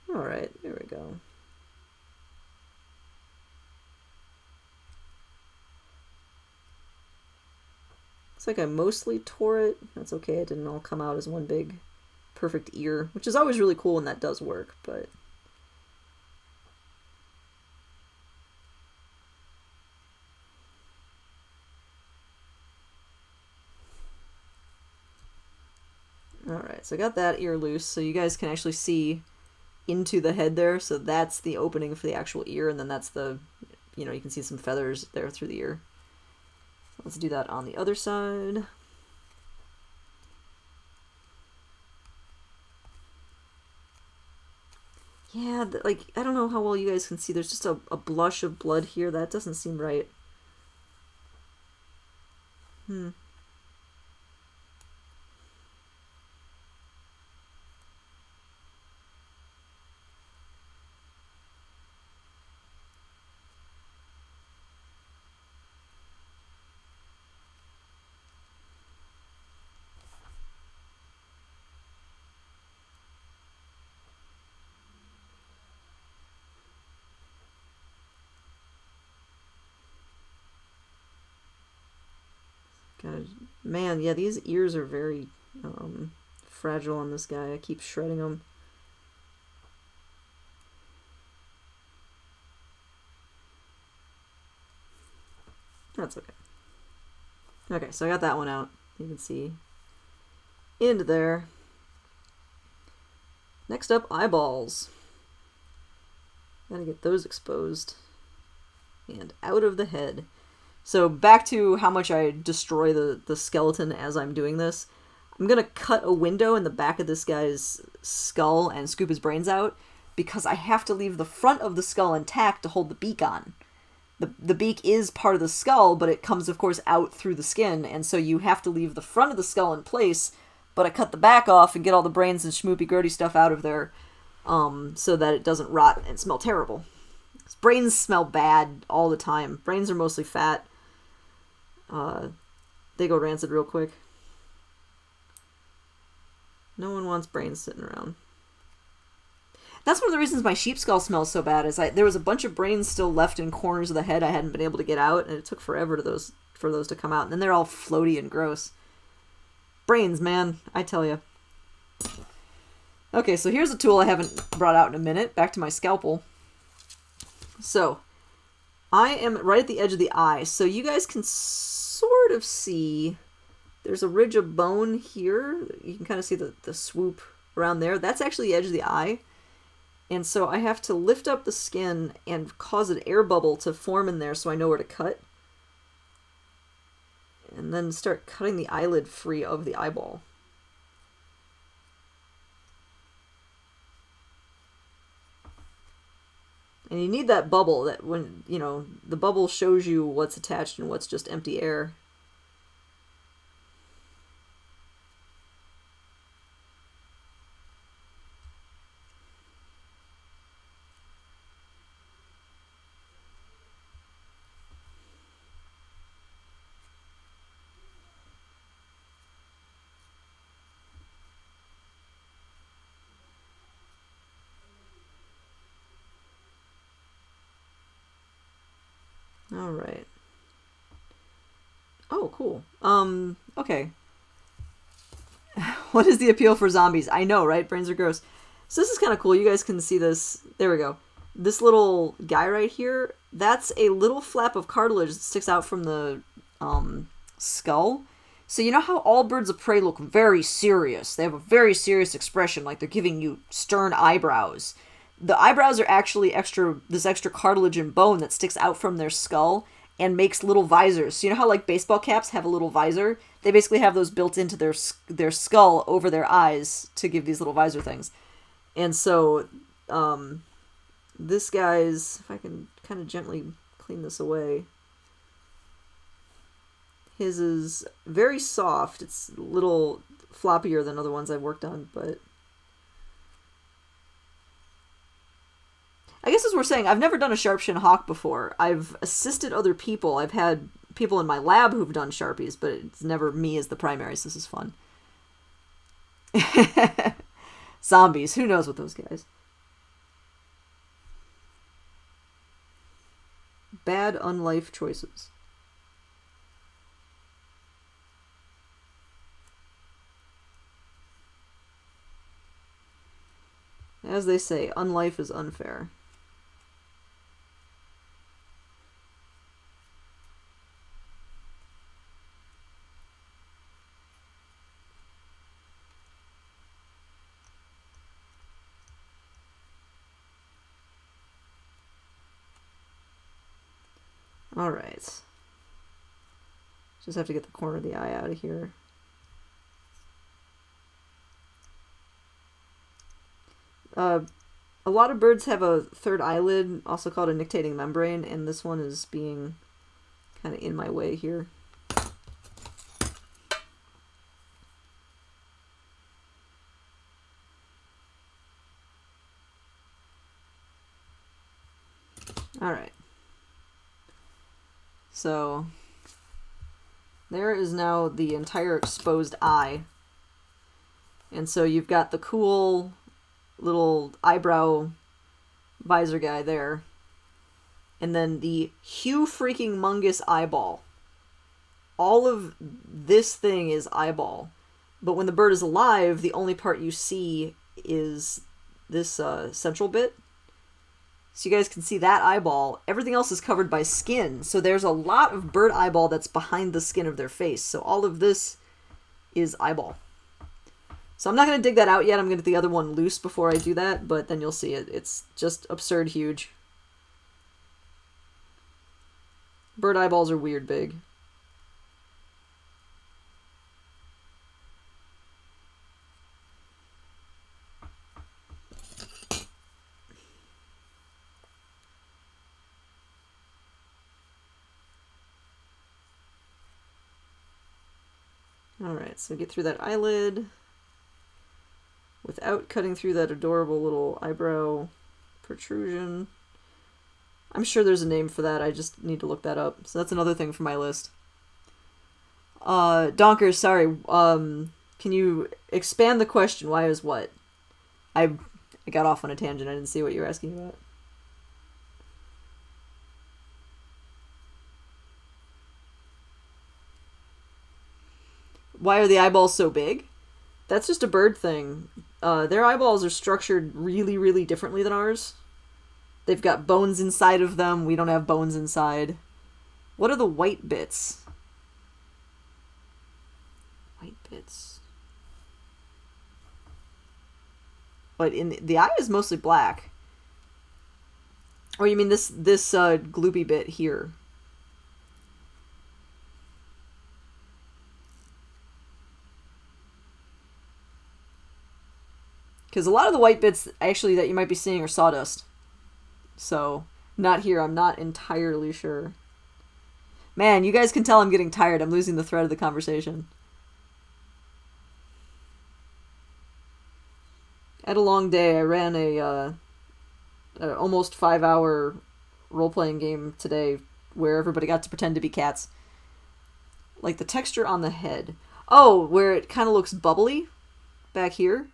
Alright, there we go. Looks like I mostly tore it. That's okay, it didn't all come out as one big perfect ear, which is always really cool when that does work, but... Alright, so I got that ear loose, so you guys can actually see into the head there, so that's the opening for the actual ear, and then that's the, you know, you can see some feathers there through the ear. Let's do that on the other side. Yeah, like, I don't know how well you guys can see, there's just a blush of blood here, that doesn't seem right. God, man, yeah, these ears are very fragile on this guy. I keep shredding them. That's okay. Okay, so I got that one out. You can see into there. Next up, eyeballs. Gotta get those exposed. And out of the head. So back to how much I destroy the skeleton as I'm doing this. I'm going to cut a window in the back of this guy's skull and scoop his brains out because I have to leave the front of the skull intact to hold the beak on. The beak is part of the skull, but it comes, of course, out through the skin, and so you have to leave the front of the skull in place, but I cut the back off and get all the brains and schmoopy-grody stuff out of there so that it doesn't rot and smell terrible. Brains smell bad all the time. Brains are mostly fat. They go rancid real quick. No one wants brains sitting around. That's one of the reasons my sheep skull smells so bad, is there was a bunch of brains still left in corners of the head I hadn't been able to get out, and it took forever for those to come out, and then they're all floaty and gross. Brains, man, I tell you. Okay, so here's a tool I haven't brought out in a minute. Back to my scalpel. So, I am right at the edge of the eye, so you guys can sort of see there's a ridge of bone here. You can kind of see the swoop around there. That's actually the edge of the eye. And so I have to lift up the skin and cause an air bubble to form in there so I know where to cut. And then start cutting the eyelid free of the eyeball. And you need that bubble, that when, you know, the bubble shows you what's attached and what's just empty air. Alright. Oh, cool. Okay. What is the appeal for zombies? I know, right? Brains are gross. So this is kind of cool. You guys can see this. There we go. This little guy right here, that's a little flap of cartilage that sticks out from the skull. So you know how all birds of prey look very serious? They have a very serious expression, like they're giving you stern eyebrows. The eyebrows are actually this extra cartilage and bone that sticks out from their skull and makes little visors. So you know how like baseball caps have a little visor? They basically have those built into their skull over their eyes to give these little visor things. And so this guy's, if I can kind of gently clean this away, his is very soft. It's a little floppier than other ones I've worked on, but I guess as we're saying, I've never done a Sharp-shinned Hawk before. I've assisted other people. I've had people in my lab who've done Sharpies, but it's never me as the primary, so this is fun. Zombies. Who knows what those guys? Bad unlife choices. As they say, unlife is unfair. Alright. Just have to get the corner of the eye out of here. A lot of birds have a third eyelid, also called a nictating membrane, and this one is being kind of in my way here. Alright. So, there is now the entire exposed eye. And so you've got the cool little eyebrow visor guy there. And then the freaking mungus eyeball. All of this thing is eyeball. But when the bird is alive, the only part you see is this central bit. So you guys can see that eyeball. Everything else is covered by skin. So there's a lot of bird eyeball that's behind the skin of their face. So all of this is eyeball. So I'm not going to dig that out yet. I'm going to get the other one loose before I do that. But then you'll see it. It's just absurd huge. Bird eyeballs are weird big. Alright, so get through that eyelid without cutting through that adorable little eyebrow protrusion. I'm sure there's a name for that, I just need to look that up. So that's another thing for my list. Donkers, sorry, can you expand the question? Why is what? I got off on a tangent, I didn't see what you were asking about. Why are the eyeballs so big? That's just a bird thing. Their eyeballs are structured really, really differently than ours. They've got bones inside of them. We don't have bones inside. What are the white bits? White bits. But the eye is mostly black. Or you mean this gloopy bit here? Because a lot of the white bits, actually, that you might be seeing are sawdust. So, not here. I'm not entirely sure. Man, you guys can tell I'm getting tired. I'm losing the thread of the conversation. I had a long day. I ran a almost 5-hour role-playing game today where everybody got to pretend to be cats. Like the texture on the head. Oh, where it kind of looks bubbly back here.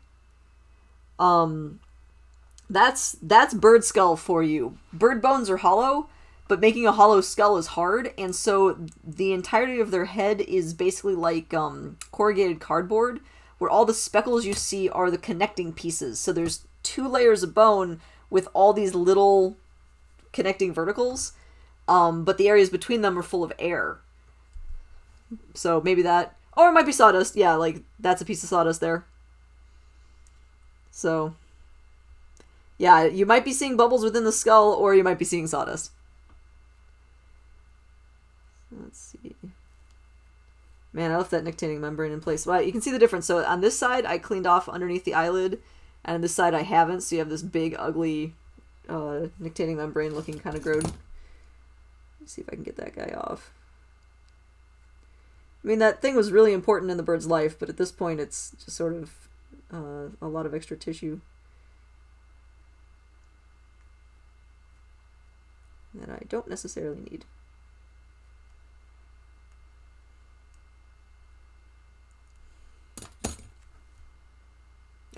That's bird skull for you. Bird bones are hollow, but making a hollow skull is hard, and so the entirety of their head is basically like corrugated cardboard, where all the speckles you see are the connecting pieces. So there's 2 layers of bone with all these little connecting verticals, but the areas between them are full of air. So maybe that, or it might be sawdust. Yeah, like that's a piece of sawdust there. So yeah, you might be seeing bubbles within the skull, or you might be seeing sawdust. Let's see. Man, I left that nictitating membrane in place. Well, you can see the difference. So on this side, I cleaned off underneath the eyelid, and on this side, I haven't. So you have this big, ugly nictitating membrane looking kind of grode. Let's see if I can get that guy off. I mean, that thing was really important in the bird's life, but at this point, it's just sort of a lot of extra tissue that I don't necessarily need.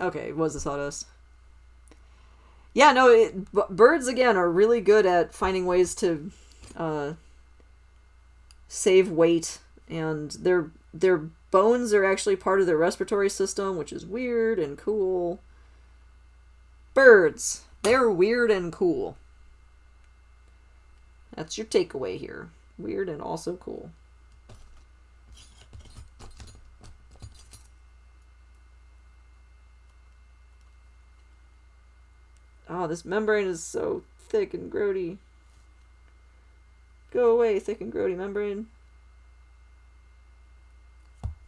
Okay, it was the sawdust. Yeah, no, birds, again, are really good at finding ways to save weight, and their bones are actually part of their respiratory system, which is weird and cool. Birds, they're weird and cool. That's your takeaway here. Weird and also cool. Oh, this membrane is so thick and grody. Go away, thick and grody membrane.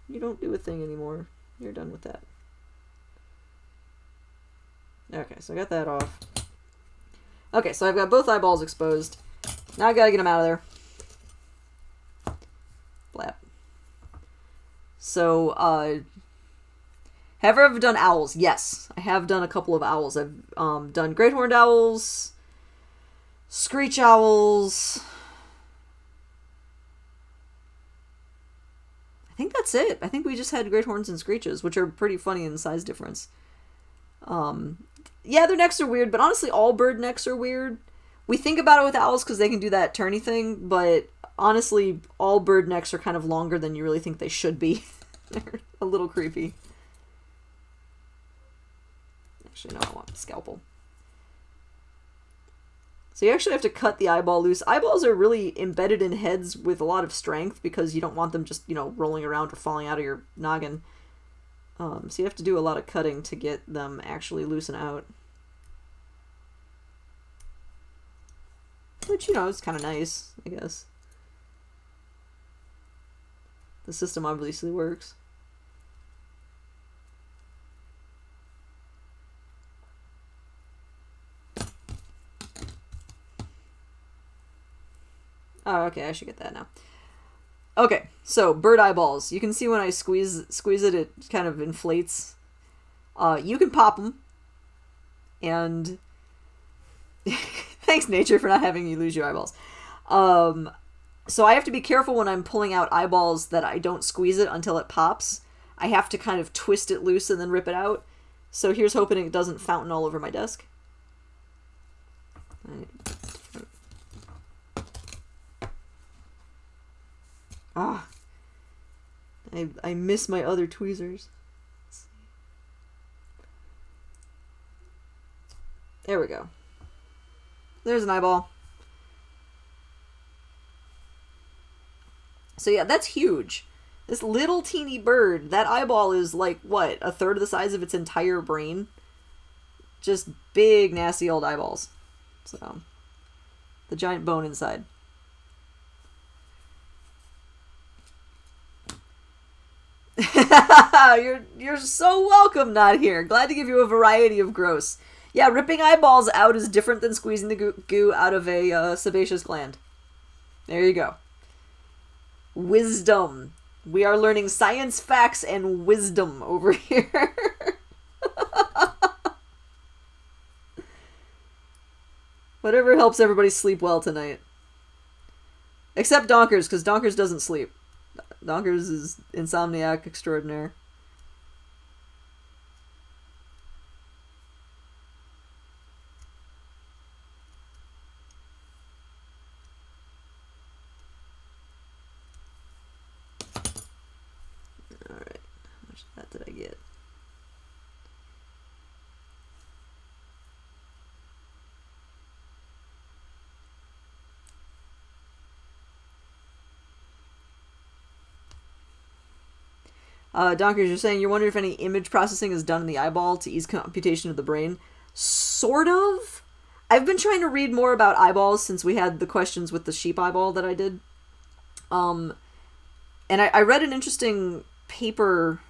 You don't do a thing anymore. You're done with that. Okay, so I got that off. Okay, so I've got both eyeballs exposed. Now I gotta get them out of there. Flap. So, have I ever done owls? Yes, I have done a couple of owls. I've done great horned owls, screech owls. I think that's it. I think we just had great horns and screeches, which are pretty funny in size difference. Yeah, their necks are weird, but honestly, all bird necks are weird. We think about it with owls because they can do that turny thing, but honestly, all bird necks are kind of longer than you really think they should be. They're a little creepy. Actually, no, I want the scalpel. So you actually have to cut the eyeball loose. Eyeballs are really embedded in heads with a lot of strength because you don't want them just, you know, rolling around or falling out of your noggin. So you have to do a lot of cutting to get them actually loosen out. Which, you know, is kind of nice, I guess. The system obviously works. Oh, okay, I should get that now. Okay, so bird eyeballs. You can see when I squeeze it, it kind of inflates. You can pop them. And thanks, nature, for not having you lose your eyeballs. So I have to be careful when I'm pulling out eyeballs that I don't squeeze it until it pops. I have to kind of twist it loose and then rip it out. So here's hoping it doesn't fountain all over my desk. All right. Ah, I miss my other tweezers. There we go. There's an eyeball. So yeah, that's huge. This little teeny bird, that eyeball is like, what, a third of the size of its entire brain? Just big, nasty old eyeballs. So, the giant bone inside. You're so welcome, not here. Glad to give you a variety of gross. Yeah, ripping eyeballs out is different than squeezing the goo out of a sebaceous gland. There you go. Wisdom. We are learning science facts and wisdom over here. Whatever helps everybody sleep well tonight. Except Donkers, because Donkers doesn't sleep. Donkers is insomniac extraordinaire. Alright, how much of that did I get? Donkers, you're saying you're wondering if any image processing is done in the eyeball to ease computation of the brain. Sort of. I've been trying to read more about eyeballs since we had the questions with the sheep eyeball that I did. And I read an interesting paper,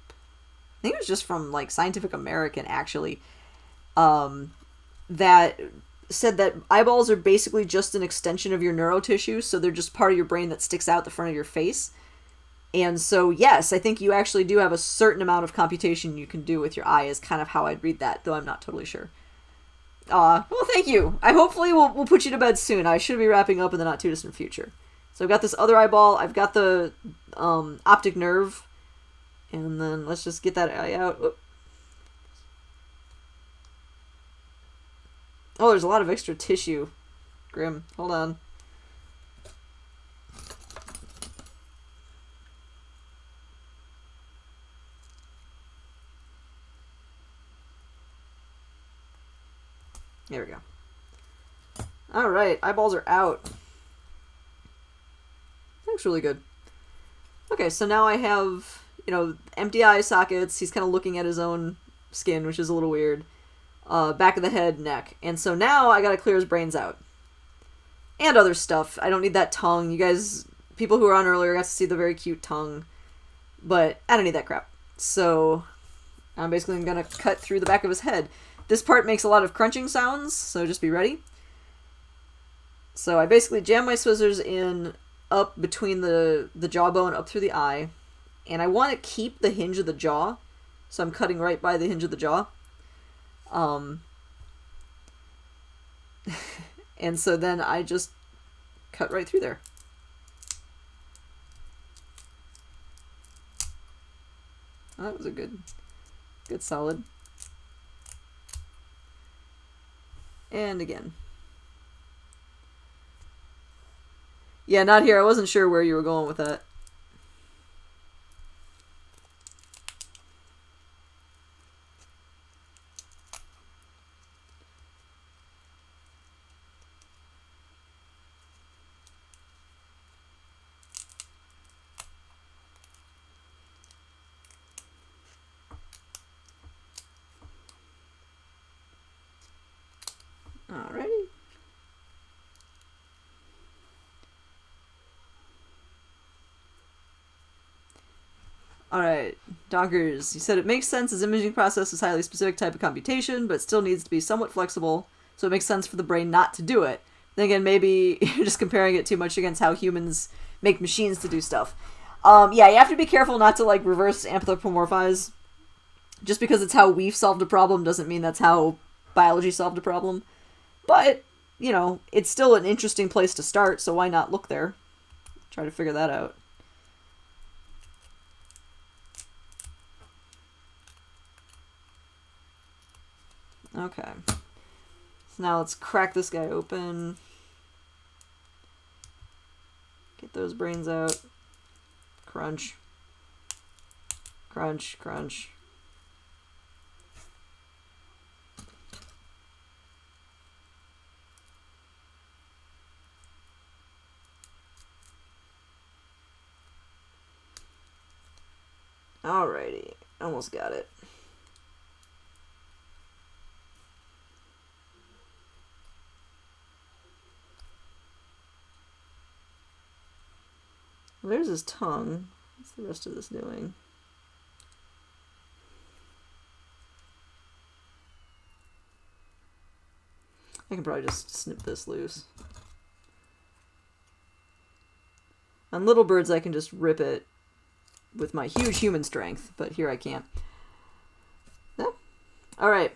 I think it was just from like Scientific American actually, that said that eyeballs are basically just an extension of your neurotissue, so they're just part of your brain that sticks out the front of your face. And so, yes, I think you actually do have a certain amount of computation you can do with your eye is kind of how I'd read that, though I'm not totally sure. Well, thank you. I hopefully we'll put you to bed soon. I should be wrapping up in the not too distant future. So I've got this other eyeball. I've got the optic nerve. And then let's just get that eye out. Oop. Oh, there's a lot of extra tissue. Grim, hold on. There we go. Alright, eyeballs are out. Looks really good. Okay, so now I have, empty eye sockets. He's kind of looking at his own skin, which is a little weird. Back of the head, neck. And so now I gotta clear his brains out. And other stuff. I don't need that tongue. You guys, people who were on earlier got to see the very cute tongue. But I don't need that crap. So I'm basically gonna cut through the back of his head. This part makes a lot of crunching sounds, so just be ready. So I basically jam my scissors in up between the jawbone up through the eye. And I want to keep the hinge of the jaw. So I'm cutting right by the hinge of the jaw. And so then I just cut right through there. Oh, that was a good solid. And again. Yeah, not here. I wasn't sure where you were going with that. Alrighty. Alright, Donkers, you said it makes sense as imaging process is highly specific type of computation, but still needs to be somewhat flexible, so it makes sense for the brain not to do it. Then again, maybe you're just comparing it too much against how humans make machines to do stuff. Yeah, you have to be careful not to, reverse anthropomorphize. Just because it's how we've solved a problem doesn't mean that's how biology solved a problem. But, it's still an interesting place to start, so why not look there? Try to figure that out. Okay. So now let's crack this guy open. Get those brains out. Crunch. Crunch, crunch. Alrighty, almost got it. Well, there's his tongue. What's the rest of this doing? I can probably just snip this loose. On little birds, I can just rip it with my huge human strength, but here I can't. Yeah. Alright.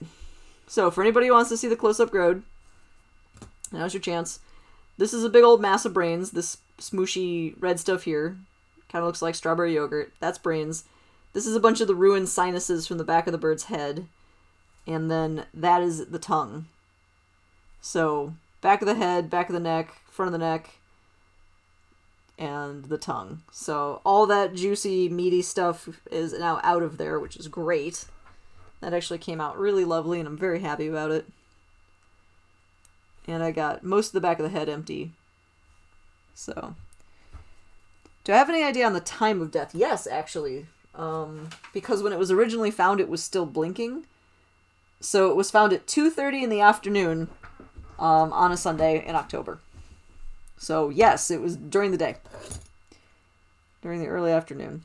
So, for anybody who wants to see the close-up grode, now's your chance. This is a big old mass of brains. This smooshy red stuff here kind of looks like strawberry yogurt. That's brains. This is a bunch of the ruined sinuses from the back of the bird's head. And then that is the tongue. So, back of the head, back of the neck, front of the neck, and the tongue. So all that juicy, meaty stuff is now out of there, which is great. That actually came out really lovely, and I'm very happy about it. And I got most of the back of the head empty. So, do I have any idea on the time of death? Yes, actually. because when it was originally found, it was still blinking. So it was found at 2:30 in the afternoon on a Sunday in October. So yes, it was during the day. During the early afternoon.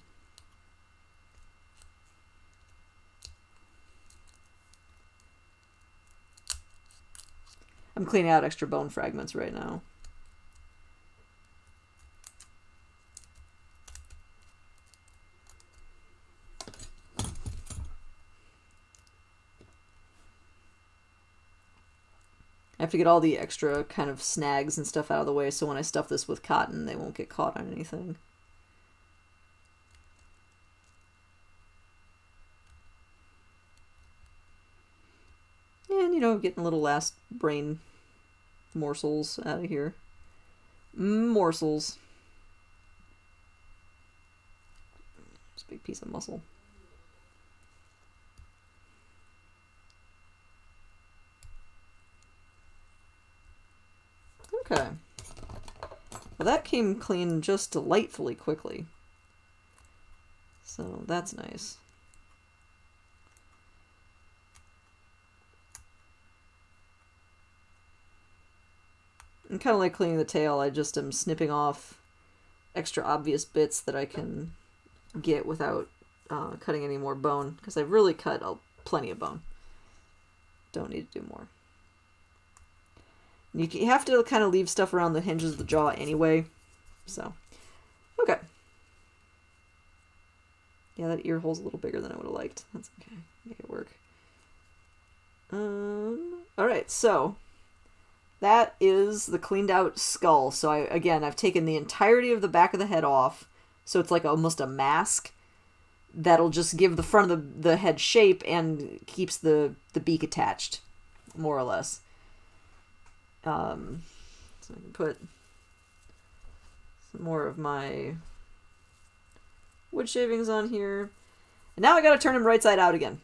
I'm cleaning out extra bone fragments right now. I have to get all the extra kind of snags and stuff out of the way so when I stuff this with cotton, they won't get caught on anything. And, you know, getting little last brain morsels out of here. Morsels. It's a big piece of muscle. Okay. Well, that came clean just delightfully quickly. So that's nice. And kind of like cleaning the tail, I just am snipping off extra obvious bits that I can get without cutting any more bone, because I've really cut plenty of bone. Don't need to do more. You have to kind of leave stuff around the hinges of the jaw anyway. So, okay. Yeah, that ear hole's a little bigger than I would have liked. That's okay. Make it work. Alright, so that is the cleaned out skull. So I've taken the entirety of the back of the head off. So it's like almost a mask. That'll just give the front of the head shape and keeps the beak attached, more or less. So I can put some more of my wood shavings on here. And now I gotta turn him right side out again.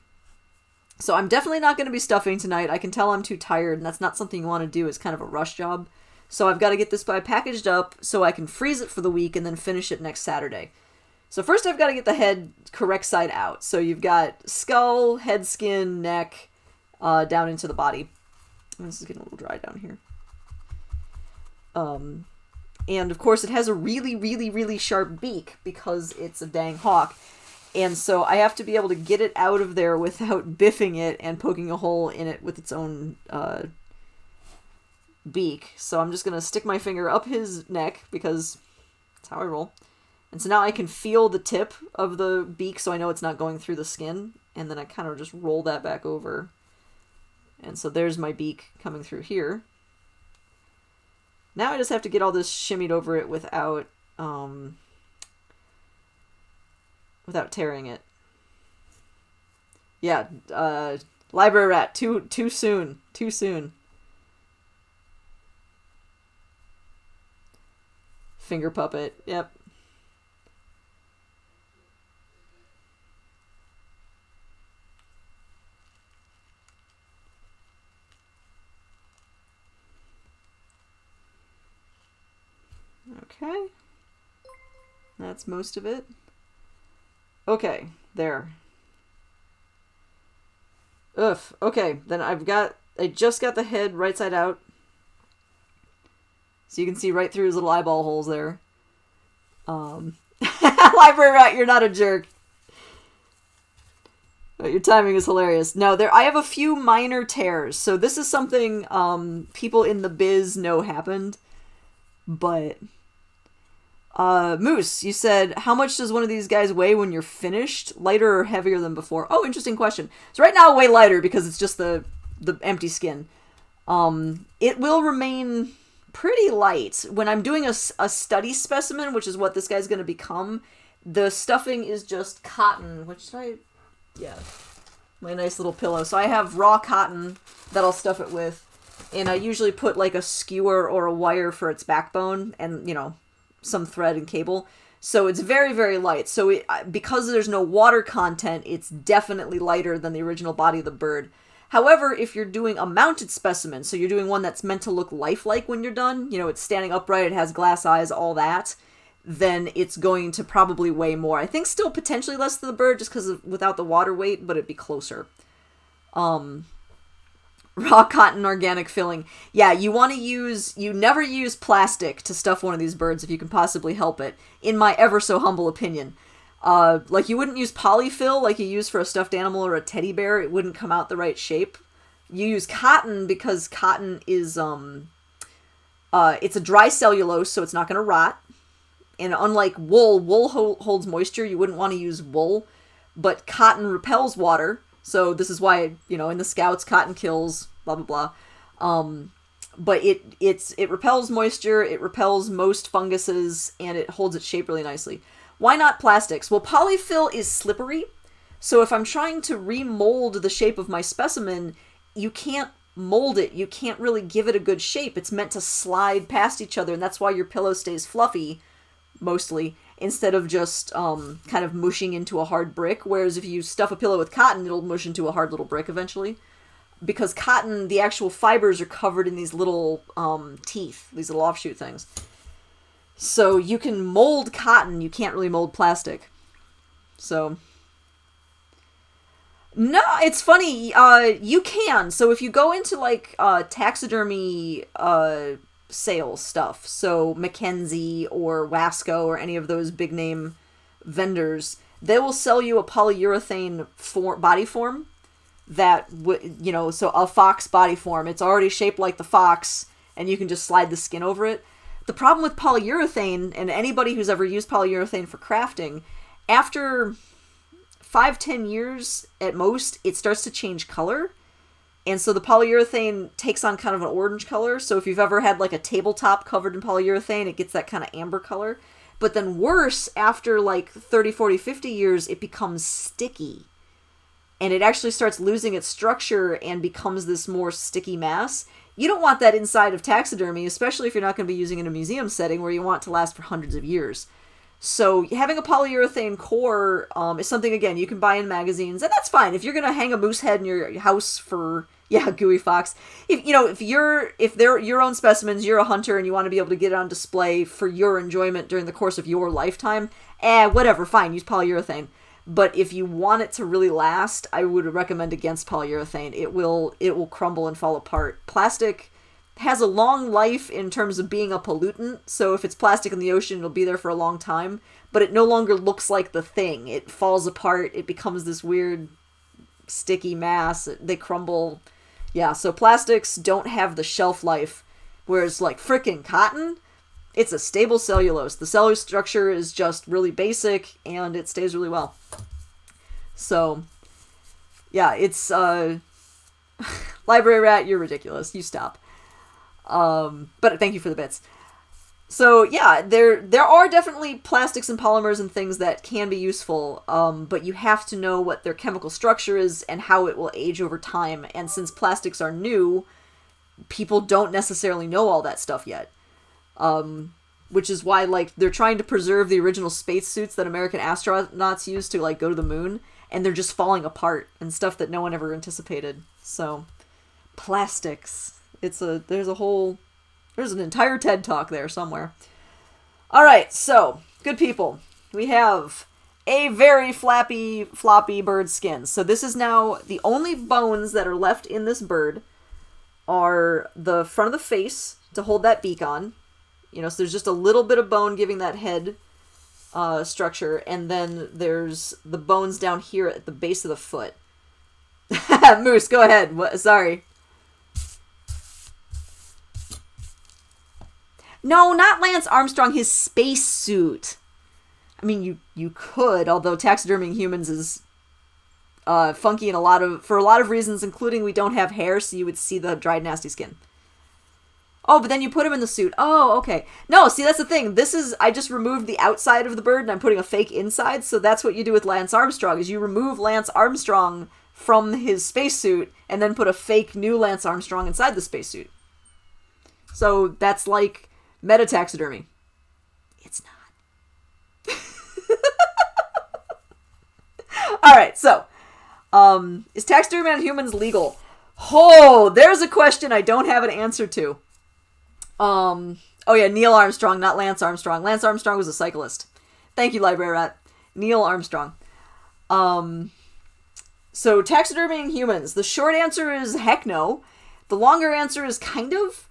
So I'm definitely not going to be stuffing tonight. I can tell I'm too tired, and that's not something you want to do. It's kind of a rush job. So I've got to get this packaged up so I can freeze it for the week and then finish it next Saturday. So first I've got to get the head correct side out. So you've got skull, head skin, neck, down into the body. This is getting a little dry down here. And of course it has a really, really, really sharp beak because it's a dang hawk. And so I have to be able to get it out of there without biffing it and poking a hole in it with its own beak. So I'm just going to stick my finger up his neck because that's how I roll. And so now I can feel the tip of the beak so I know it's not going through the skin. And then I kind of just roll that back over. And so there's my beak coming through here. Now I just have to get all this shimmied over it without tearing it. Yeah, library rat, too soon. Too soon. Finger puppet, yep. Okay. That's most of it. Okay, there. Oof. Okay, then I just got the head right side out. So you can see right through his little eyeball holes there. Library rat, you're not a jerk. But your timing is hilarious. No, I have a few minor tears. So this is something people in the biz know happened. But Moose, you said, how much does one of these guys weigh when you're finished? Lighter or heavier than before? Oh, interesting question. So right now I weigh lighter because it's just the empty skin. It will remain pretty light. When I'm doing a study specimen, which is what this guy's going to become, the stuffing is just cotton, my nice little pillow. So I have raw cotton that I'll stuff it with, and I usually put like a skewer or a wire for its backbone and, some thread and cable. So it's very, very light. So because there's no water content, it's definitely lighter than the original body of the bird. However, if you're doing a mounted specimen, so you're doing one that's meant to look lifelike when you're done, it's standing upright, it has glass eyes, all that, then it's going to probably weigh more. I think still potentially less than the bird just because without the water weight, but it'd be closer. Raw cotton organic filling. Yeah, you never use plastic to stuff one of these birds if you can possibly help it, in my ever so humble opinion. Like you wouldn't use polyfill like you use for a stuffed animal or a teddy bear. It wouldn't come out the right shape. You use cotton because cotton is, it's a dry cellulose, so it's not going to rot. And unlike wool holds moisture. You wouldn't want to use wool, but cotton repels water. So this is why, in the Scouts, cotton kills, blah, blah, blah. But it repels moisture, it repels most funguses, and it holds its shape really nicely. Why not plastics? Well, polyfill is slippery. So if I'm trying to remold the shape of my specimen, you can't mold it. You can't really give it a good shape. It's meant to slide past each other, and that's why your pillow stays fluffy, mostly, instead of just kind of mushing into a hard brick. Whereas if you stuff a pillow with cotton, it'll mush into a hard little brick eventually. Because cotton, the actual fibers are covered in these little teeth, these little offshoot things. So you can mold cotton, you can't really mold plastic. So, no, it's funny, you can. So if you go into like taxidermy sales stuff, so Mackenzie or Wasco or any of those big name vendors, they will sell you a polyurethane body form that so a fox body form. It's already shaped like the fox, and you can just slide the skin over it. The problem with polyurethane, and anybody who's ever used polyurethane for crafting, after 5-10 years at most, it starts to change color. And so the polyurethane takes on kind of an orange color. So if you've ever had like a tabletop covered in polyurethane, it gets that kind of amber color. But then worse, after like 30, 40, 50 years, it becomes sticky. And it actually starts losing its structure and becomes this more sticky mass. You don't want that inside of taxidermy, especially if you're not going to be using it in a museum setting where you want it to last for hundreds of years. So having a polyurethane core is something, again, you can buy in magazines, and that's fine. If you're going to hang a moose head in your house for, gooey fox. If they're your own specimens, you're a hunter, and you want to be able to get it on display for your enjoyment during the course of your lifetime, whatever, fine, use polyurethane. But if you want it to really last, I would recommend against polyurethane. It will crumble and fall apart. Plastic has a long life in terms of being a pollutant, so if it's plastic in the ocean, it'll be there for a long time, but it no longer looks like the thing. It falls apart, it becomes this weird sticky mass, they crumble. Yeah, so plastics don't have the shelf life, whereas like frickin' cotton, it's a stable cellulose. The cellular structure is just really basic, and it stays really well. So, yeah, it's, Library Rat, you're ridiculous. You stop. But thank you for the bits. So, yeah, there are definitely plastics and polymers and things that can be useful, but you have to know what their chemical structure is and how it will age over time. And since plastics are new, people don't necessarily know all that stuff yet. Which is why, like, they're trying to preserve the original spacesuits that American astronauts used to, like, go to the moon, and they're just falling apart and stuff that no one ever anticipated. So, plastics. There's an entire TED Talk there somewhere. Alright, so, good people. We have a very floppy bird skin. So this is now, the only bones that are left in this bird are the front of the face to hold that beak on. So there's just a little bit of bone giving that head structure, and then there's the bones down here at the base of the foot. Moose, go ahead. Sorry. No, not Lance Armstrong, his spacesuit. I mean, you could, although taxiderming humans is funky for a lot of reasons, including we don't have hair, so you would see the dried, nasty skin. Oh, but then you put him in the suit. Oh, okay. No, see, that's the thing. I just removed the outside of the bird, and I'm putting a fake inside, so that's what you do with Lance Armstrong, is you remove Lance Armstrong from his spacesuit, and then put a fake new Lance Armstrong inside the spacesuit. So that's like meta-taxidermy. It's not. Alright, so, is taxidermy on humans legal? Oh, there's a question I don't have an answer to. Oh yeah, Neil Armstrong, not Lance Armstrong. Lance Armstrong was a cyclist. Thank you, Library Rat. Neil Armstrong. So taxidermying humans. The short answer is heck no. The longer answer is kind of.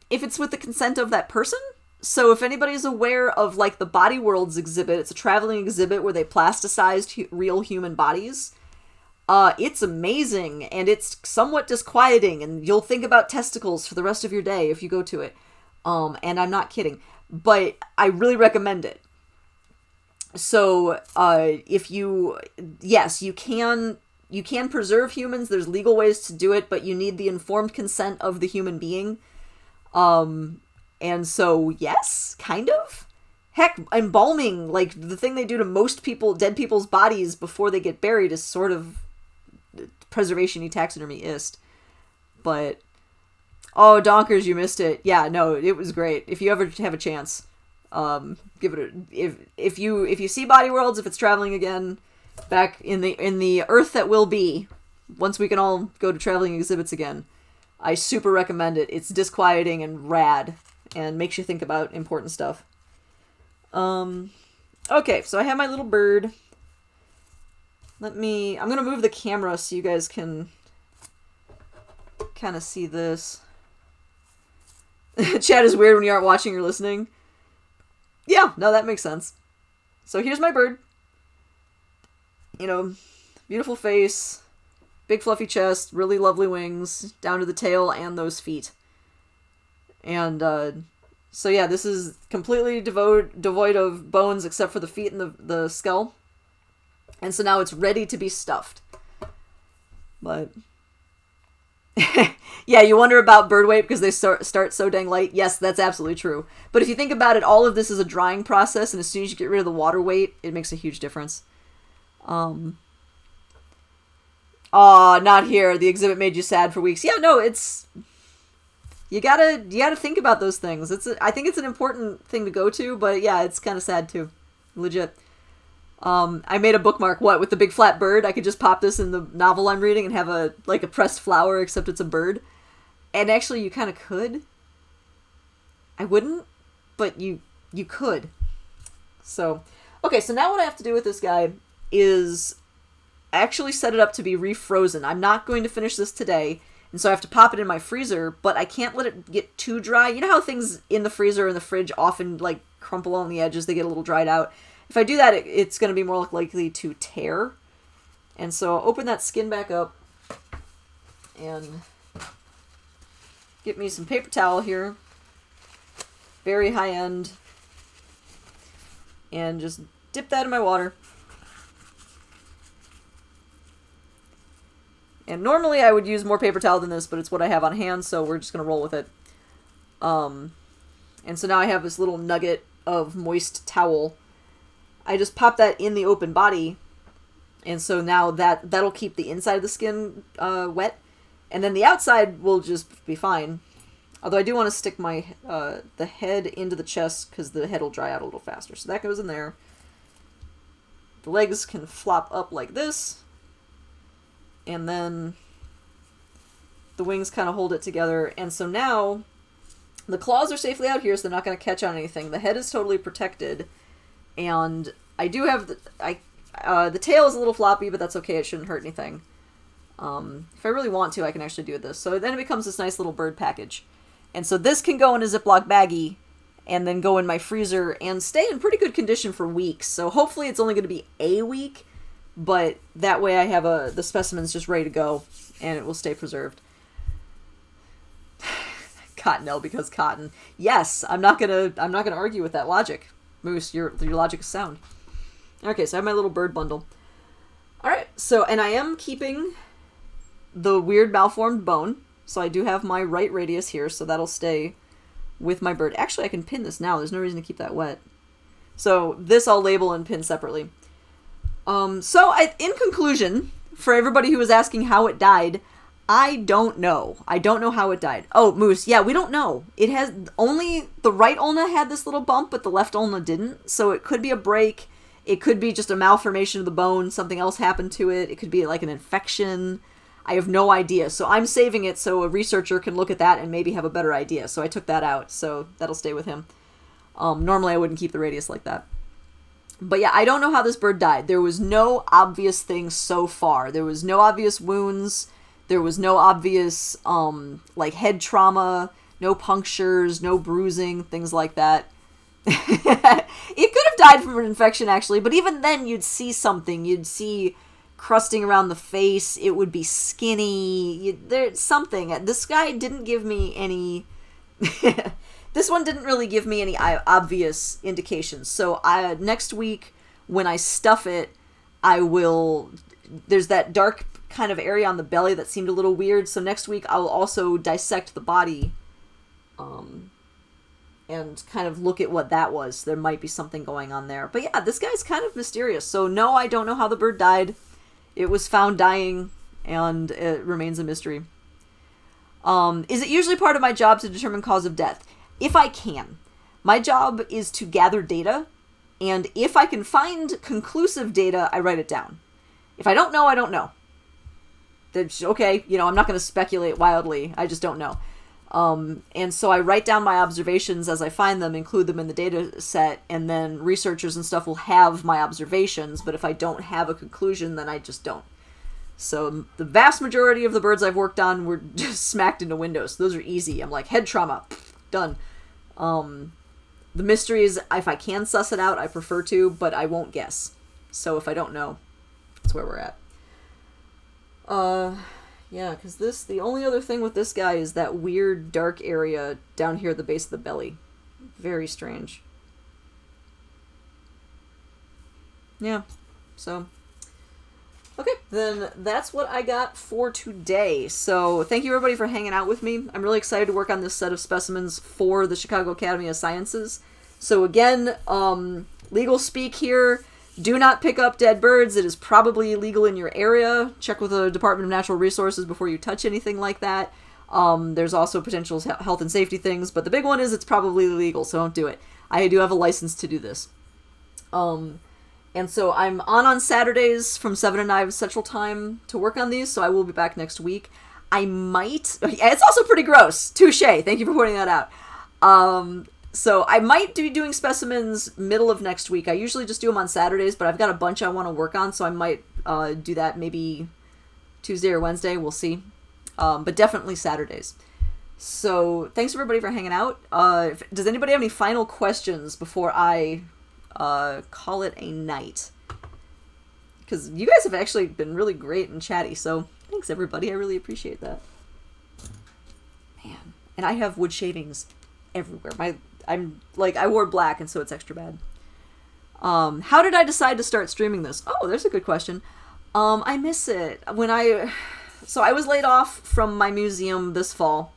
If it's with the consent of that person. So if anybody's aware of like the Body Worlds exhibit, it's a traveling exhibit where they plasticized real human bodies. It's amazing, and it's somewhat disquieting, and you'll think about testicles for the rest of your day if you go to it. And I'm not kidding. But I really recommend it. So, if you... Yes, you can preserve humans. There's legal ways to do it, but you need the informed consent of the human being. And so, yes, kind of. Heck, embalming, like, the thing they do to most people, dead people's bodies before they get buried is sort of preservation-y taxidermy-ist. But, oh, Donkers, you missed it. Yeah, no, it was great. If you ever have a chance, give it a... If you see Body Worlds, if it's traveling again, back in the Earth that will be, once we can all go to traveling exhibits again, I super recommend it. It's disquieting and rad, and makes you think about important stuff. Okay, so I have my little bird. I'm gonna move the camera so you guys can kind of see this. Chat is weird when you aren't watching or listening. Yeah, no, that makes sense. So here's my bird. You know, beautiful face, big fluffy chest, really lovely wings, down to the tail and those feet. And, so yeah, this is completely devoid of bones except for the feet and the skull. And so now it's ready to be stuffed. But... yeah, you wonder about bird weight because they start so dang light. Yes, that's absolutely true. But if you think about it, all of this is a drying process, and as soon as you get rid of the water weight, it makes a huge difference. Not here. The exhibit made you sad for weeks. Yeah, no, it's... You gotta think about those things. I think it's an important thing to go to, but yeah, it's kind of sad too. Legit. I made a bookmark, with the big flat bird? I could just pop this in the novel I'm reading and have a pressed flower, except it's a bird. And actually, you kind of could. I wouldn't, but you could. So, okay, so now what I have to do with this guy is actually set it up to be refrozen. I'm not going to finish this today, and so I have to pop it in my freezer, but I can't let it get too dry. You know how things in the freezer or in the fridge often, crumple on the edges, they get a little dried out? If I do that, it's going to be more likely to tear. And so I'll open that skin back up and get me some paper towel here. Very high end. And just dip that in my water. And normally I would use more paper towel than this, but it's what I have on hand, so we're just going to roll with it. And so now I have this little nugget of moist towel. I just pop that in the open body, and so now that'll keep the inside of the skin wet, and then the outside will just be fine. Although I do want to stick my the head into the chest because the head will dry out a little faster. So that goes in there. The legs can flop up like this, and then the wings kind of hold it together. And so now the claws are safely out here, so they're not going to catch on anything. The head is totally protected. And I do have the tail is a little floppy, but that's okay. It shouldn't hurt anything. If I really want to, I can actually do this. So then it becomes this nice little bird package. And so this can go in a Ziploc baggie and then go in my freezer and stay in pretty good condition for weeks. So hopefully it's only going to be a week, but that way I have the specimens just ready to go and it will stay preserved. Cottonelle because cotton. Yes, I'm not gonna argue with that logic. Moose, your logic is sound. Okay, so I have my little bird bundle. Alright, so, and I am keeping the weird malformed bone. So I do have my right radius here, so that'll stay with my bird. Actually, I can pin this now. There's no reason to keep that wet. So this I'll label and pin separately. In conclusion, for everybody who was asking how it died, I don't know. I don't know how it died. Oh, Moose, yeah, we don't know. It has only the right ulna had this little bump, but the left ulna didn't. So it could be a break. It could be just a malformation of the bone. Something else happened to it. It could be like an infection. I have no idea. So I'm saving it so a researcher can look at that and maybe have a better idea. So I took that out. So that'll stay with him. Normally I wouldn't keep the radius like that. But yeah, I don't know how this bird died. There was no obvious thing so far. There was no obvious wounds. There was no obvious, like, head trauma, no punctures, no bruising, things like that. It could have died from an infection, actually, but even then you'd see something. You'd see crusting around the face. It would be skinny. There's something. This guy didn't give me any... This one didn't really give me any obvious indications. So next week, when I stuff it, I will... There's that dark kind of area on the belly that seemed a little weird. So next week, I will also dissect the body and kind of look at what that was. There might be something going on there. But yeah, this guy's kind of mysterious. So no, I don't know how the bird died. It was found dying, and it remains a mystery. Is it usually part of my job to determine cause of death? If I can. My job is to gather data, and if I can find conclusive data, I write it down. If I don't know, I don't know. That's okay, I'm not going to speculate wildly. I just don't know. And so I write down my observations as I find them, include them in the data set, and then researchers and stuff will have my observations, but if I don't have a conclusion, then I just don't. So the vast majority of the birds I've worked on were just smacked into windows. Those are easy. I'm like, head trauma, done. The mystery is, if I can suss it out, I prefer to, but I won't guess. So if I don't know, that's where we're at. Yeah, because the only other thing with this guy is that weird dark area down here at the base of the belly. Very strange. Yeah, so... Okay, then that's what I got for today. So thank you everybody for hanging out with me. I'm really excited to work on this set of specimens for the Chicago Academy of Sciences. So again, legal speak here. Do not pick up dead birds. It is probably illegal in your area. Check with the Department of Natural Resources before you touch anything like that. There's also potential health and safety things, but the big one is it's probably illegal, so don't do it. I do have a license to do this. And so I'm on Saturdays from 7 to 9 Central Time to work on these, so I will be back next week. I might... It's also pretty gross. Touche. Thank you for pointing that out. So I might be doing specimens middle of next week. I usually just do them on Saturdays, but I've got a bunch I want to work on, so I might do that maybe Tuesday or Wednesday. We'll see. But definitely Saturdays. So thanks everybody for hanging out. Does anybody have any final questions before I... call it a night? Because you guys have actually been really great and chatty, so thanks everybody. I really appreciate that. Man. And I have wood shavings everywhere. I wore black, and so it's extra bad. How did I decide to start streaming this? Oh, there's a good question. I miss it. So I was laid off from my museum this fall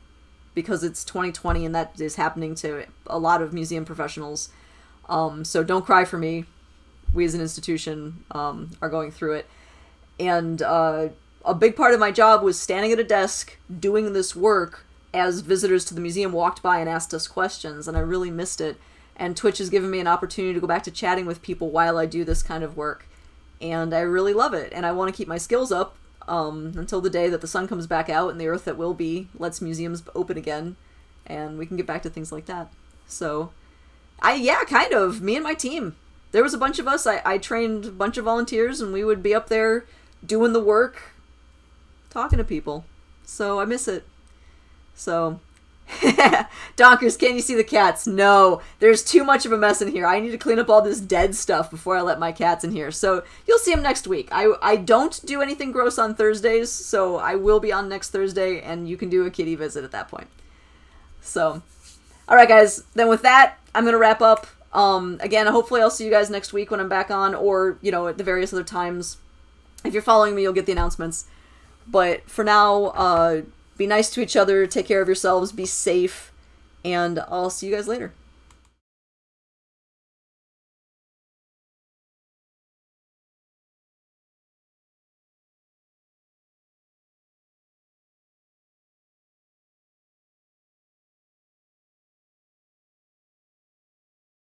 because it's 2020, and that is happening to a lot of museum professionals. So don't cry for me. We as an institution are going through it. And a big part of my job was standing at a desk doing this work as visitors to the museum walked by and asked us questions, and I really missed it. And Twitch has given me an opportunity to go back to chatting with people while I do this kind of work. And I really love it, and I want to keep my skills up until the day that the sun comes back out and the earth that will be lets museums open again, and we can get back to things like that. So... kind of. Me and my team. There was a bunch of us. I trained a bunch of volunteers, and we would be up there doing the work, talking to people. So I miss it. So, Donkers, can you see the cats? No, there's too much of a mess in here. I need to clean up all this dead stuff before I let my cats in here. So you'll see them next week. I don't do anything gross on Thursdays, so I will be on next Thursday, and you can do a kitty visit at that point. So, all right, guys. Then with that, I'm going to wrap up. Again, hopefully I'll see you guys next week when I'm back on, or, at the various other times. If you're following me, you'll get the announcements. But for now, be nice to each other, take care of yourselves, be safe, and I'll see you guys later.